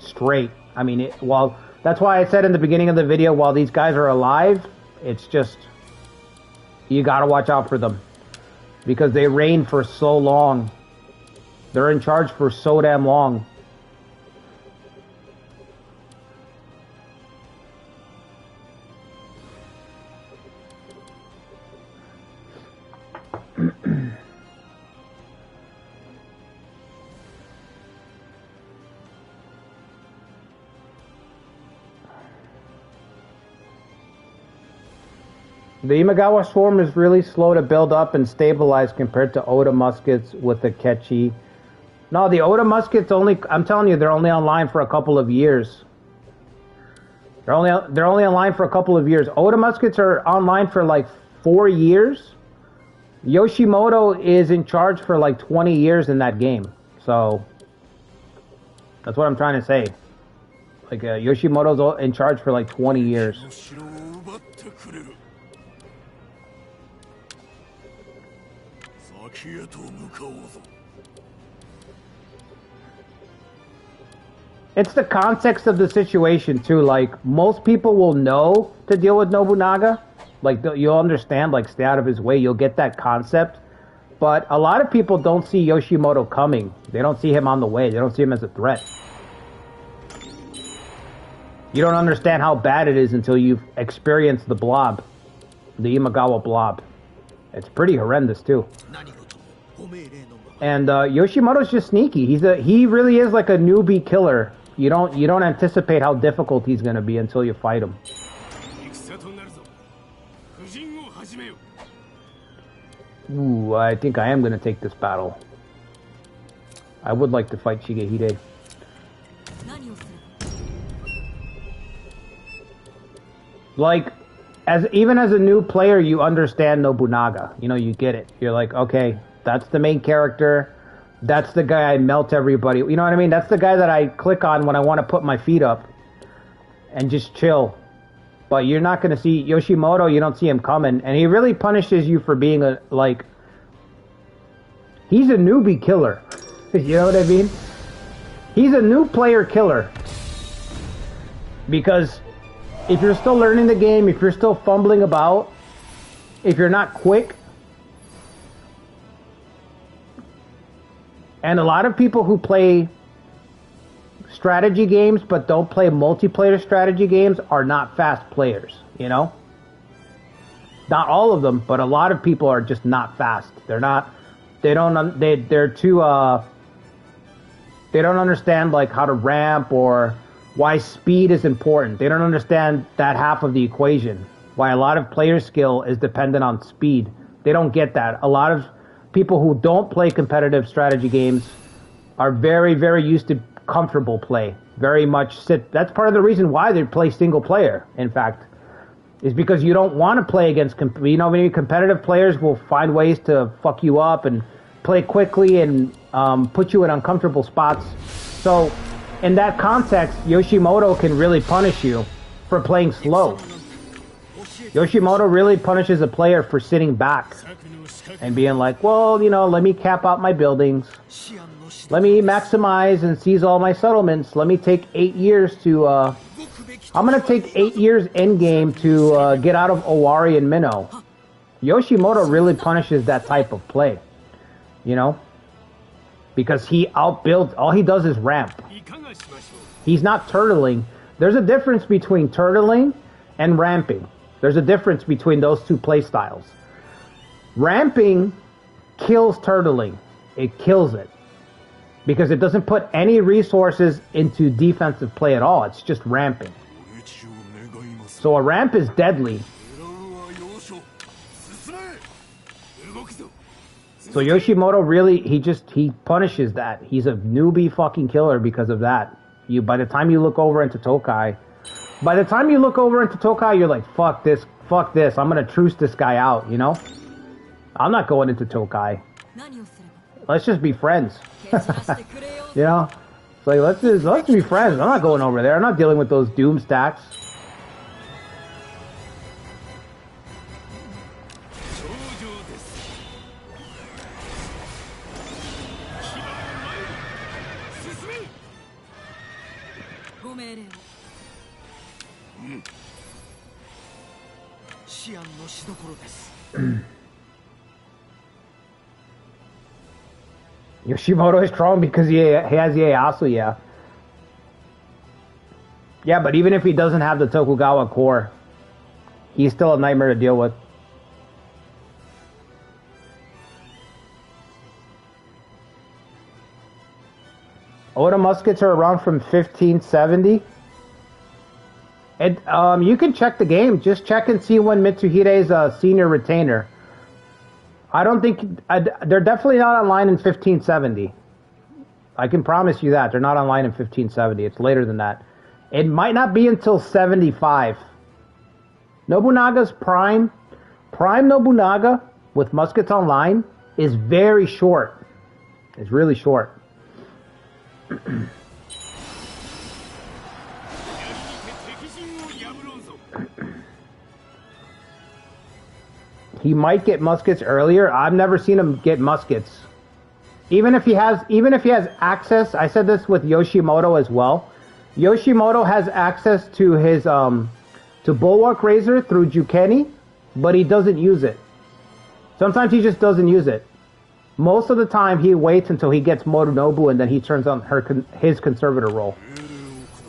straight. I mean, that's why I said in the beginning of the video, while these guys are alive, it's just, you gotta watch out for them. Because they reign for so long. They're in charge for so damn long. The Imagawa Swarm is really slow to build up and stabilize compared to Oda muskets with the Kechi. No, the Oda muskets only, I'm telling you, they're only online for a couple of years. They're only online for a couple of years. Oda muskets are online for like 4 years. Yoshimoto is in charge for like 20 years in that game. So, that's what I'm trying to say. Like, Yoshimoto's in charge for like 20 years. It's the context of the situation too. Like, most people will know to deal with Nobunaga. Like, you'll understand, like, stay out of his way. You'll get that concept. But a lot of people don't see Yoshimoto coming. They don't see him on the way. They don't see him as a threat. You don't understand how bad it is until you've experienced the blob. The Imagawa blob. It's pretty horrendous too. And Yoshimoto's just sneaky. He really is like a newbie killer. You don't anticipate how difficult he's gonna be until you fight him. Ooh, I think I am gonna take this battle. I would like to fight Shigehide. Like, even as a new player, you understand Nobunaga. You know, you get it. You're like, okay, that's the main character. That's the guy I melt everybody. You know what I mean? That's the guy that I click on when I want to put my feet up and just chill. But you're not going to see Yoshimoto. You don't see him coming. And he really punishes you for being a, like, he's a newbie killer. You know what I mean? He's a new player killer. Because if you're still learning the game, if you're still fumbling about, if you're not quick, and a lot of people who play strategy games but don't play multiplayer strategy games are not fast players, you know? Not all of them, but a lot of people are just not fast. They're too they don't understand like how to ramp or why speed is important. They don't understand that half of the equation. Why a lot of player skill is dependent on speed. They don't get that. A lot of people who don't play competitive strategy games are very, very used to comfortable play. Very much sit. That's part of the reason why they play single player, in fact, is because you don't want to play against, you know, many competitive players will find ways to fuck you up and play quickly and put you in uncomfortable spots. So in that context, Yoshimoto can really punish you for playing slow. Yoshimoto really punishes a player for sitting back and being like, well, you know, let me cap out my buildings. Let me maximize and seize all my settlements. Let me take 8 years to, I'm going to take 8 years endgame to get out of Owari and Minnow. Yoshimoto really punishes that type of play, you know? Because he outbuilds, all he does is ramp. He's not turtling. There's a difference between turtling and ramping. There's a difference between those two play styles. Ramping kills turtling. It kills it. Because it doesn't put any resources into defensive play at all. It's just ramping. So a ramp is deadly. So Yoshimoto really, he punishes that. He's a newbie fucking killer because of that. By the time you look over into Tokai, you're like, fuck this, I'm gonna truce this guy out, you know? I'm not going into Tokai. Let's just be friends. You know? It's like, let's be friends. I'm not going over there. I'm not dealing with those doom stacks. Yoshimoto is strong because he has Ieyasu, yeah. Yeah, but even if he doesn't have the Tokugawa core, he's still a nightmare to deal with. Oda muskets are around from 1570. You can check the game. Just check and see when Mitsuhide's a senior retainer. I don't think... they're definitely not online in 1570. I can promise you that. They're not online in 1570. It's later than that. It might not be until 75. Nobunaga's Prime Nobunaga with muskets online is very short. It's really short. He might get muskets earlier. I've never seen him get muskets. Even if he has access, I said this with Yoshimoto as well. Yoshimoto has access to his to Bulwark Razor through Jukeni, but he doesn't use it. Sometimes he just doesn't use it. Most of the time he waits until he gets Motonobu and then he turns on his conservator role.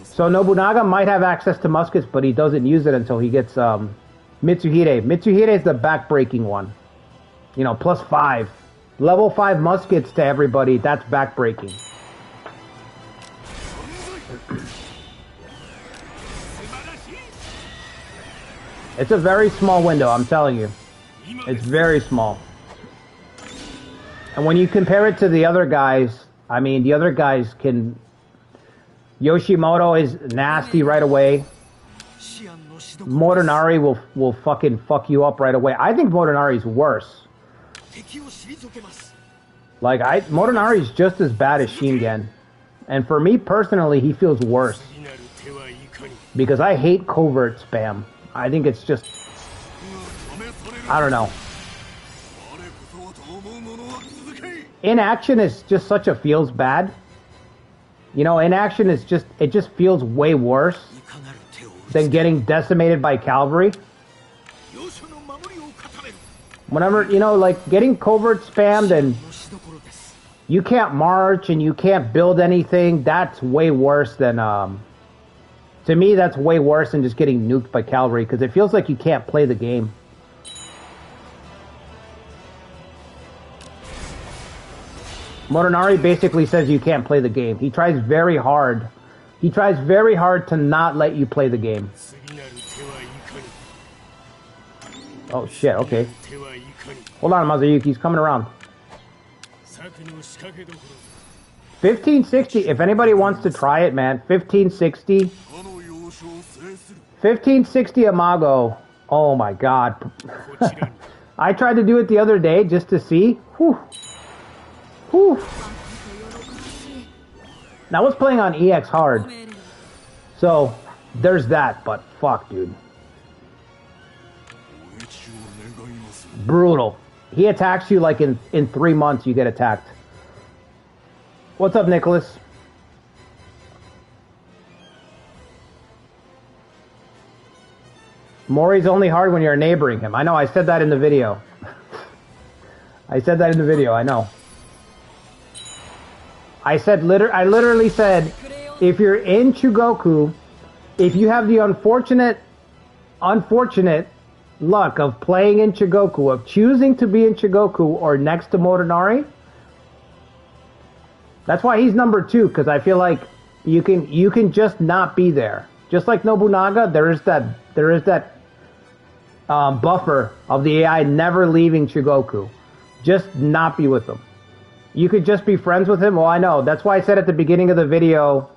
So Nobunaga might have access to muskets, but he doesn't use it until he gets Mitsuhide. Mitsuhide is the back-breaking one. You know, +5. Level 5 muskets to everybody, that's back-breaking. It's a very small window, I'm telling you. It's very small. And when you compare it to the other guys, I mean, the other guys can... Yoshimoto is nasty right away. Motonari will fucking fuck you up right away. I think Motonari's worse. Like, Motonari's just as bad as Shingen. And for me personally, he feels worse. Because I hate covert spam. I think it's just... I don't know. Inaction is just such a feels bad. You know, inaction is just... It just feels way worse than getting decimated by cavalry. Whenever, you know, like getting covert spammed and you can't march and you can't build anything, that's way worse than, to me, that's way worse than just getting nuked by cavalry, because it feels like you can't play the game. Motonari basically says you can't play the game. He tries very hard. He tries very hard to not let you play the game. Oh shit, okay. Hold on, Mazayuki, he's coming around. 1560, if anybody wants to try it, man, 1560. 1560 Imago. Oh my god. I tried to do it the other day just to see. Whew. Whew. Now I was playing on exhard. So, there's that, but fuck, dude. Brutal. He attacks you like in 3 months you get attacked. What's up, Nicholas? Mori's only hard when you're neighboring him. I know, I said that in the video. I said that in the video, I know. I literally said, if you're in Chugoku, if you have the unfortunate luck of playing in Chugoku, of choosing to be in Chugoku or next to Motonari, that's why he's number 2, because I feel like you can just not be there. Just like Nobunaga, there is that buffer of the AI never leaving Chugoku. Just not be with them. You could just be friends with him. Well, I know. That's why I said at the beginning of the video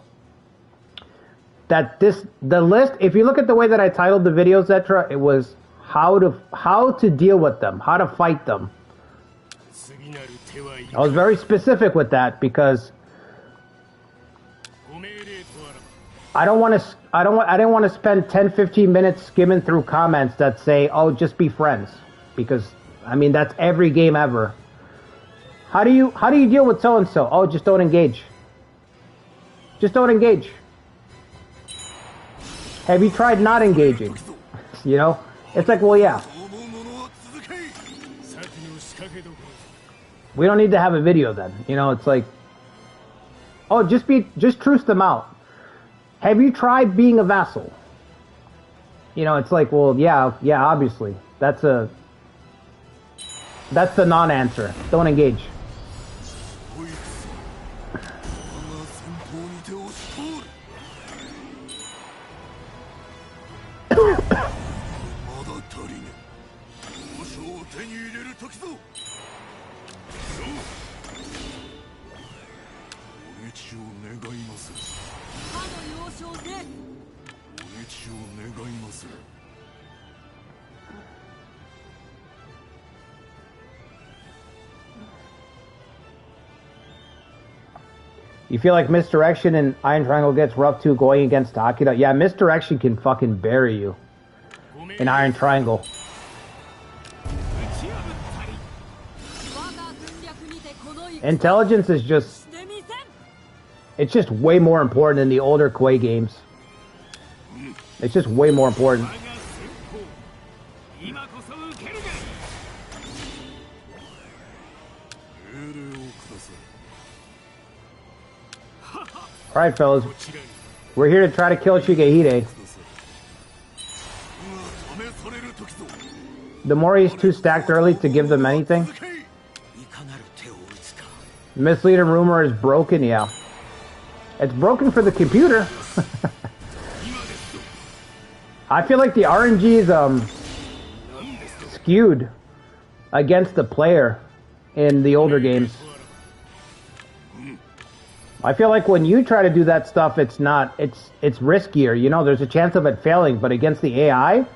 that the list, if you look at the way that I titled the video, Zetra, it was how to deal with them, how to fight them. I was very specific with that because I didn't want to spend 10-15 minutes skimming through comments that say, "Oh, just be friends," because I mean that's every game ever. How do you deal with so and so? Oh, just don't engage. Just don't engage. Have you tried not engaging? You know, it's like, well, yeah. We don't need to have a video then. You know, it's like, oh, just truce them out. Have you tried being a vassal? You know, it's like, well, yeah, obviously. That's the non-answer. Don't engage. You feel like misdirection in Iron Triangle gets rough too going against Akira? Yeah, misdirection can fucking bury you in Iron Triangle. Intelligence is just... It's just way more important in the older Koei games. It's just way more important. Alright, fellas. We're here to try to kill Shigehide. The Mori is too stacked early to give them anything. Misleader rumor is broken, yeah. It's broken for the computer. I feel like the RNG is skewed against the player in the older games. I feel like when you try to do that stuff, it's riskier. You know, there's a chance of it failing, but against the AI,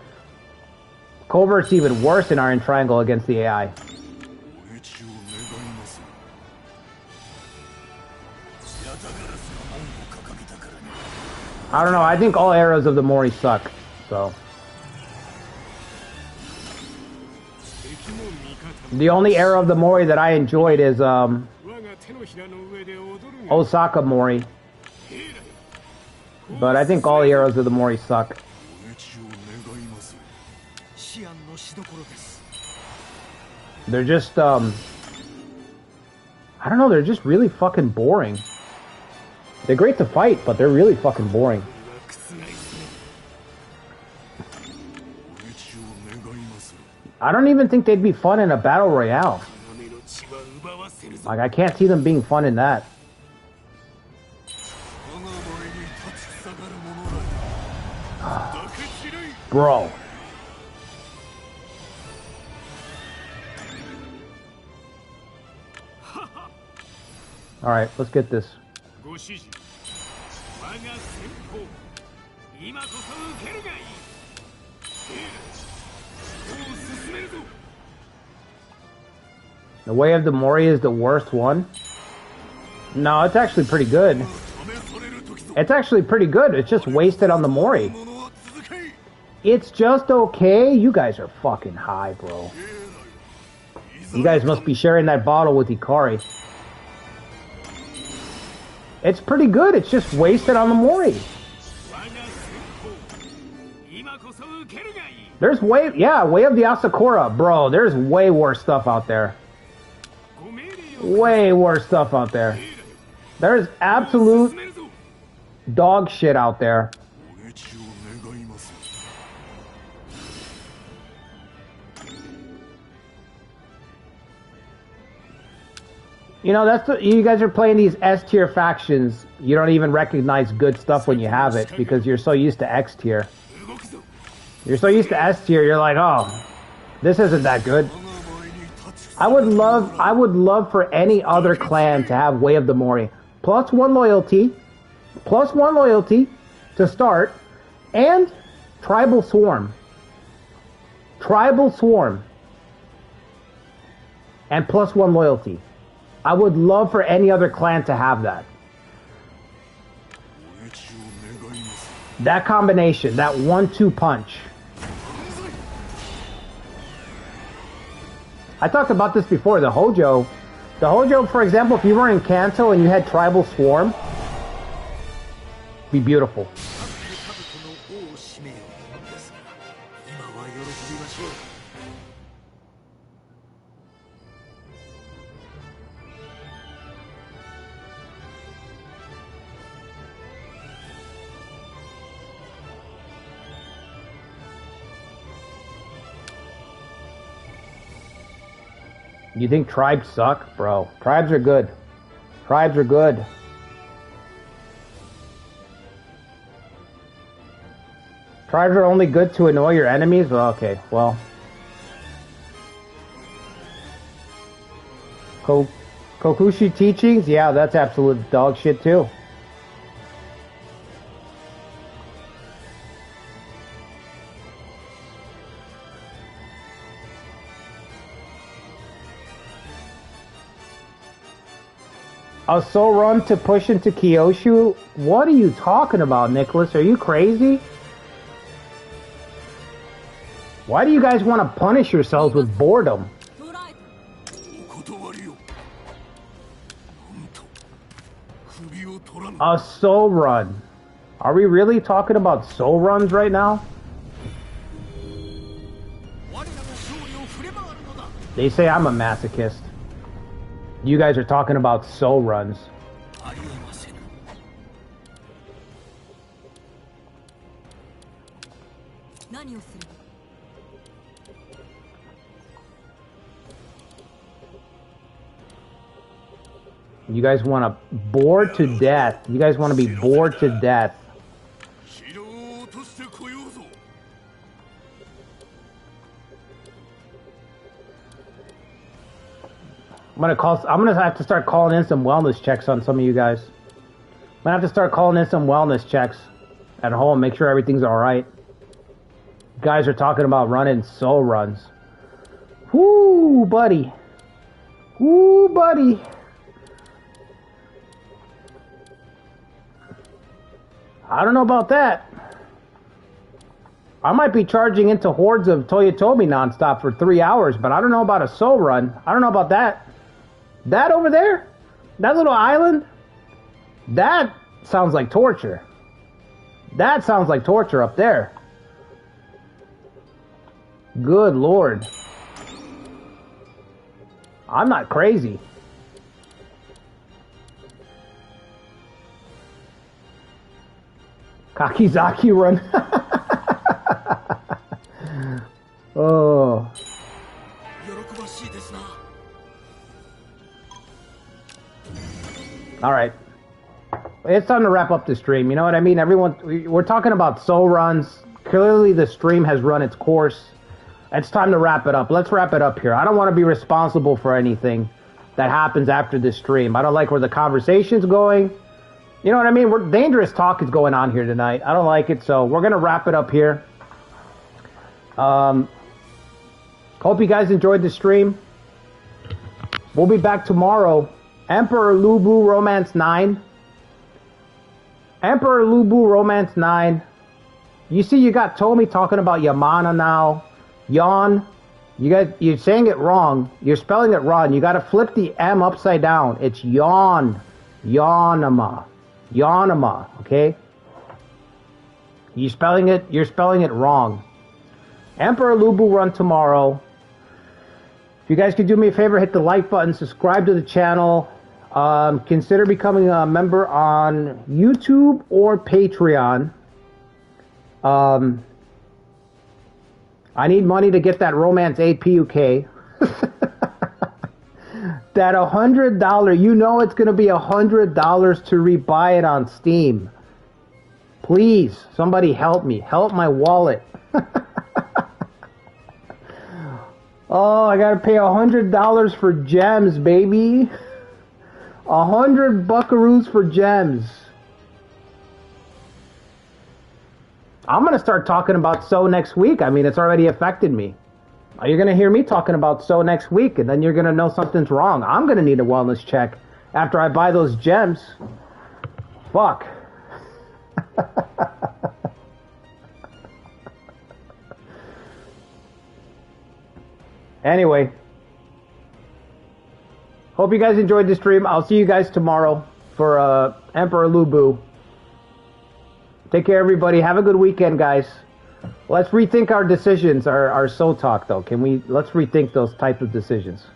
Covert's even worse in Iron Triangle against the AI. I don't know, I think all arrows of the Mori suck, so. The only arrow of the Mori that I enjoyed is, Osaka Mori. But I think all the arrows of the Mori suck. They're just, I don't know, they're just really fucking boring. They're great to fight, but they're really fucking boring. I don't even think they'd be fun in a battle royale. Like, I can't see them being fun in that. Bro. Alright, let's get this. The Way of the Mori is the worst one? No, it's actually pretty good. It's actually pretty good. It's just wasted on the Mori. It's just okay. You guys are fucking high, bro. You guys must be sharing that bottle with Ikari. It's pretty good. It's just wasted on the Mori. There's Way of the Asakura. Bro, there's way worse stuff out there. Way worse stuff out there. There's absolute dog shit out there. You know, you guys are playing these S tier factions. You don't even recognize good stuff when you have it because you're so used to X tier. You're so used to S tier, you're like, oh, this isn't that good. I would love for any other clan to have Way of the Mori. +1 loyalty. +1 loyalty to start. And Tribal Swarm. Tribal Swarm. And +1 loyalty. I would love for any other clan to have that. That combination, that 1-2 punch. I talked about this before, the Hojo, for example, if you were in Kanto and you had Tribal Swarm, be beautiful. You think tribes suck? Bro, tribes are good. Tribes are good. Tribes are only good to annoy your enemies? Well, okay, well. Kokushi teachings? Yeah, that's absolute dog shit too. A soul run to push into Kyoshu? What are you talking about, Nicholas? Are you crazy? Why do you guys want to punish yourselves with boredom? A soul run. Are we really talking about soul runs right now? They say I'm a masochist. You guys are talking about soul runs. You guys want to bore to death. You guys want to be bored to death. I'm gonna have to start calling in some wellness checks on some of you guys. I'm gonna have to start calling in some wellness checks at home, make sure everything's alright. You guys are talking about running soul runs. Woo, buddy. Woo, buddy. I don't know about that. I might be charging into hordes of Toyotomi nonstop for 3 hours, but I don't know about a soul run. I don't know about that. That over there? That little island? That sounds like torture. That sounds like torture up there. Good Lord. I'm not crazy. Kakizaki run. Oh. All right. It's time to wrap up the stream. You know what I mean? We're talking about soul runs. Clearly the stream has run its course. It's time to wrap it up. Let's wrap it up here. I don't want to be responsible for anything that happens after this stream. I don't like where the conversation's going. You know what I mean? Dangerous talk is going on here tonight. I don't like it, so we're going to wrap it up here. Hope you guys enjoyed the stream. We'll be back tomorrow. Emperor Lubu Romance 9. Emperor Lubu Romance 9. You see, you got Tomi talking about Yamana now. Yawn. You're saying it wrong. You're spelling it wrong. You got to flip the M upside down. It's yawn. Yawnama. Yawnama. Okay? You're spelling it wrong. Emperor Lubu run tomorrow. If you guys could do me a favor, hit the like button, subscribe to the channel. Consider becoming a member on YouTube or Patreon. I need money to get that Romance 8 PUK. That $100, you know it's going to be $100 to rebuy it on Steam. Please, somebody help me. Help my wallet. Oh, I got to pay $100 for gems, baby. 100 buckaroos for gems. I'm going to start talking about So next week. I mean, it's already affected me. You're going to hear me talking about So next week, and then you're going to know something's wrong. I'm going to need a wellness check after I buy those gems. Fuck. Anyway. Hope you guys enjoyed the stream. I'll see you guys tomorrow for Emperor Lubu. Take care, everybody. Have a good weekend, guys. Let's rethink our decisions, our soul talk, though. Let's rethink those types of decisions.